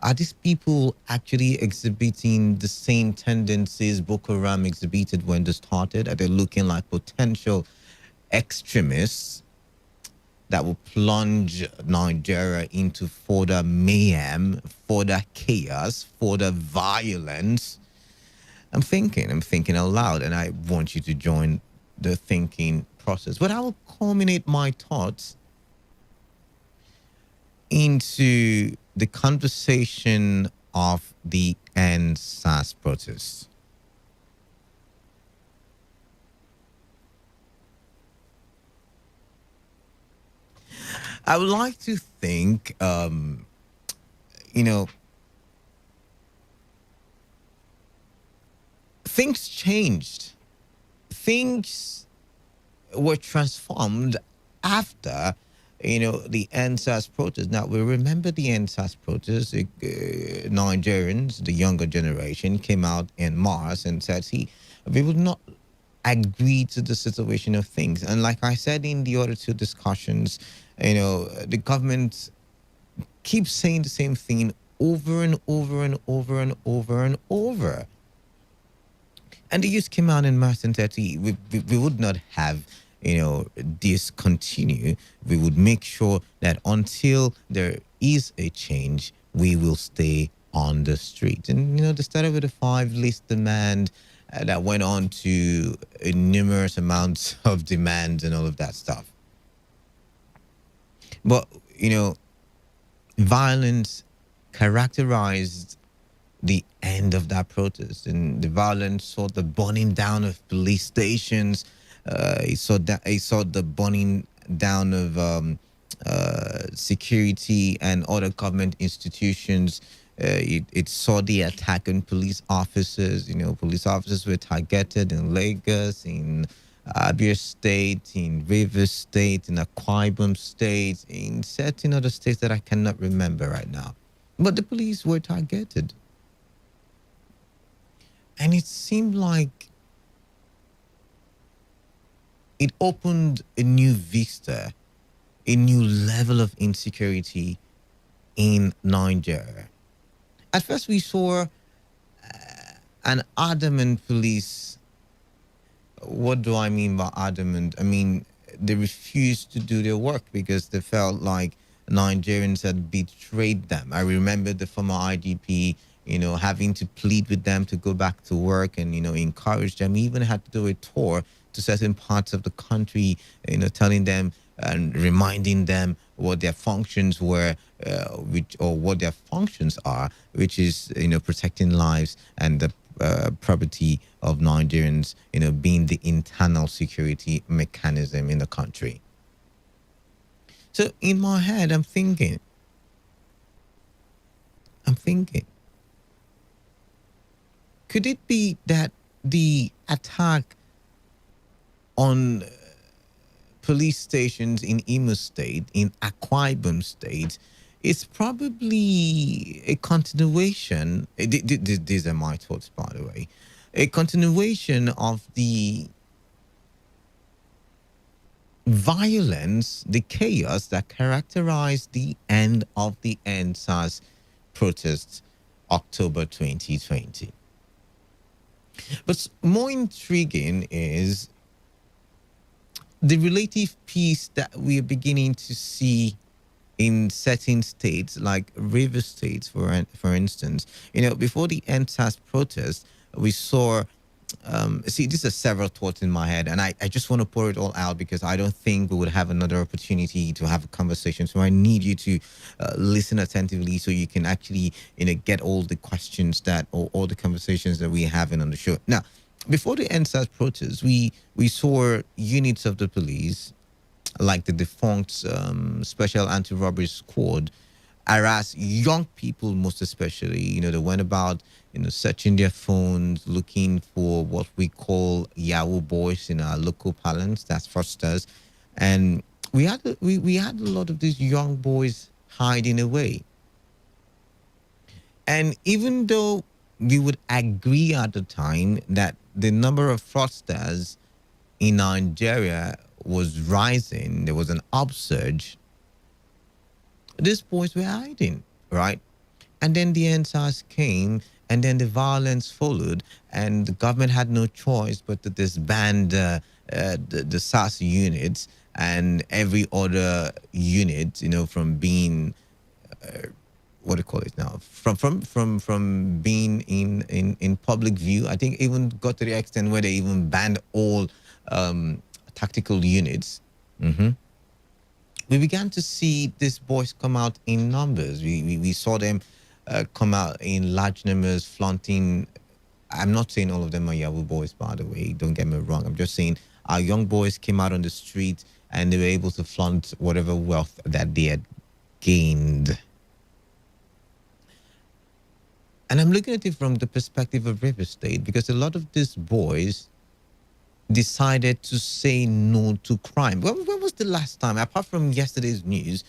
Are these people actually exhibiting the same tendencies Boko Haram exhibited when they started? Are they looking like potential extremists that will plunge Nigeria into further mayhem, further chaos, further violence? I'm thinking out loud, and I want you to join the thinking process. But I will culminate my thoughts into the conversation of the NSAS protests. I would like to think, things changed. Things were transformed after, the NSAS protest. Now, we remember the NSAS protest. Nigerians, the younger generation, came out in mass and said, we would not agree to the situation of things. And like I said in the other two discussions, the government keeps saying the same thing over and over and over and over and over. And the youth came out in mass and said, we would not have this continue, we would make sure that until there is a change, we will stay on the street. And, they started with a 5-list demand that went on to numerous amounts of demands and all of that stuff. But, violence characterized the end of that protest, and the violence saw the burning down of police stations. It saw the burning down of security and other government institutions. It saw the attack on police officers. Police officers were targeted in Lagos, in Abia State, in Rivers State, in Akwa Ibom State, in certain other states that I cannot remember right now. But the police were targeted. And it seemed like it opened a new vista, a new level of insecurity in Nigeria. At first, we saw an adamant police. What do I mean by adamant? I mean, they refused to do their work because they felt like Nigerians had betrayed them. I remember the former IGP, having to plead with them to go back to work and, encourage them. He even had to do a tour to certain parts of the country, telling them and reminding them what their functions were, what their functions are, which is, protecting lives and the property of Nigerians, being the internal security mechanism in the country. So in my head, I'm thinking, could it be that the attack on police stations in Imo State, in Akwa Ibom State, is probably a continuation? These are my thoughts, by the way. A continuation of the violence, the chaos that characterized the end of the NSAS protests, October 2020. But more intriguing is the relative peace that we are beginning to see in certain states, like River States, for instance. Before the NSAS protest, we saw. These are several thoughts in my head, and I just want to pour it all out because I don't think we would have another opportunity to have a conversation. So I need you to listen attentively so you can actually, get all the questions or all the conversations that we're having on the show. Now, before the NSAS protest, we saw units of the police, like the defunct Special Anti-Robbery Squad, harass young people, most especially. They went about, searching their phones, looking for what we call Yahoo boys in our local parlance. That's fraudsters, and we had a lot of these young boys hiding away. And even though we would agree at the time that the number of fraudsters in Nigeria was rising, there was an upsurge, these boys were hiding, right? And then the NSAS came, and then the violence followed, and the government had no choice but to disband the SAS units and every other unit, from being, what do you call it now? From being in public view. I think even got to the extent where they even banned all tactical units. We began to see these boys come out in numbers. We saw them come out in large numbers, flaunting. I'm not saying all of them are Yahoo boys, by the way. Don't get me wrong. I'm just saying our young boys came out on the street and they were able to flaunt whatever wealth that they had gained. And I'm looking at it from the perspective of River State, because a lot of these boys decided to say no to crime. When was the last time, apart from yesterday's news,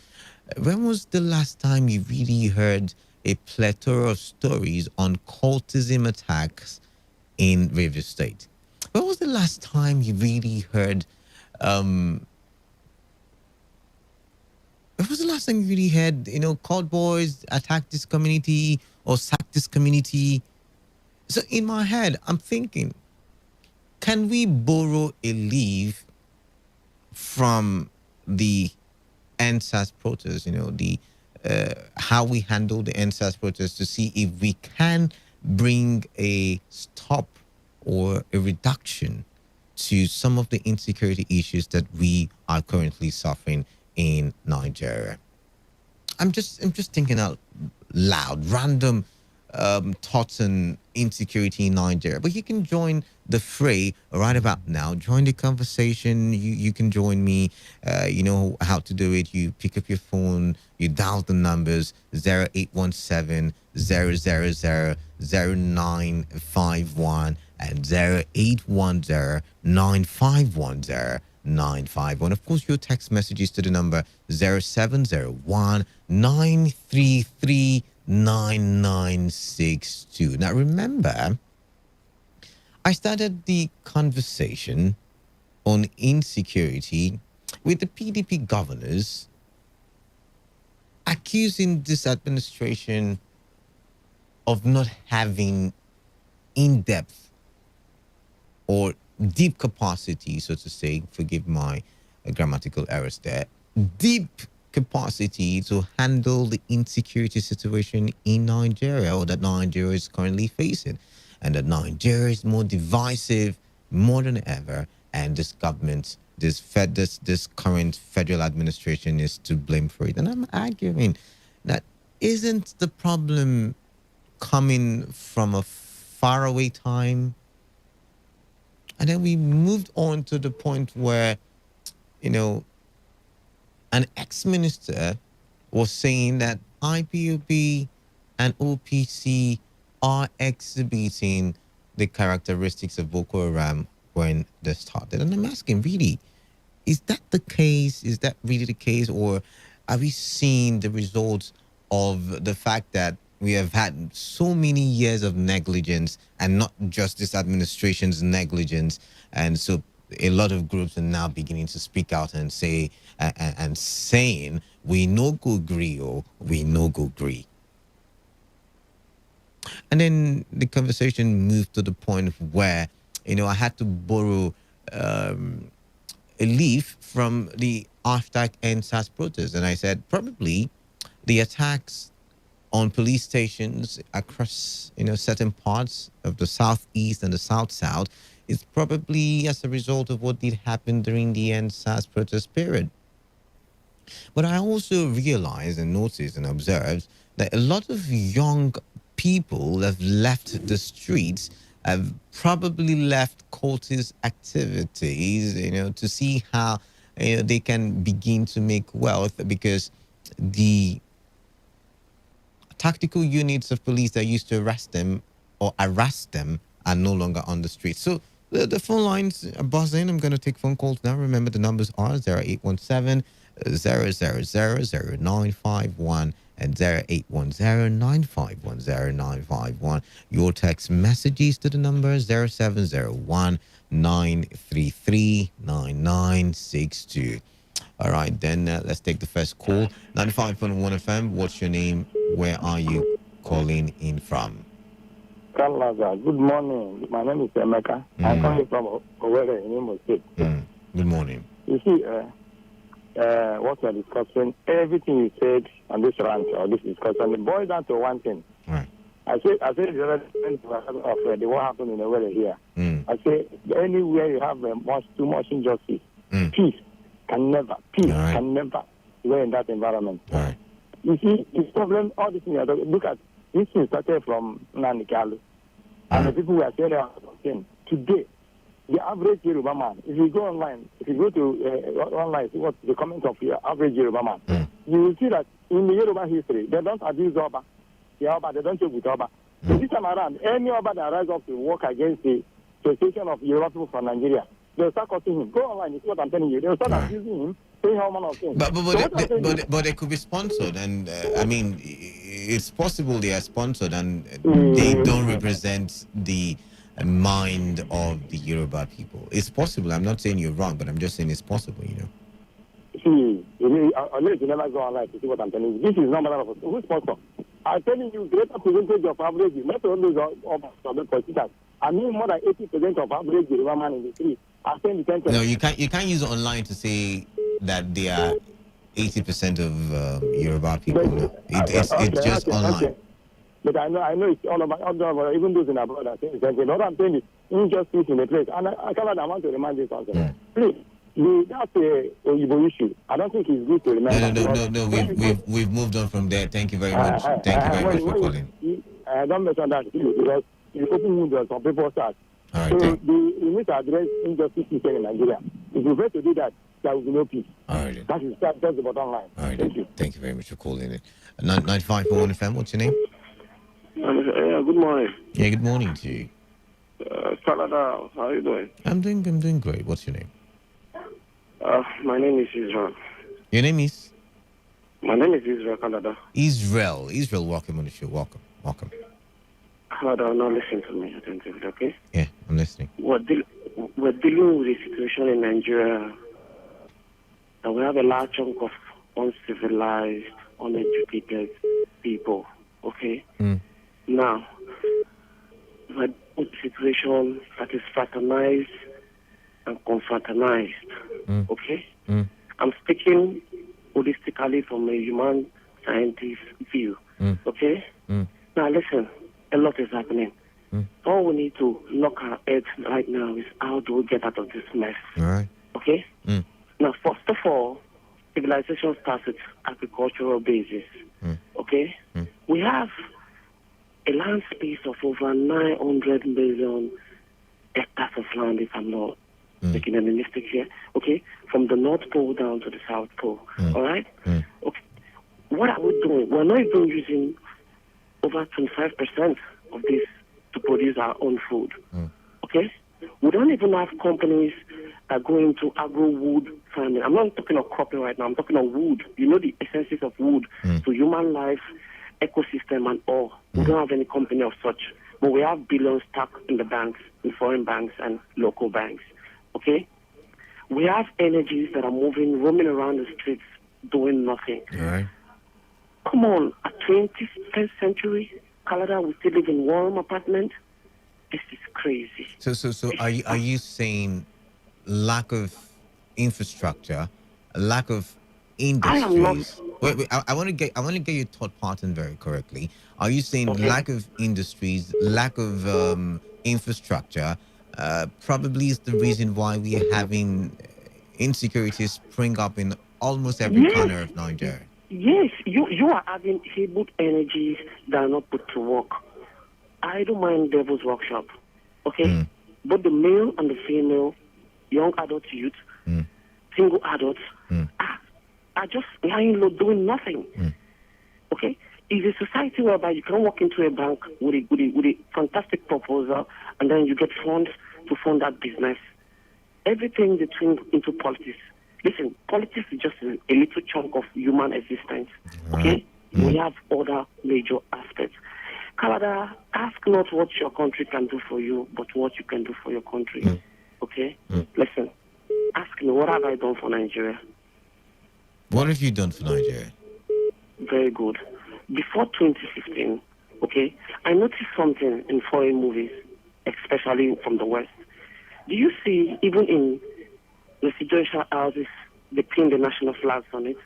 when was the last time you really heard a plethora of stories on cultism attacks in River State? When was the last time you really heard when was the last time you really heard, cult boys attack this community or sack this community? So in my head, I'm thinking, can we borrow a leaf from the NSAS protest, the how we handle the NSAS protest to see if we can bring a stop or a reduction to some of the insecurity issues that we are currently suffering in Nigeria. I'm just thinking out loud, random thoughts on insecurity in Nigeria. But you can join the fray right about now. Join the conversation. You can join me. You know how to do it. You pick up your phone. You dial the numbers 0817 000 0951 and 0810 9510 951. Of course, your text messages to the number 0701 933 9962. Now, remember, I started the conversation on insecurity with the PDP governors accusing this administration of not having in-depth or deep capacity, so to say, forgive my grammatical errors there, deep capacity to handle the insecurity situation in Nigeria, or that Nigeria is currently facing, and that Nigeria is more divisive more than ever, and this government, this current federal administration is to blame for it. And I'm arguing that isn't the problem coming from a faraway time? And then we moved on to the point where, an ex-minister was saying that IPOB and OPC are exhibiting the characteristics of Boko Haram when they started. And I'm asking, really, is that the case? Is that really the case? Or are we seeing the results of the fact that we have had so many years of negligence, and not just this administration's negligence? And so a lot of groups are now beginning to speak out and say, and saying, we no go agree, or we no go agree. And then the conversation moved to the point where, I had to borrow a leaf from the hashtag NSAS protest. And I said, probably the attacks on police stations across, certain parts of the southeast and the south is probably as a result of what did happen during the NSAS protest period. But I also realized and noticed and observed that a lot of young people have left the streets, have probably left cultist activities, to see how they can begin to make wealth, because the tactical units of police that used to arrest them or harass them are no longer on the streets. So the phone lines are buzzing. I'm going to take phone calls now. Remember, the numbers are 0817 000 0951 and 0810 9510 951. Your text messages to the number 0701 933 9962. All right, then let's take the first call. 95.1 FM. What's your name? Where are you calling in from? Kalaza, good morning. My name is Emeka. I'm calling from Owerri in Imo State. Good morning. You see, what we're discussing, everything you said on this rant or this discussion, it boils down to one thing. Right. I said the other thing of the what happened in Owerri here. I say anywhere you have too much injustice, peace can never dwell in that environment. Right. You see, this problem, all this thing, look at this thing started from Nanikalu. And the people were saying today, the average Yoruba man, if you go online, if you go to online, see what the comment of your average Yoruba man, you will see that in the Yoruba history, they don't abuse Oba. They don't joke with Oba. So this time around, any Oba that rises up to work against the situation of Yoruba people from Nigeria, they'll start cutting him. Go online, you see what I'm telling you. They'll start abusing him, saying how many of things. But they could be sponsored, and it's possible they are sponsored, and they don't represent the mind of the Yoruba people. It's possible. I'm not saying you're wrong, but I'm just saying it's possible. See, unless you never go online to see what I'm telling you. This is not matter of who's sponsor. I'm telling you, greater percentage of average, not only of the politicians. I mean, more than 80% of average Yoruba man in the street I'm saying the sentence. No, you can't use online to say that they are 80% of Yoruba people. No. It's just online. Okay. But I know it's all about even those in abroad are saying the same thing. What I'm saying is injustice in the place. And I want to remind you something. Please, that's a Oyibo issue. I don't think it's good to remember. No. We've moved on from there. Thank you very much. Thank you very much for calling. Don't mention that because you open windows on people's start. All right, so we need to address injustice in Nigeria. If we fail to do that, there will be no peace. All right. That's the bottom line. All right. Thank you. Thank you very much for calling in. 95.1 FM. What's your name? Good morning. Yeah, good morning to you. Canada, how are you doing? I'm doing great. What's your name? My name is Israel. Your name is? My name is Israel, Canada. Israel, welcome on the show. Welcome. Canada, now listen to me attentively, okay? Yeah, I'm listening. We're dealing with a situation in Nigeria that we have a large chunk of uncivilized, uneducated people, okay? Now, we're in a situation that is fraternized and confraternized, okay? I'm speaking holistically from a human scientist view, okay? Now listen, a lot is happening. All we need to knock our heads right now is how do we get out of this mess, all right? Okay? Now, first of all, civilization starts with agricultural basis, okay? We have a land space of over 900 million hectares of land, if I'm not making any mistake here, okay? From the North Pole down to the South Pole, all right? Okay. What are we doing? We're not even using over 25% of this to produce our own food, okay? We don't even have companies that go into agro-wood farming. I'm not talking of cropping right now. I'm talking of wood. You know the essences of wood to human life, ecosystem, and all. We don't have any company of such. But we have billions stuck in the banks, in foreign banks and local banks, okay? We have energies that are roaming around the streets, doing nothing. All right. Come on, at 21st century, Canada, we still live in warm apartments. This is crazy. So are you saying lack of infrastructure, lack of industries? Wait, I want to get your thought pattern very correctly. Are you saying lack of industries, lack of infrastructure, probably is the reason why we are having insecurity spring up in almost every corner of Nigeria? Yes, you are having able energies that are not put to work. I don't mind devil's workshop, okay? Both the male and the female, young adult youth, single adults, are just lying low doing nothing, okay? It's a society whereby you can walk into a bank with a fantastic proposal and then you get funds to fund that business. Everything they turn into politics. Listen, politics is just a little chunk of human existence, okay? We have other major aspects. Canada, ask not what your country can do for you, but what you can do for your country, okay? Listen, ask me, what have I done for Nigeria? What have you done for Nigeria? Very good. Before 2015, okay, I noticed something in foreign movies, especially from the West. Do you see, even in residential houses, they pin the national flags on it?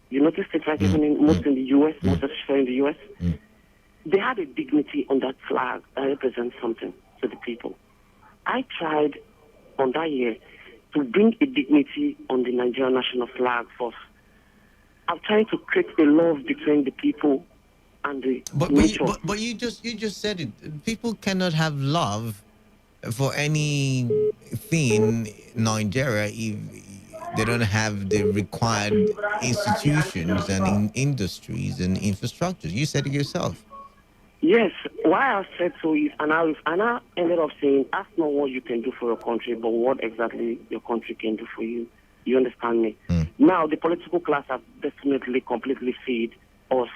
You noticed it, right? Even in most in the U.S., most especially in the U.S., they had a dignity on that flag that represents something to the people. I tried on that year to bring a dignity on the Nigerian national flag first. I'm trying to create a love between the people and the nature. But you just said it. People cannot have love for anything in Nigeria if they don't have the required institutions and industries and infrastructures. You said it yourself. Yes, why I said so is, and I ended up saying, ask not what you can do for your country, but what exactly your country can do for you. You understand me? Now, the political class have definitely completely failed us.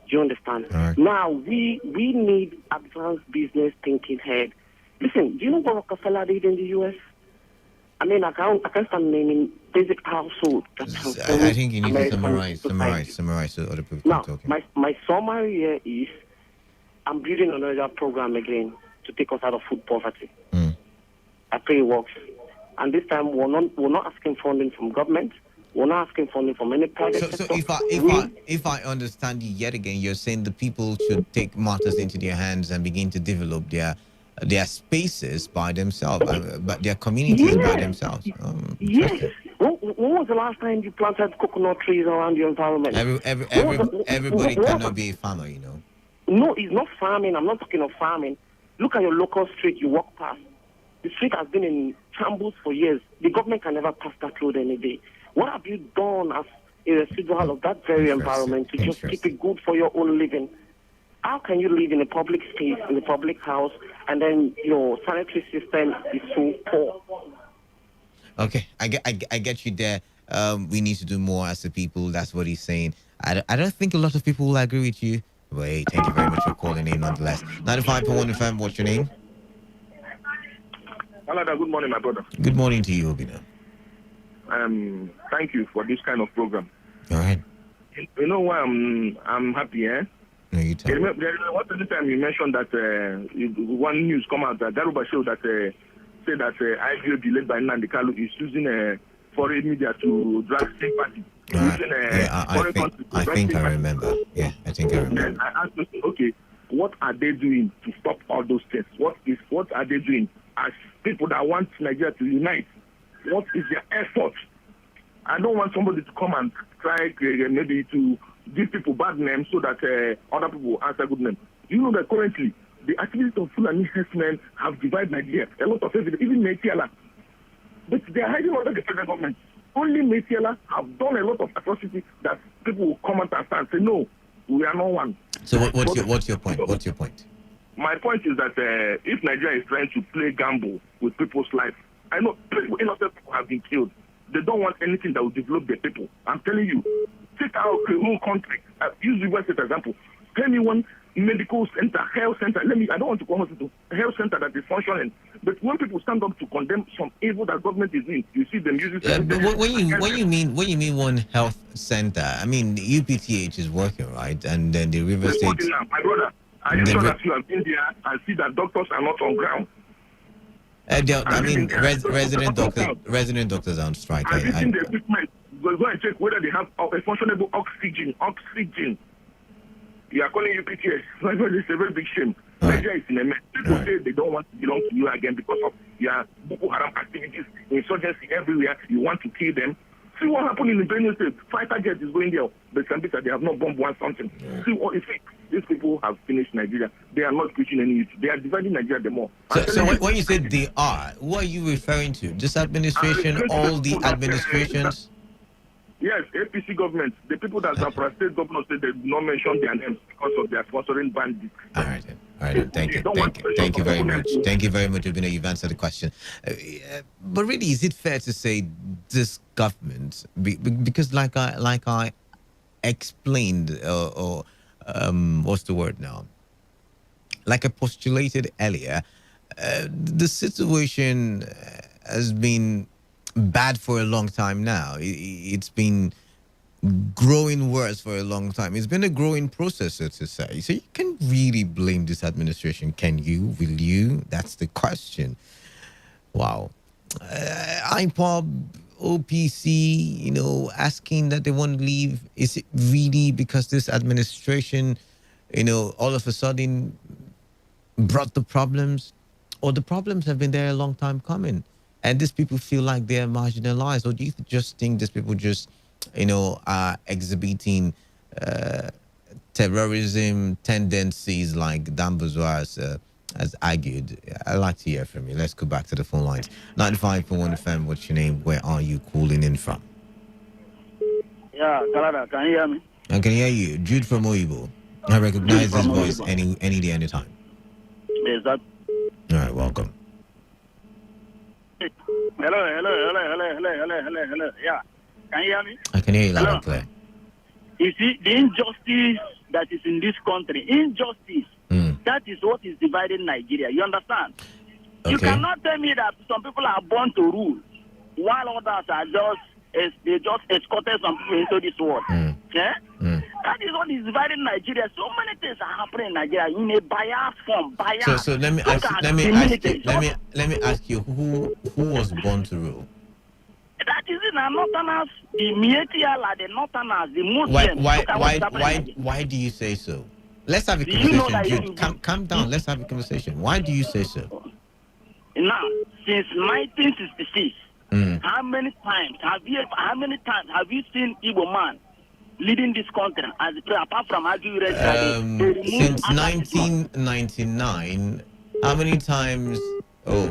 Do you understand? Right. Now, we need advanced business thinking head. Listen, do you know what Rockefeller did in the U.S.? I mean, I can't start naming basic household. I think you need to summarize so other people now, can talk. My summary here is, I'm building another program again to take us out of food poverty. I pay works. And this time we're not asking funding from government. We're not asking funding from any private sector. So if I understand you yet again, you're saying the people should take matters into their hands and begin to develop their spaces by themselves, but their communities by themselves. Yes. When was the last time you planted coconut trees around your environment? Everybody cannot be a farmer, you know. No, it's not farming. I'm not talking of farming. Look at your local street you walk past. The street has been in shambles for years. The government can never pass that road any day. What have you done as a residual of that very environment to just keep it good for your own living? How can you live in a public space, in a public house, and then your sanitary system is so poor? Okay, I get you there. We need to do more as a people. That's what he's saying. I don't think a lot of people will agree with you. But hey, thank you very much for calling in nonetheless. 95.1 FM, what's your name? Hello, good morning, my brother. Good morning to you, Obina. Thank you for this kind of program. All right. You know why I'm happy, eh? No, you tell me. What the time you mentioned that one news come out that Garuba showed that said that IPOB led by Nnamdi Kanu is using foreign media to drag sympathy. I think I remember. Yeah, I think I remember. And I asked them, okay, what are they doing to stop all those things? What are they doing as people that want Nigeria to unite? What is their effort? I don't want somebody to come and try maybe to give people bad names so that other people will answer good names. You know that currently the activities of Fulani herdsmen have divided Nigeria. A lot of evidence, even Metiala. But they are hiding under the federal government. Only Metiala have done a lot of atrocities that people will come out and say, no, we are not one. So what's your point? What's your point? My point is that if Nigeria is trying to play gamble with people's life, I know innocent people have been killed. They don't want anything that will develop their people. I'm telling you, take our whole country. Use the West as an example. Tell me one medical center, health center. I don't want to call hospital, a health center that is functioning. But when people stand up to condemn some evil that government is doing, you see them using. When you mean one health center, I mean UPTH is working, right? And then the River State. My brother, I am sure that you have been there and see that doctors are not on ground. I mean, resident doctors are on strike. The equipment. Go and check whether they have a functionable oxygen. You are calling UPTS. It's a very big shame. Nigeria is in a mess. People say they don't want to belong to you again because of your Boko Haram activities, insurgency everywhere. You want to kill them. See what happened in the Benue State. Fighter jet is going there. But Sambisa, they have not bombed one something. See what it is. These people have finished Nigeria. They are not preaching any youth. They are dividing Nigeria the more. So when you say they are, what are you referring to? This administration, all the administrations? Yes, APC government. The people that are for state governors said they do not mention their names because of their sponsoring bandits. All right. Thank you very much. Thank you very much, Obina. You've answered the question. But really, is it fair to say this government, because like I explained, what's the word now? Like I postulated earlier, the situation has been bad for a long time now. It's been growing worse for a long time. It's been a growing process, so to say. So you can really blame this administration, can you? Will you? That's the question. Wow. IPOB, OPC, asking that they want to leave. Is it really because this administration, all of a sudden brought the problems? Or the problems have been there a long time coming? And these people feel like they're marginalized? Or do you just think these people just, are exhibiting terrorism tendencies like Dan Bourgeois has argued? I'd like to hear from you. Let's go back to the phone lines. 95.1 FM, what's your name? Where are you calling in from? Yeah, Canada, can you hear me? I can hear you. Jude from Oibo. I recognize this voice any day, anytime. Is that? All right, welcome. Hello. Yeah. Can you hear me? I can hear you loud and clear. You see, the injustice that is in this country, that is what is dividing Nigeria. You understand? Okay. You cannot tell me that some people are born to rule, while others are they just escorted some people into this world. Yeah? That is what is dividing Nigeria. So many things are happening in Nigeria in a bias form. Bias. So let me ask you who was born to rule? That is in the Northerners, the Mietiala, the Northerners, the Muslims. Why do you say so? Let's have a conversation, Jude. Calm down. Let's have a conversation. Why do you say so? Now, since 1966, how many times have you seen Igbo man leading this country as apart from since 1999? How many times? Oh,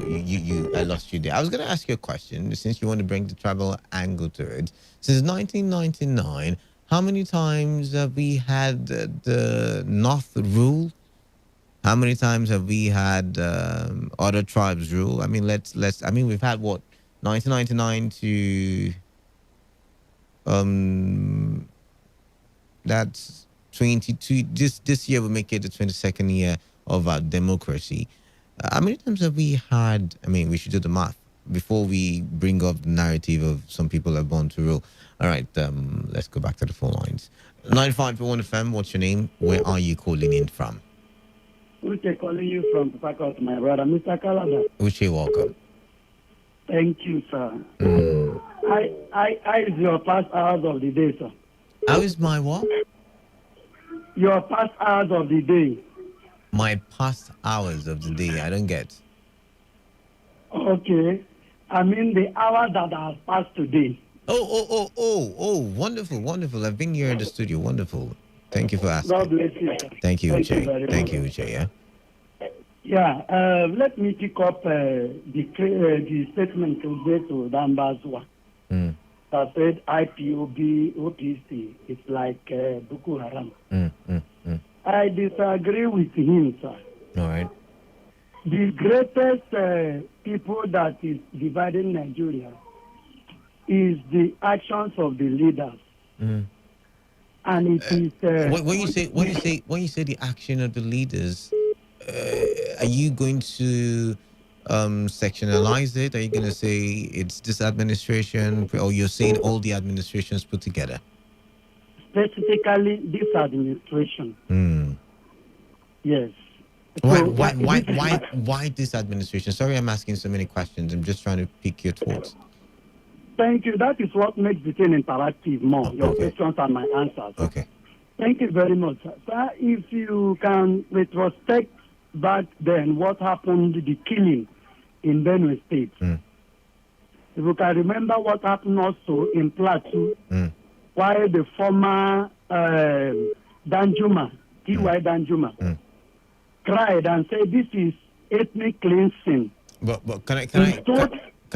I lost you there. I was going to ask you a question since you want to bring the tribal angle to it. Since 1999, how many times have we had the North rule? How many times have we had other tribes rule? I mean, we've had what, 1999 to that's 22. This year will make it the 22nd year of our democracy. How many times have we had? I mean, we should do the math before we bring up the narrative of some people are born to rule. All right, let's go back to the phone lines. 95.1 FM. What's your name? Where are you calling in from? Uche calling you from Port, my brother, Mr. Calabar. Uche, welcome. Thank you, sir. I is your past hours of the day, sir. How is my what? Your past hours of the day. My past hours of the day. I don't get. Okay. I mean the hours that has passed today. Oh, wonderful. I've been here in the studio. Wonderful. Thank you for asking. God bless you, sir. Thank you, Uche. Thank you, Uche, yeah? Yeah, let me pick up the statement today to Dambazwa. That said IPOB, OPC, it's like Boko Haram. I disagree with him, sir. All right. The greatest people that is dividing Nigeria is the actions of the leaders. And it is when you say the action of the leaders, are you going to sectionalize it? Are you going to say it's this administration, or you're saying all the administrations put together? Specifically, this administration. Yes. Why this administration? Sorry, I'm asking so many questions. I'm just trying to pick your thoughts. Thank you. That is what makes the thing interactive more. Your questions and my answers. Okay. Thank you very much, sir. Sir, if you can retrospect back then what happened, the killing in Benue State. If you can remember what happened also in Plateau, while the former Danjuma, T.Y. Danjuma, cried and said this is ethnic cleansing. But can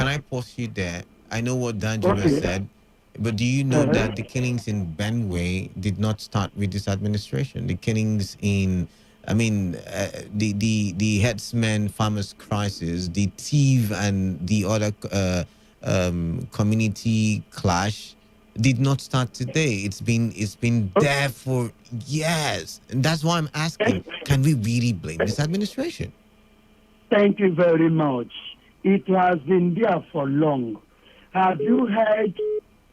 I pause you there? I know what Danjuma said, but do you know that the killings in Benue did not start with this administration? The killings in, the headsman farmers crisis, the thief and the other community clash did not start today. It's been there for years, and that's why I'm asking: can we really blame this administration? Thank you very much. It has been there for long. Have you heard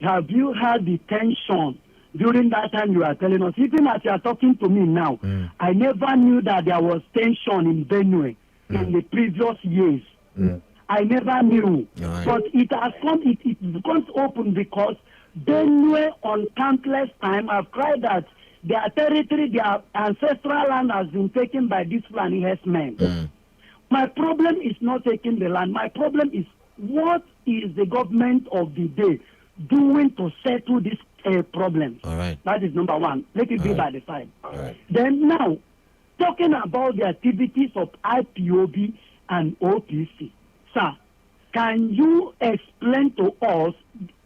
the tension during that time you are telling us? Even as you are talking to me now, I never knew that there was tension in Benue in the previous years. I never knew. Right. But it has come, it becomes open because Benue on countless time have cried that their territory, their ancestral land has been taken by these Fulani herdsmen. My problem is not taking the land. My problem is what is the government of the day doing to settle this problem? All right. That is number one. Let it be by the side. All right. Then now, talking about the activities of IPOB and OPC, sir, can you explain to us,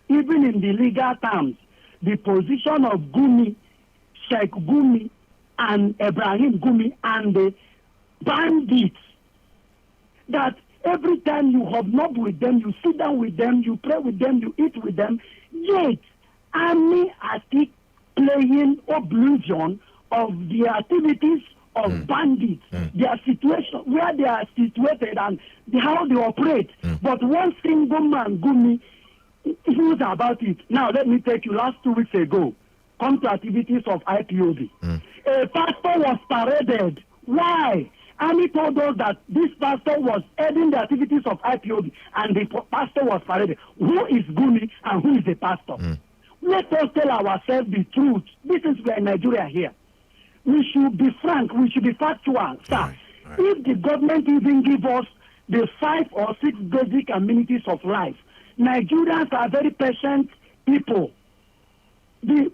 even in the legal terms, the position of Gumi, Sheikh Gumi, and Ibrahim Gumi and the bandits that every time you hobnob with them, you sit down with them, you pray with them, you eat with them, yet army are still playing oblivion of the activities of bandits, their situation, where they are situated and how they operate. But one single man, Gumi, knows about it. Now, let me take you, last 2 weeks ago, come to activities of IPOB. A pastor was paraded. Why? And he told us that this pastor was heading the activities of IPOB, and the pastor was paraded. Who is Gumi and who is the pastor? Let us tell ourselves the truth. This is where Nigeria here. We should be frank. We should be factual, sir. If the government even give us the 5 or 6 basic amenities of life, Nigerians are very patient people. The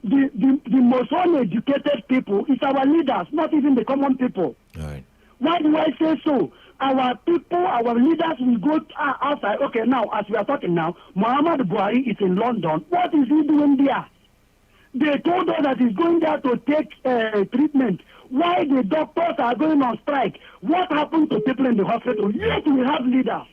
most uneducated people is our leaders, not even the common people. Why do I say so? Our people, our leaders will go outside. Okay, now, as we are talking now, Muhammad Buhari is in London. What is he doing there? They told us that he's going there to take treatment. Why the doctors are going on strike? What happened to people in the hospital? Yes, we have leaders.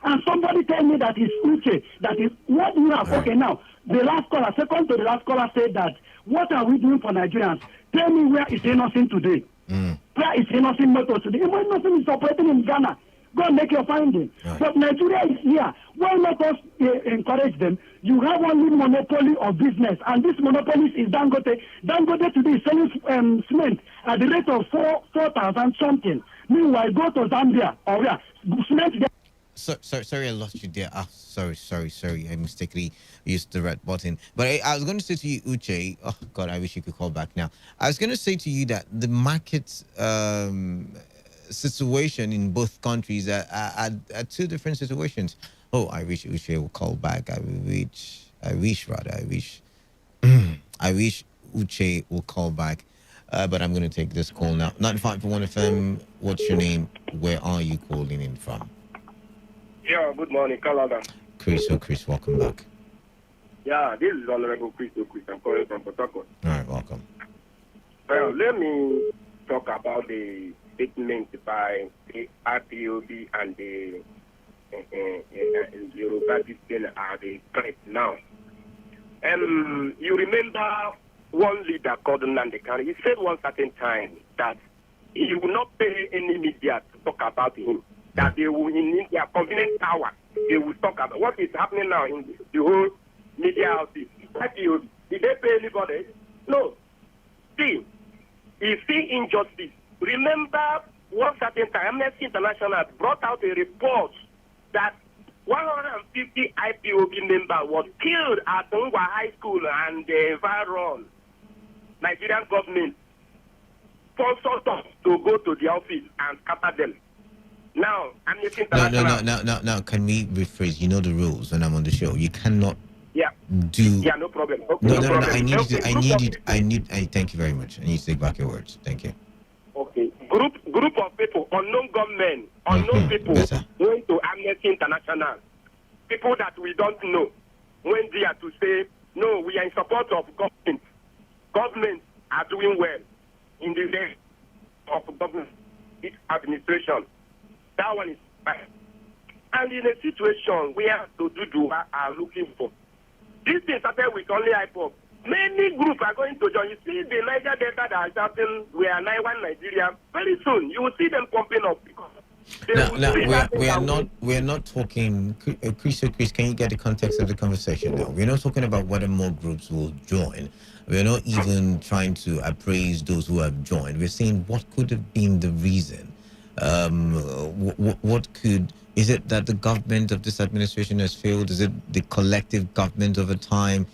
And somebody tell me that it's Uche. That is, what do you have? Okay, now, the last caller, second to the last caller said that, what are we doing for Nigerians? Tell me where is Innocent today? Where is Innocent Motor today? Innocent is operating in Ghana. Go and make your finding. But Nigeria is here. Why not us encourage them? You have only monopoly of business, and this monopoly is Dangote. Dangote today is selling cement at the rate of 4,000 something. Meanwhile, go to Zambia or where cement there. Sorry, I lost you there. Sorry. I mistakenly used the red button. But I was going to say to you, Uche, oh, God, I wish you could call back now. I was going to say to you that the market situation in both countries are two different situations. Oh, I wish Uche will call back. I wish Uche will call back. But I'm going to take this call now. 95.1 FM, what's your name? Where are you calling in from? Yeah, good morning, Canada. Chris, welcome back. Yeah, this is Honorable Chris. I'm calling from Port Harcourt. All right, welcome. Well, let me talk about the statement by the RPOB and the Yoruba people are the threat now. You remember one leader called Nandekani, he said one certain time that he will not pay any media to talk about him. That they will, in their convenient power, they will talk about what is happening now in the whole media houses. Did they pay anybody? No. See, you see injustice. Remember, one certain time, Amnesty International brought out a report that 150 IPOB members was killed at Ngwa High School and the environ. Nigerian government sponsored us to go to the office and scatter them. Now, Amnesty International. No. Can we rephrase? You know the rules when I'm on the show. You cannot do. Yeah, no problem. Okay, no problem. I thank you very much. I need to take back your words. Thank you. Okay. Group of people, unknown government, unknown people went to Amnesty International. People that we don't know went there to say, no, we are in support of government. Government are doing well in the name of government administration. That one is bad. And in a situation where the Duduwa are looking for, this thing started with only IPOP. Many groups are going to join. You see the Niger Delta that are shouting, we are one Nigeria. Very soon, you will see them pumping up. We are not talking. Chris, can you get the context of the conversation now? We're not talking about whether more groups will join. We're not even trying to appraise those who have joined. We're saying what could have been the reason. Is it that the government of this administration has failed? Is it the collective government over time?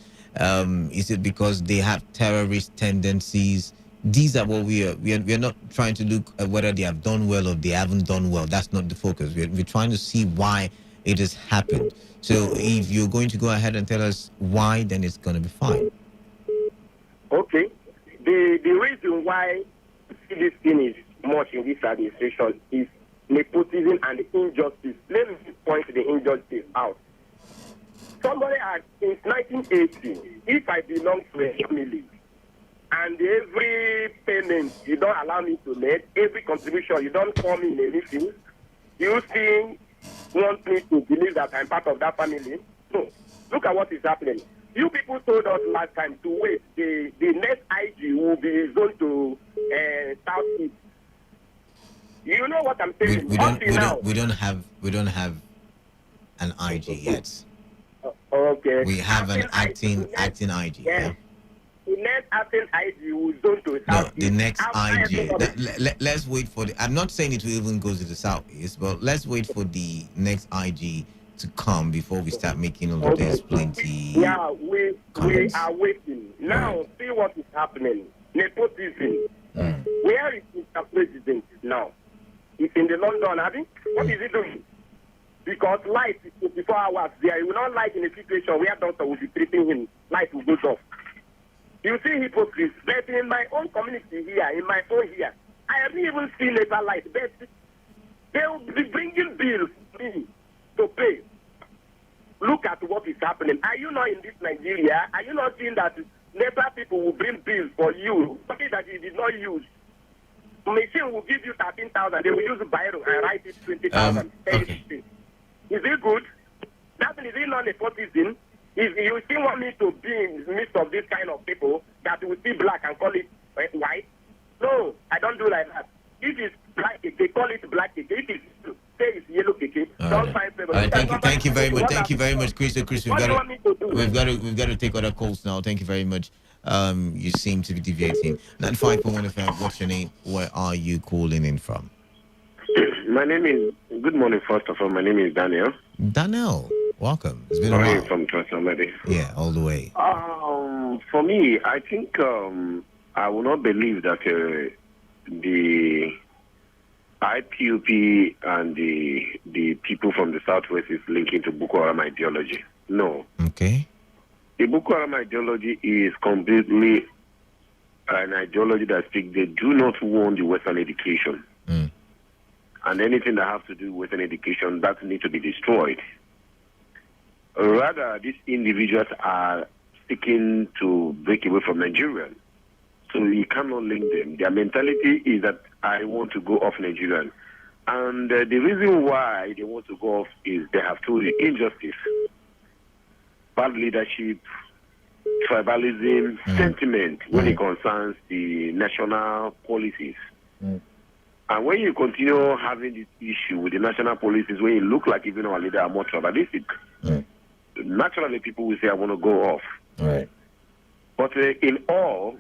Is it because they have terrorist tendencies? These are what we are not trying to look at whether they have done well or they haven't done well. That's not the focus. We're trying to see why it has happened. So if you're going to go ahead and tell us why, then it's going to be fine. Okay. The reason why this thing is much in this administration is nepotism and injustice. Let me point the injustice out. Somebody since 1980, if I belong to a family and every payment you don't allow me to make, every contribution you don't call me in anything, you still want me to believe that I'm part of that family? No. Look at what is happening. You people told us last time to wait. The next IG will be zoned to Southeast. You know what I'm saying? We don't have an IG yet. Okay. We have an acting IG. Yeah. the next acting IG will zone to South the next IG. everybody. Let's wait for the. I'm not saying it will even go to the Southeast, but let's wait for the next IG to come before we start making all of this plenty. Yeah, we are waiting. Now, see what is happening. Nepotism. Where is Mr. President now? He's in the London, have you? What is he doing? Because light is 24 hours there. He will not like in a situation where doctor will be treating him, light will go off. You see hypocrites. But in my own community here, in my own here, I haven't even seen NEPA light. But they will be bringing bills for me to pay. Look at what is happening. Are you not in this Nigeria? Are you not seeing that NEPA people will bring bills for you, something that you did not use? Machine will give you 13,000. They will use Biro and write it 20,000. Okay. Is it good? That is it not nepotism? If you still want me to be in the midst of this kind of people that will see black and call it white? No, I don't do like that. If it's black, they call it black. If it's say it's yellow, don't find people. All right, thank you very much. Thank you very much, Chris. We've got to take other calls now. Thank you very much. You seem to be deviating. 95.1 FM. What's your name? Where are you calling in from? My name is. Good morning. First of all, my name is Daniel. Daniel, welcome. It's been a while. From Transamedi. Yeah, all the way. For me, I think I will not believe that the IPUP and the people from the Southwest is linking to Boko Haram ideology. No. Okay. The Boko Haram ideology is completely an ideology that speaks. They do not want the Western education. And anything that has to do with an education, that needs to be destroyed. Rather, these individuals are seeking to break away from Nigeria. So you cannot link them. Their mentality is that I want to go off Nigeria. And the reason why they want to go off is they have told you injustice, bad leadership, tribalism, sentiment when it concerns the national policies. And when you continue having this issue with the national policies, when you look like even our leader are more tribalistic, naturally people will say, I want to go off. Right. But in all,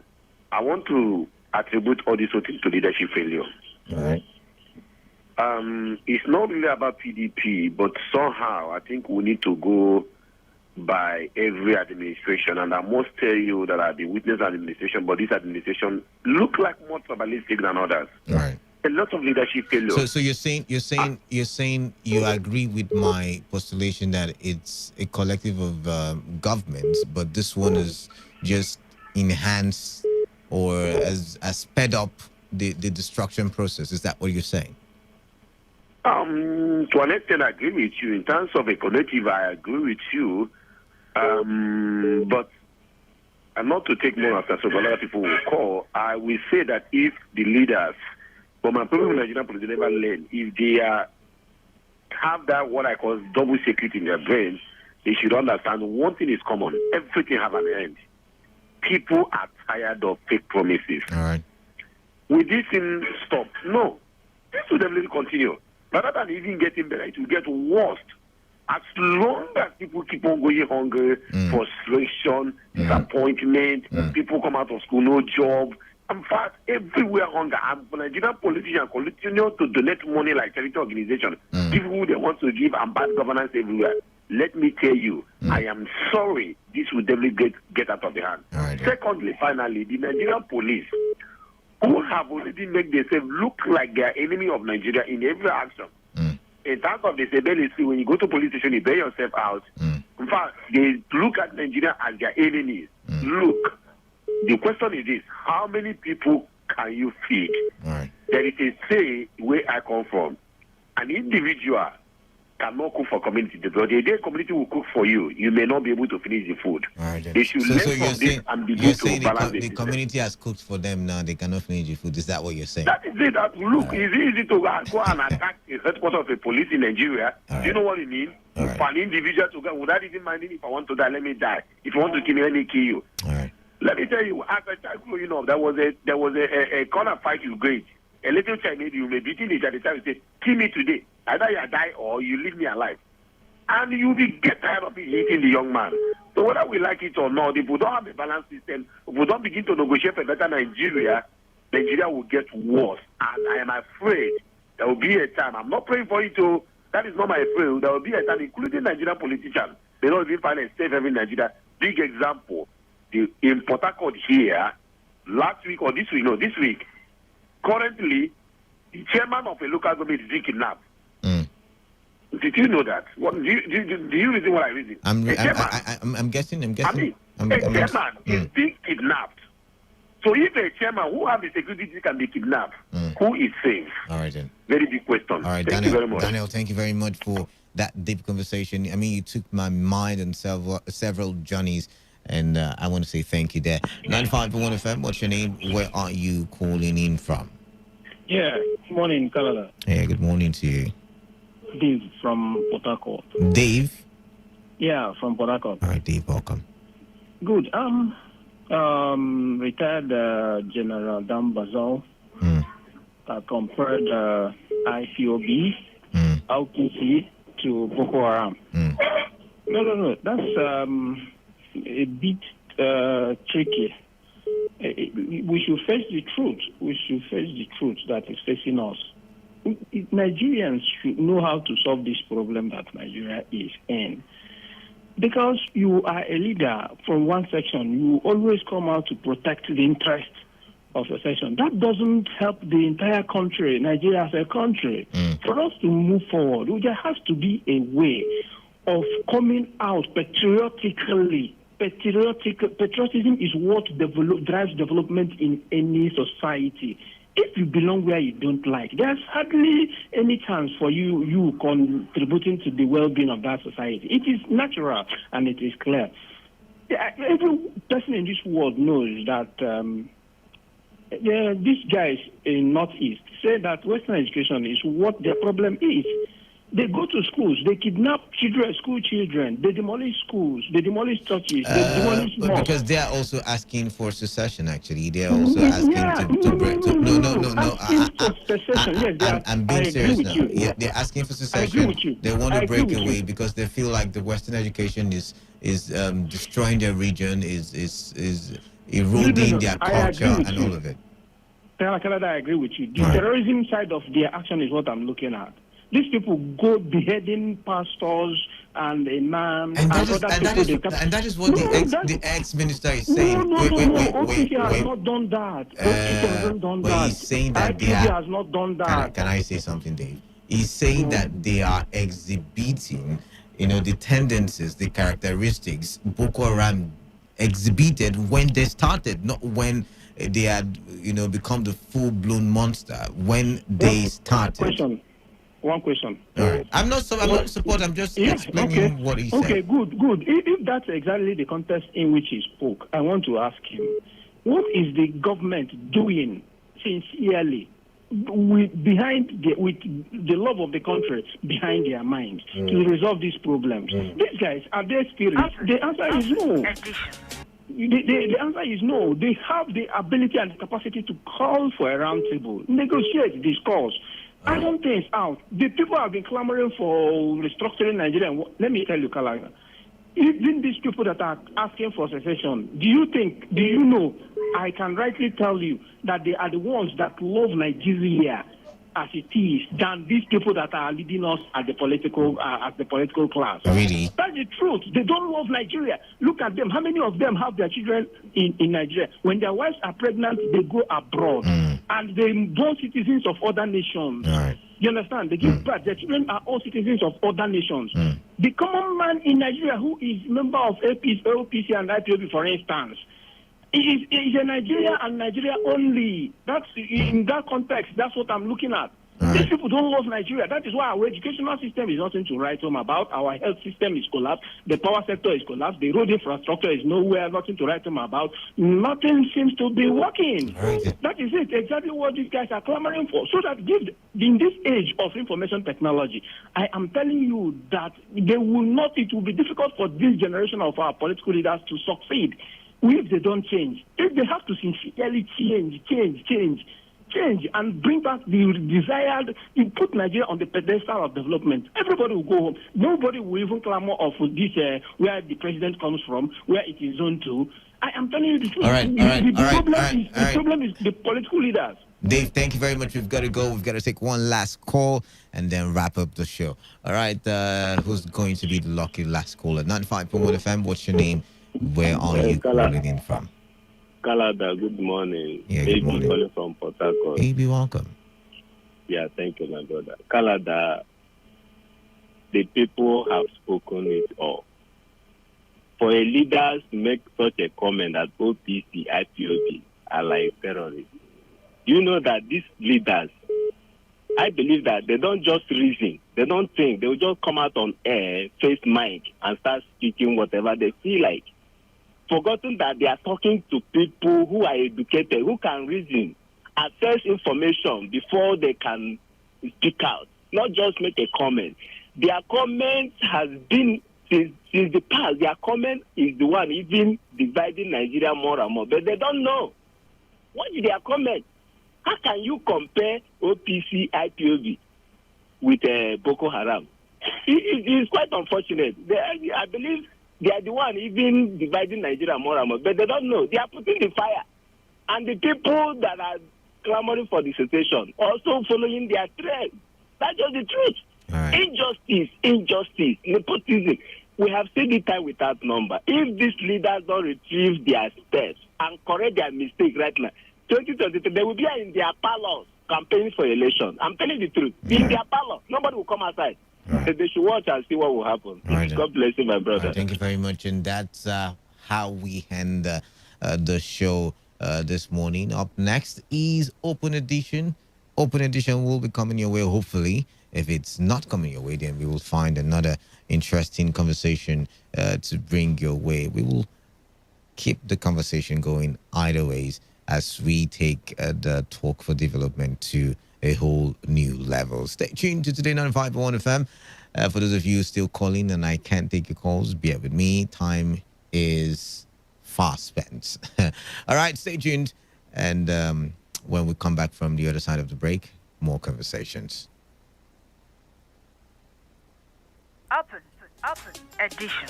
I want to attribute all this to leadership failure. Right. It's not really about PDP, but somehow I think we need to go by every administration. And I must tell you that I've been witness administration, but this administration look like more tribalistic than others. Right. A lot of leadership failure. So you're saying you agree with my postulation that it's a collective of governments, but this one is just enhanced or as sped up the destruction process. Is that what you're saying? To an extent, I agree with you. In terms of a collective, I agree with you. But not to take more after so a lot of people will call, I will say that if the leaders, but my problem with Nigerian politics never learn, if they have that what I call double security in their brain, they should understand one thing is common. Everything have an end. People are tired of fake promises. All right. Will this thing stop? No. This will definitely continue. Rather than even getting better, it will get worse. As long as people keep on going hungry, frustration, disappointment, people come out of school, no job. In fact, everywhere hunger. And Nigerian politicians continue to donate money like charity organizations. People who they want to give and bad governance everywhere. Let me tell you, I am sorry this will definitely get out of the hand. Right. Secondly, finally, the Nigerian police, who have already made themselves look like they are enemy of Nigeria in every action. In terms of the stability, when you go to police station, you bail yourself out. In fact, they look at Nigeria as their enemies. Look, the question is this: how many people can you feed? Right. There is a say where I come from. An individual cannot cook for community. The day community will cook for you, you may not be able to finish the food. Right. They should learn from this and begin to balance the community has cooked for them now. They cannot finish the food. Is that what you're saying? That is it. That look, it's easy to go and attack the headquarters of the police in Nigeria. Do you know what it means? For an individual to go, without even minding if I want to die, let me die. If you want to kill me, let me kill you. Let me tell you, as a child growing up, there was a corner fight you grade. A little child, maybe you may be teenage at the time, you say, kill me today. Either you die or you leave me alive. And you will get tired of hitting the young man. So whether we like it or not, if we don't have a balanced system, if we don't begin to negotiate for better Nigeria, Nigeria will get worse. And I am afraid there will be a time. I'm not praying for it to. That is not my prayer. There will be a time, including Nigerian politicians. They don't even find a safe haven in Nigeria. Big example. In Port Harcourt here, last week or this week, currently, the chairman of a local government is being kidnapped. Did you know that? What, do you reason what I reason? I'm guessing. I mean, a chairman is being kidnapped. So if a chairman who has the security can be kidnapped, who is safe? All right then. Very big question. All right, Thank you very much. Daniel, thank you very much for that deep conversation. I mean, you took my mind on several journeys, and I want to say thank you there. 95.1 FM, what's your name? Where are you calling in from? Yeah, good morning, Canada. Hey, good morning to you. Dave from Port Harcourt. Dave? Yeah, from Port Harcourt. All right, Dave, welcome. Good. Retired General Dan Bazal compared IPOB, LPC to Boko Haram. No. That's a bit tricky. We should face the truth. We should face the truth that is facing us. Nigerians should know how to solve this problem that Nigeria is in. Because you are a leader from one section, you always come out to protect the interests of a section. That doesn't help the entire country, Nigeria as a country. For us to move forward, there has to be a way of coming out patriotically. Patriotism is what drives development in any society. If you belong where you don't like, there's hardly any chance for you contributing to the well-being of that society. It is natural and it is clear. Every person in this world knows that these guys in Northeast say that Western education is what their problem is. They go to schools, they kidnap children, school children, they demolish schools, they demolish churches, they demolish mosques. Because they are also asking for secession, actually. They are also asking to break. No. I'm being serious now. Yeah, they're asking for secession. They want to break away because they feel like the Western education is destroying their region, is eroding their culture and all of it. I agree with you. The terrorism side of their action is what I'm looking at. These people go beheading pastors and imams and that is what the ex-minister is saying. OPC has not done that. He's saying that has not done that. Can I say something, Dave? He's saying that they are exhibiting, the tendencies, the characteristics Boko Haram exhibited when they started, not when they had, become the full-blown monster. When they started. One question. All right. I'm not support. I'm just explaining what he said. Okay, good. If that's exactly the context in which he spoke, I want to ask him, what is the government doing sincerely with the love of the country behind their minds to resolve these problems? These guys, are they spirits? The answer is no. The answer is no. They have the ability and the capacity to call for a round table, negotiate, discuss. I don't think it's out. The people have been clamoring for restructuring Nigeria. Let me tell you, Kalaga, even these people that are asking for secession, do you know, I can rightly tell you that they are the ones that love Nigeria as it is than these people that are leading us as the political class. Really? That's the truth. They don't love Nigeria. Look at them. How many of them have their children in Nigeria? When their wives are pregnant, they go abroad. And they born citizens of other nations. Right. You understand? They give birth. Their children are all citizens of other nations. The common man in Nigeria who is member of LPC and IPOB, for instance, is a Nigeria and Nigeria only. That's in that context. That's what I'm looking at. These people don't love Nigeria. That is why our educational system is nothing to write home about. Our health system is collapsed. The power sector is collapsed. The road infrastructure is nowhere, nothing to write home about. Nothing seems to be working. That is it. Exactly what these guys are clamoring for. So that in this age of information technology, I am telling you that it will be difficult for this generation of our political leaders to succeed if they don't change. If they have to sincerely change, change and bring back the desired, you put Nigeria on the pedestal of development, everybody will go home. Nobody will even clamor of this, where the president comes from, where it is zoned to. I am telling you the truth. The problem is the political leaders. Dave, thank you very much. We've got to go. We've got to take one last call and then wrap up the show. All right. Who's going to be the lucky last caller? 95.1 FM. What's your name? Where are you calling in from? Canada, good morning. Yeah, good morning. Calling from Port Harcourt. Hey, be welcome. Yeah, thank you, my brother. Canada, the people have spoken it all. For a leader to make such a comment that OPC, IPOB are like terrorists, you know that these leaders, I believe that they don't just reason, they don't think, they will just come out on air, face mic, and start speaking whatever they feel like. Forgotten that they are talking to people who are educated, who can reason, access information before they can speak out, not just make a comment. Their comment has been, since the past, their comment is the one even dividing Nigeria more and more, but they don't know. What is their comment? How can you compare OPC, IPOB with Boko Haram? It is quite unfortunate. I believe they are the one even dividing Nigeria more and more, but they don't know. They are putting the fire. And the people that are clamoring for the situation also following their trend. That's just the truth. Right. Injustice, nepotism. We have seen it time without number. If these leaders don't retrieve their steps and correct their mistake right now, 2023, they will be in their parlors campaigning for election. I'm telling the truth. In their parlor. Nobody will come outside. Right. They should watch and see what will happen. Right. God bless you, my brother. Right, thank you very much. And that's how we end the show this morning. Up next is Open Edition. Open Edition will be coming your way, hopefully. If it's not coming your way, then we will find another interesting conversation to bring your way. We will keep the conversation going either ways as we take the talk for development to a whole new level. Stay tuned to Today 95.1 FM. For those of you still calling and I can't take your calls, bear with me. Time is fast spent. All right, stay tuned. And when we come back from the other side of the break, more conversations. Open Edition.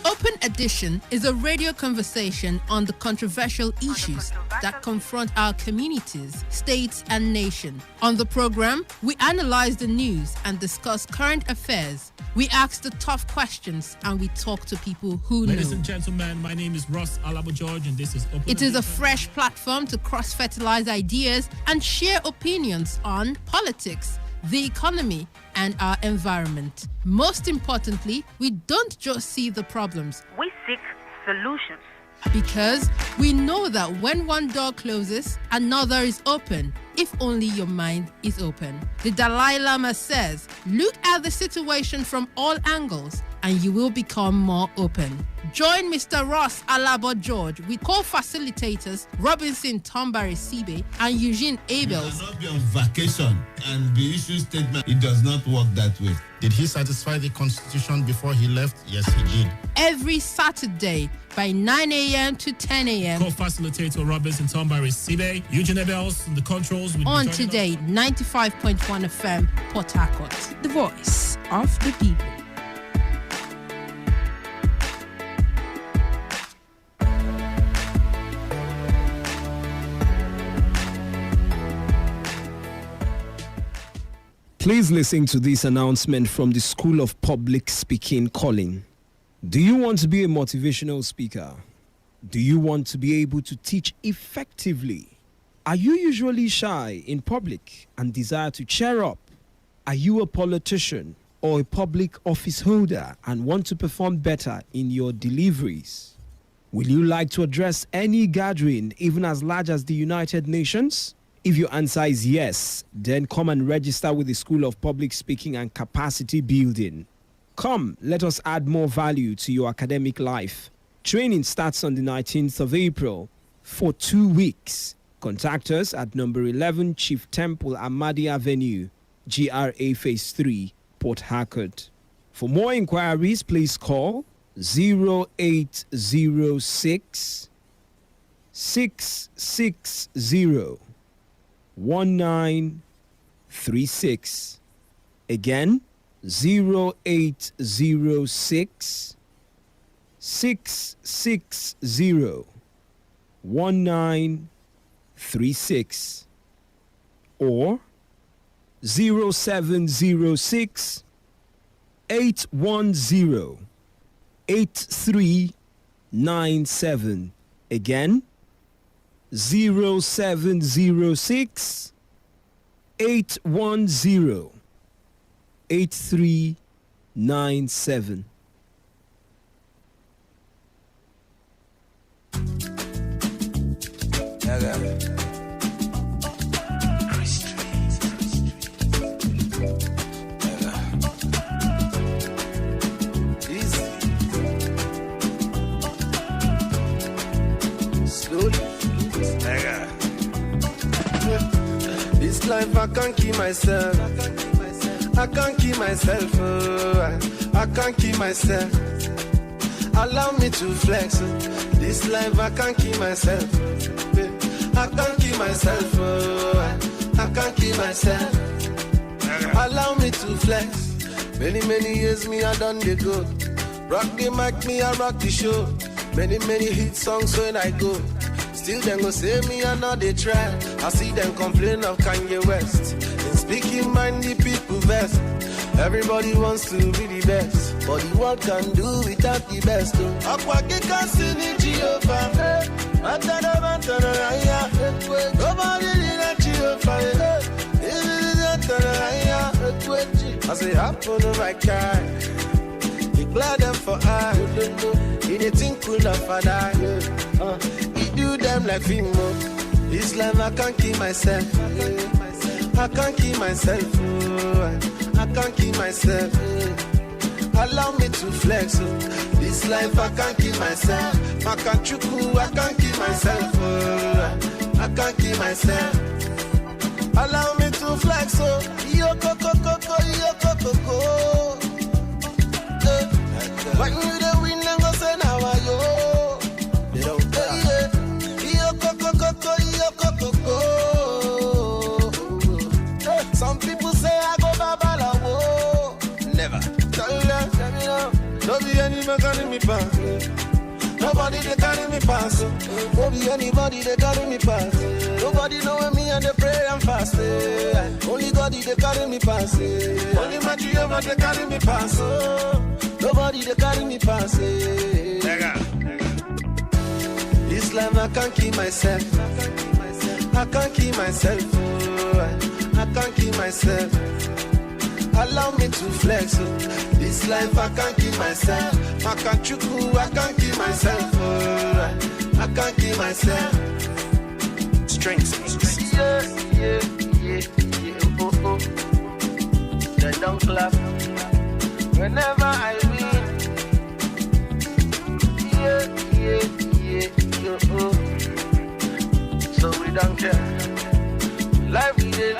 Open Edition is a radio conversation on the controversial issues that confront our communities, states, and nation. On the program, we analyze the news and discuss current affairs. We ask the tough questions and we talk to people who know. Ladies and gentlemen, my name is Ross Alabo George and this is Open It is a fresh platform to cross-fertilize ideas and share opinions on politics, the economy, and our environment. Most importantly, we don't just see the problems. We seek solutions. Because we know that when one door closes, another is open, if only your mind is open. The Dalai Lama says, look at the situation from all angles and you will become more open. Join Mr. Ross Alabo George with co-facilitators Robinson Tombari Sibe and Eugene Abels. You cannot be on vacation and be issuing statement. It does not work that way. Did he satisfy the Constitution before he left? Yes, he did. Every Saturday by 9 a.m. to 10 a.m. Co-facilitator Robinson Tombari Sibe, Eugene Abels, and the controls. On Today 95.1 FM, Port Harcourt. The voice of the people. Please listen to this announcement from the School of Public Speaking calling. Do you want to be a motivational speaker? Do you want to be able to teach effectively? Are you usually shy in public and desire to cheer up? Are you a politician or a public office holder and want to perform better in your deliveries? Will you like to address any gathering, even as large as the United Nations? If your answer is yes, then come and register with the School of Public Speaking and Capacity Building. Come, let us add more value to your academic life. Training starts on the 19th of April for 2 weeks. Contact us at number 11 Chief Temple Amadi Avenue, GRA Phase 3, Port Harcourt. For more inquiries, please call 0806 660-1936. Again, 0806 660-1936 or 0706 810-8397. Again, 0706 810-8397. This life I can't keep myself. I can't keep myself. I can't keep myself. Allow me to flex. This life I can't keep myself. I can't keep myself. I can't keep myself. Allow me to flex. Many years me I done the go. Rock the mic, me I rock the show. Many hit songs when I go. Still them go say me and now they try. I see them complain of Kanye West. In speaking mind the people best. Everybody wants to be the best, but the world can do without the best. Nobody did that Jehovah. I say happen to my car. He glad them for I. He didn't think cool enough for that. Do them like Fimo. This life I can't keep myself. I can't keep myself. I can't keep myself. Allow me to flex. This life I can't keep myself. I can't keep myself. I can't keep myself. Allow me to flex. Yo coco, yo coco. When you the win and go say now yo. They don't care. Some people say I go babalawo. Never. Tell them, don't be any man carry me pass. Nobody they carry me pass. Don't be anybody they carry me pass. Nobody know me and they pray and fast. Only God they carry me pass. Only my Jehovah they carry me pass. Nobody they carry me pass. This life I can't keep myself. I can't keep myself. I can't keep myself. Allow me to flex. This life I can't keep myself. I can't keep myself. I can't keep myself. Strength. Yeah. Oh. They don't clap whenever I win. Yeah. So we don't care. Life we live.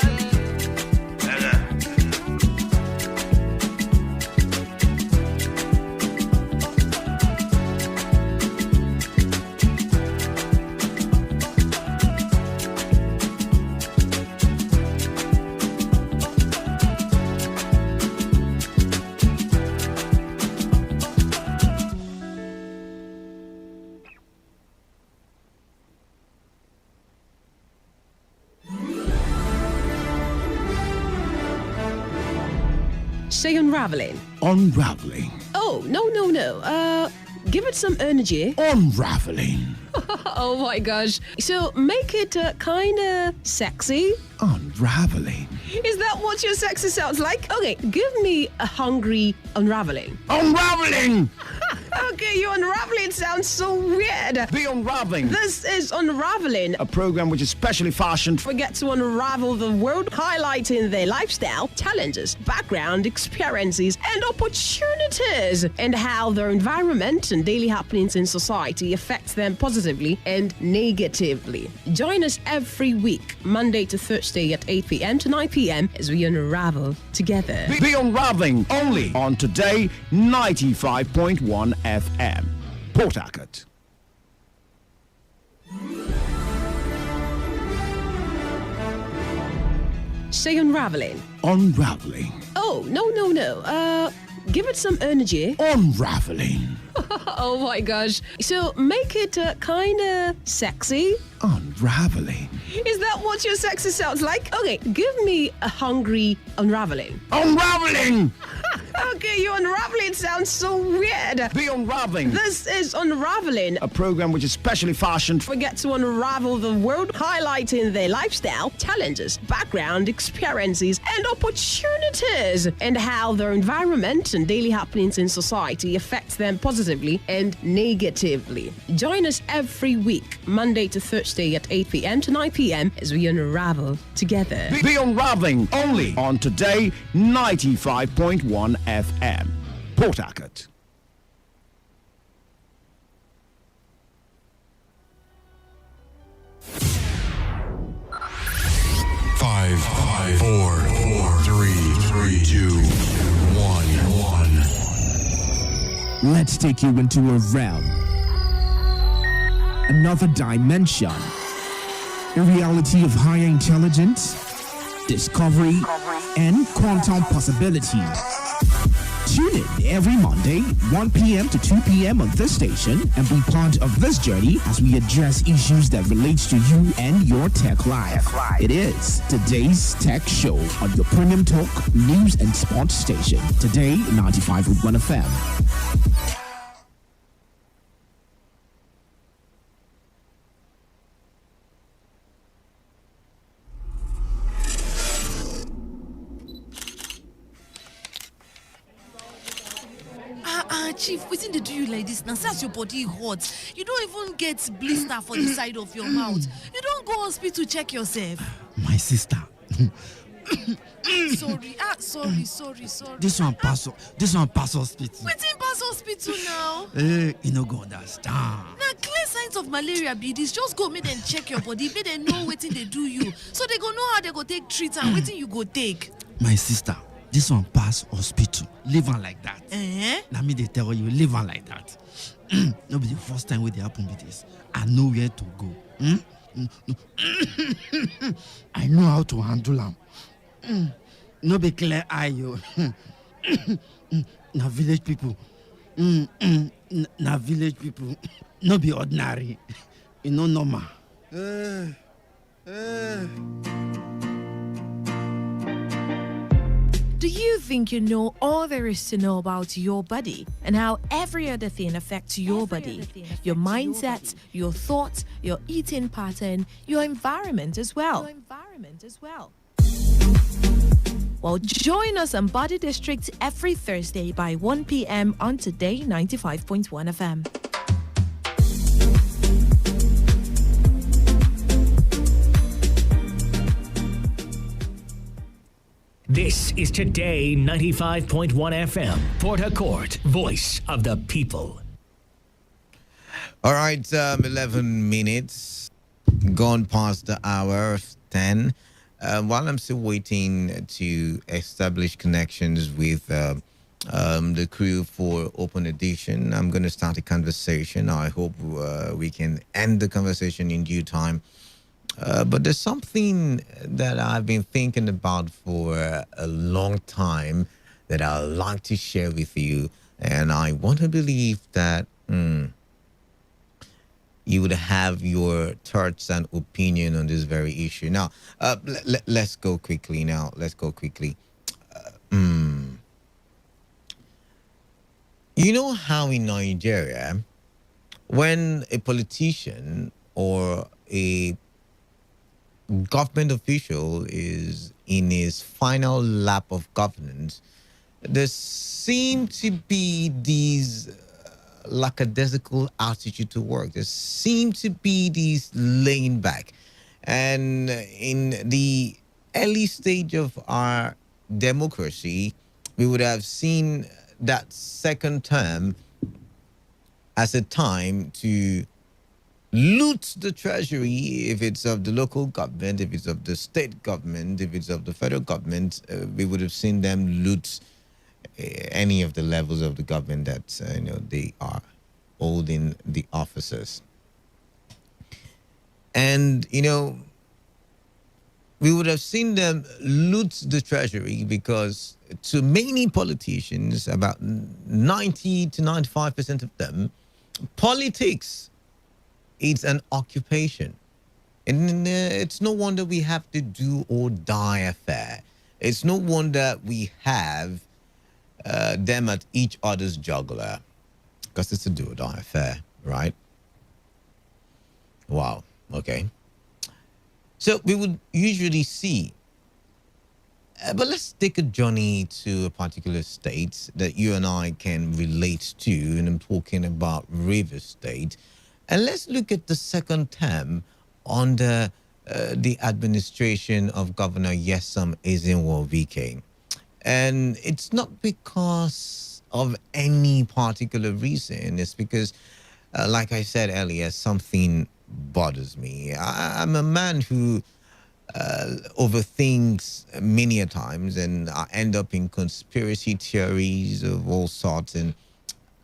Say unraveling. Unraveling. Oh, no. Give it some energy. Unraveling. Oh my gosh. So make it kind of sexy. Unraveling. Is that what your sexy sounds like? Okay, give me a hungry unraveling. Unraveling! Okay, your unraveling sounds so weird. The Unraveling. This is Unraveling, a program which is specially fashioned. We get to unravel the world, highlighting their lifestyle, challenges, background, experiences, and opportunities, and how their environment and daily happenings in society affects them positively and negatively. Join us every week, Monday to Thursday at 8 p.m. to 9 p.m. as we unravel together. The Unraveling, only on Today 95.1 FM. Port Harcourt. Say unraveling. Unraveling. Oh, no. Give it some energy. Unraveling. Oh my gosh. So make it kind of sexy. Unraveling. Is that what your sexy sounds like? Okay, give me a hungry unraveling. Unraveling! Okay, your unraveling sounds so weird. Be unraveling. This is Unraveling, a program which is specially fashioned. We get to unravel the world, highlighting their lifestyle, challenges, background, experiences, and opportunities, and how their environment and daily happenings in society affects them positively and negatively. Join us every week, Monday to Thursday at 8 p.m. to 9 p.m. as we unravel together. Be unraveling only on Today 95.1 FM. Port Harcourt. Five, four, three, two, one. Let's take you into a realm, another dimension, a reality of higher intelligence, discovery, and quantum possibility. Tune in every Monday, 1 p.m. to 2 p.m. on this station and be part of this journey as we address issues that relate to you and your tech life. It is Today's Tech Show on your premium talk, news and sports station. Today, 95.1 FM. Chief, wetin dey do you like this? Now, since your body hot, you don't even get blister for the side of your mouth. You don't go hospital check yourself. My sister. Sorry. This one pass hospital. Wetin pass hospital now? You no go understand. Na clear signs of malaria be this. Just go make them check your body, make them know wetin dey do you, so they go know how they go take treat am, wetin you go take. My sister, this one pass hospital. Leave am like that. Na me dey tell you, leave am like that. No be the first time wey dey happen be this. I know where to go. I know how to handle am. No be clear eye yo. Na village people. Na village people. No be ordinary. You know normal. Do you think you know all there is to know about your body and how every other thing affects your body, your mindset, your thoughts, your eating pattern, your environment as well? Well, join us on Body District every Thursday by 1 p.m. on Today 95.1 FM. This is Today 95.1 FM, Port Harcourt, voice of the people. All right, 11 minutes gone past the hour of 10. While I'm still waiting to establish connections with the crew for Open Edition, I'm going to start a conversation. I hope we can end the conversation in due time. But there's something that I've been thinking about for a long time that I'd like to share with you. And I want to believe that you would have your thoughts and opinion on this very issue. Now, let's go quickly now. Let's go quickly. You know how in Nigeria, when a politician or a government official is in his final lap of governance, there seem to be these lackadaisical attitude to work. There seem to be these laying back. And in the early stage of our democracy, we would have seen that second term as a time to loot the treasury, if it's of the local government, if it's of the state government, if it's of the federal government. We would have seen them loot any of the levels of the government that they are holding the officers. And we would have seen them loot the treasury because to many politicians, about 90 to 95% of them, politics is an occupation. And it's no wonder we have to do or die affair. It's no wonder we have them at each other's jugular, because it's a do or die affair, right? Wow. Okay. So we would usually see, but let's take a journey to a particular state that you and I can relate to, and I'm talking about River State. And let's look at the second term under the administration of Governor Yesam Ezenwo-Wike. And it's not because of any particular reason. It's because, like I said earlier, something bothers me. I'm a man who overthinks many a times, and I end up in conspiracy theories of all sorts. And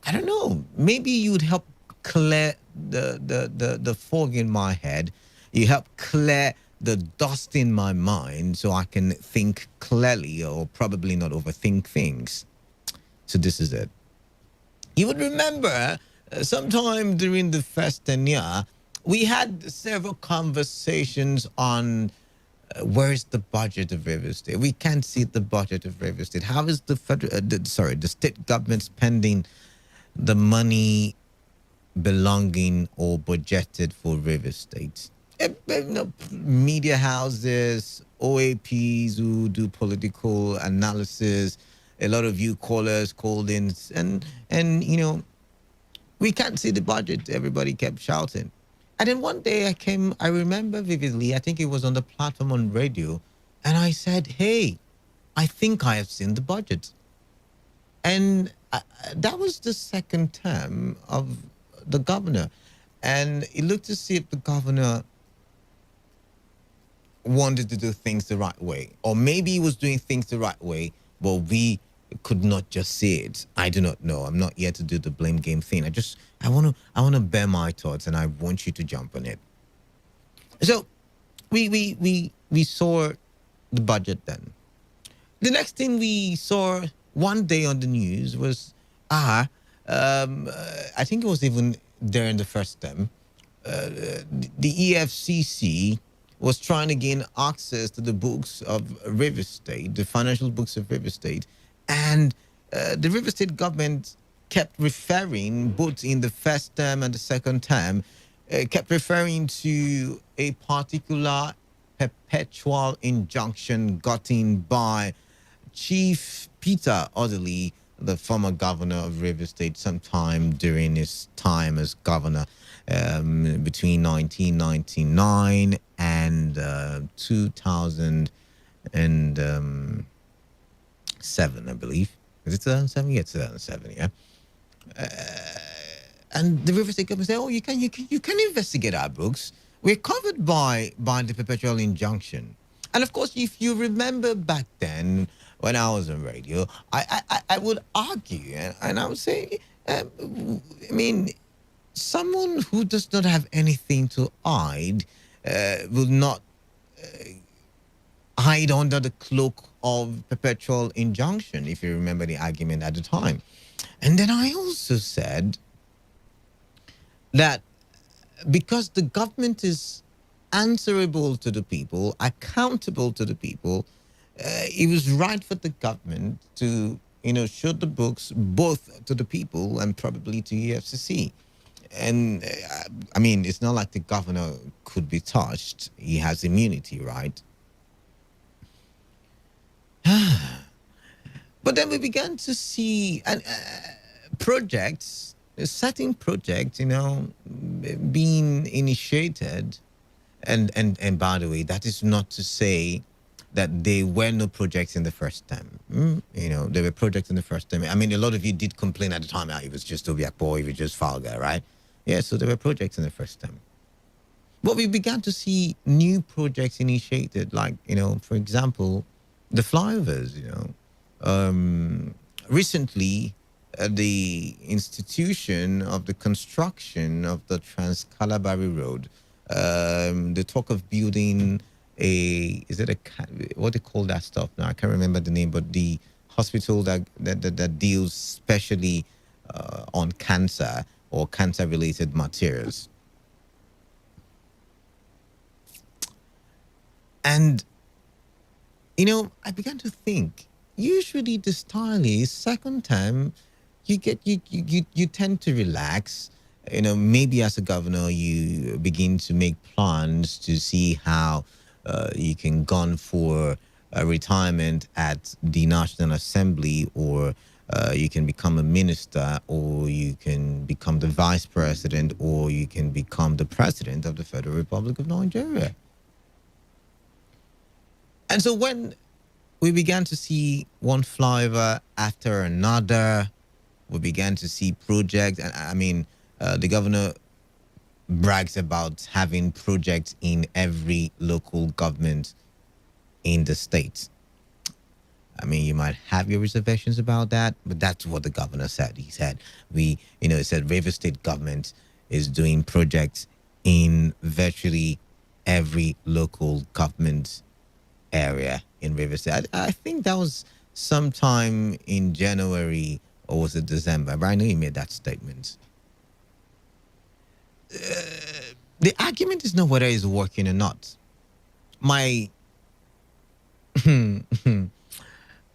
I don't know, maybe you'd help clear the fog in my head. You help clear the dust in my mind so I can think clearly, or probably not overthink things. So this is it. You would remember sometime during the first tenure, we had several conversations on where's the budget of River State. We can't see the budget of River State. How is the the state government spending the money belonging or budgeted for River State? Media houses, OAPs who do political analysis, a lot of you callers called in, and you know, we can't see the budget. Everybody kept shouting. And then one day I remember vividly, I think it was on the platform on radio, and I said, hey, I think I have seen the budget. And that was the second term of the governor. And it looked to see if the governor wanted to do things the right way, or maybe he was doing things the right way, but we could not just see it. I do not know. I'm not here to do the blame game thing. I want to bear my thoughts, and I want you to jump on it. So we saw the budget then. The next thing we saw one day on the news was I think it was even there in the first term, the EFCC was trying to gain access to the books of River State, the financial books of River State. And the River State government kept referring, both in the first term and the second term, kept referring to a particular perpetual injunction gotten by Chief Peter Odili, the former governor of River State, sometime during his time as governor between 1999 and 2007, I believe. Is it 2007? Yeah, 2007, yeah. And the River State government said, oh, you can investigate our books. We're covered by the perpetual injunction. And of course, if you remember back then, when I was on radio, I would argue, and I would say, I mean, someone who does not have anything to hide will not hide under the cloak of perpetual injunction, if you remember the argument at the time. And then I also said that because the government is answerable to the people, accountable to the people, it was right for the government to, show the books both to the people and probably to EFCC. And I mean, it's not like the governor could be touched. He has immunity, right? But then we began to see projects, certain projects, being initiated. And by the way, that is not to say that there were no projects in the first term. There were projects in the first term. I mean, a lot of you did complain at the time, it was just Obiakpo, it was just Falga, right? Yeah, so there were projects in the first term. But we began to see new projects initiated, like, for example, the flyovers, recently, the institution of the construction of the Trans-Calabari Road, the talk of building what they call that stuff now? I can't remember the name, but the hospital that deals specially on cancer or cancer related materials. And I began to think, usually the style is second time you tend to relax. Maybe as a governor you begin to make plans to see how you can gun for a retirement at the National Assembly, or you can become a minister, or you can become the vice president, or you can become the president of the Federal Republic of Nigeria. And so when we began to see one flyover after another, we began to see projects. And the governor brags about having projects in every local government in the state. You might have your reservations about that, but that's what the governor said. He said, he said River State government is doing projects in virtually every local government area in River State. I think that was sometime in January, or was it December? But I know he made that statement. The argument is not whether it's working or not. My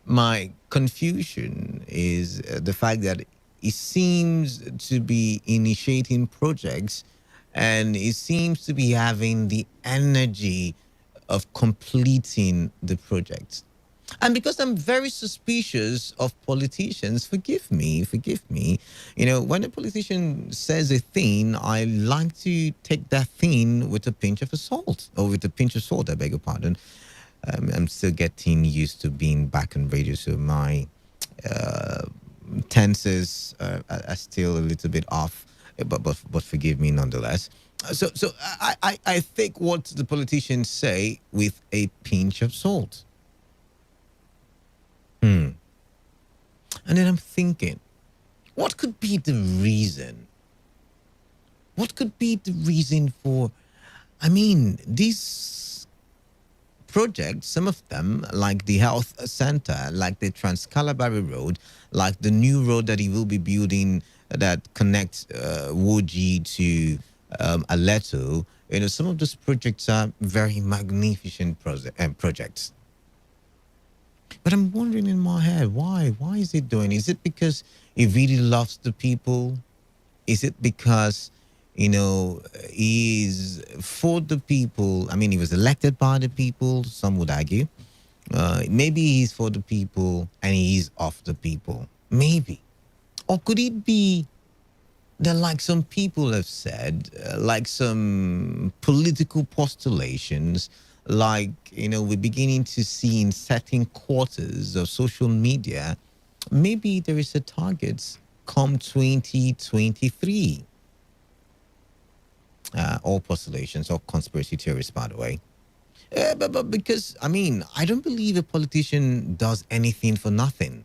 my confusion is the fact that it seems to be initiating projects, and it seems to be having the energy of completing the project. And because I'm very suspicious of politicians, forgive me. When a politician says a thing, I like to take that thing with a pinch of salt, I beg your pardon. I'm still getting used to being back on radio, so my tenses are still a little bit off, but forgive me nonetheless. So I think what the politicians say with a pinch of salt. And then I'm thinking, what could be the reason? What could be the reason for, these projects, some of them, like the health center, like the Trans-Calabari Road, like the new road that he will be building that connects Woji to Aleto. Some of those projects are very magnificent projects. But I'm wondering in my head, why? Why is he doing it? Is it because he really loves the people? Is it because, he's for the people? He was elected by the people, some would argue. Maybe he's for the people and he's of the people. Maybe. Or could it be that, like some people have said, like some political postulations, like, we're beginning to see in certain quarters of social media, maybe there is a target come 2023. All postulations, all conspiracy theories, by the way. But because, I don't believe a politician does anything for nothing.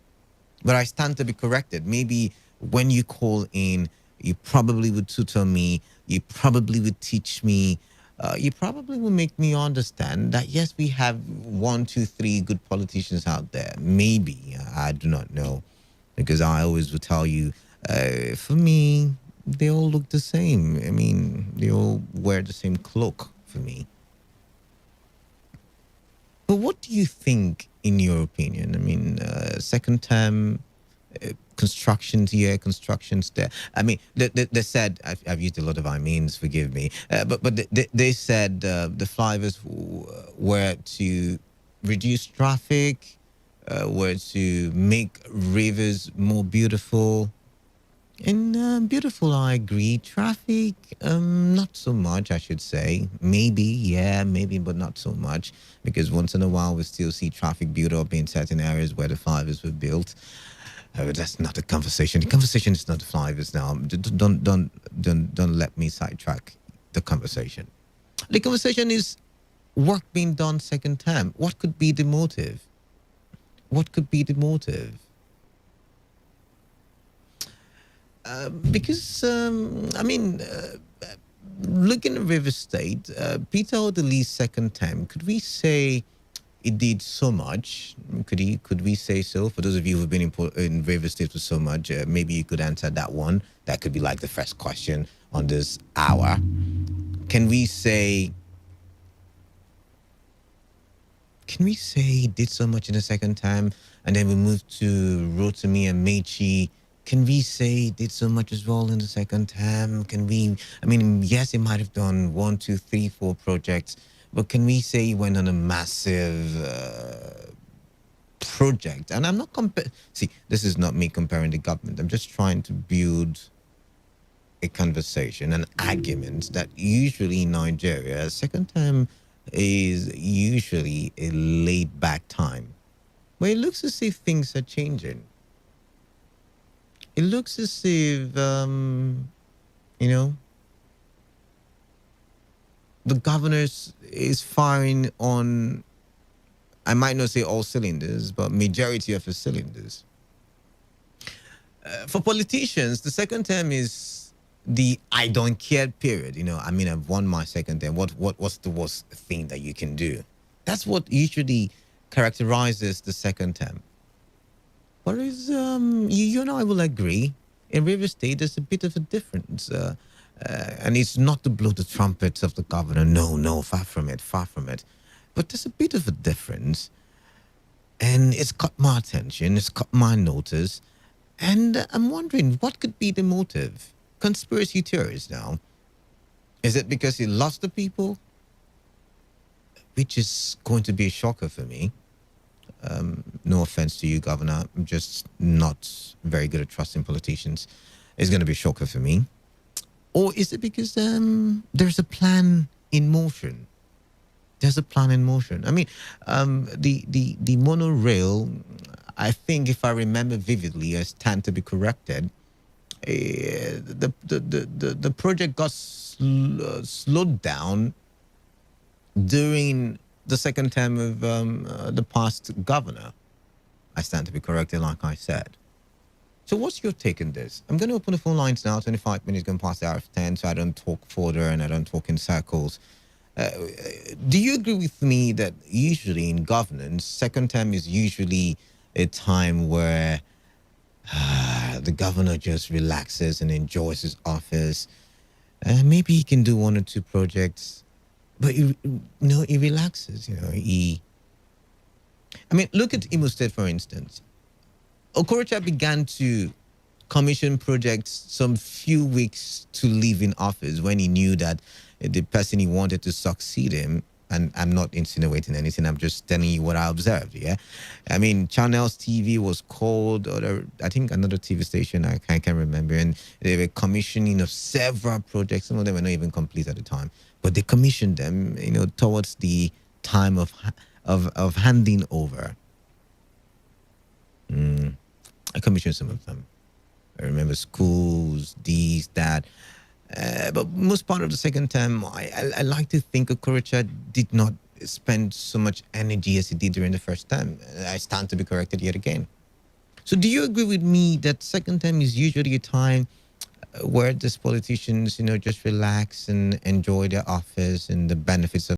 But I stand to be corrected. Maybe when you call in, you probably would tutor me. You probably would teach me. You probably will make me understand that, yes, we have 1, 2, 3 good politicians out there. Maybe. I do not know. Because I always would tell you, for me, they all look the same. They all wear the same cloak for me. But what do you think, in your opinion? Second term, constructions here, constructions there. They said, I've used a lot of forgive me, but they said the flyovers were to reduce traffic, were to make rivers more beautiful. And beautiful, I agree. Traffic, not so much, I should say. Maybe, but not so much. Because once in a while, we still see traffic build up in certain areas where the flyovers were built. That's not the conversation. The conversation is not the flyovers now. Don't let me sidetrack the conversation. The conversation is work being done second term. What could be the motive? What could be the motive? Because looking at River State, Peter Odili's second term, could we say it did so much? Could we say so? For those of you who've been in River State for so much, maybe you could answer that one. That could be like the first question on this hour. Can we say he did so much in the second time, and then we moved to Rotimi and Mechi? Can we say he did so much as well in the second term? Yes, he might have done 1, 2, 3, 4 projects, but can we say he went on a massive project? And I'm not see, this is not me comparing the government. I'm just trying to build a conversation, an argument that usually in Nigeria, second term is usually a laid back time. But it looks as if things are changing. It looks as if, the governor is firing on, I might not say all cylinders, but majority of his cylinders. For politicians, the second term is the I don't care period. I've won my second term. What's the worst thing that you can do? That's what usually characterizes the second term. Whereas, you and I will agree, in River State, there's a bit of a difference. And it's not to blow the trumpets of the governor. No, far from it. But there's a bit of a difference. And it's caught my attention. It's caught my notice. And I'm wondering, what could be the motive? Conspiracy theories now. Is it because he lost the people? Which is going to be a shocker for me. No offense to you, Governor. I'm just not very good at trusting politicians. It's going to be a shocker for me. Or is it because there's a plan in motion? There's a plan in motion. The monorail, I think if I remember vividly, I stand to be corrected, the project got slowed down during the second term of the past governor. I stand to be corrected, like I said. So what's your take on this? I'm going to open the phone lines now. 25 minutes going past the hour of 10, so I don't talk further and I don't talk in circles. Do you agree with me that usually in governance, second term is usually a time where the governor just relaxes and enjoys his office? Maybe he can do 1 or 2 projects, but he relaxes. Look at Imo State, for instance. Okorocha began to commission projects some few weeks to leave in office when he knew that the person he wanted to succeed him, and I'm not insinuating anything, I'm just telling you what I observed, yeah? Channels TV was called, or I think another TV station, I can't remember, and they were commissioning of several projects. Some of them were not even complete at the time, but they commissioned them, towards the time of handing over. I commissioned some of them. I remember schools, these, that. But most part of the second term, I like to think Okorocha did not spend so much energy as he did during the first term. I stand to be corrected yet again. So do you agree with me that second term is usually a time where these politicians, just relax and enjoy their office and the benefits of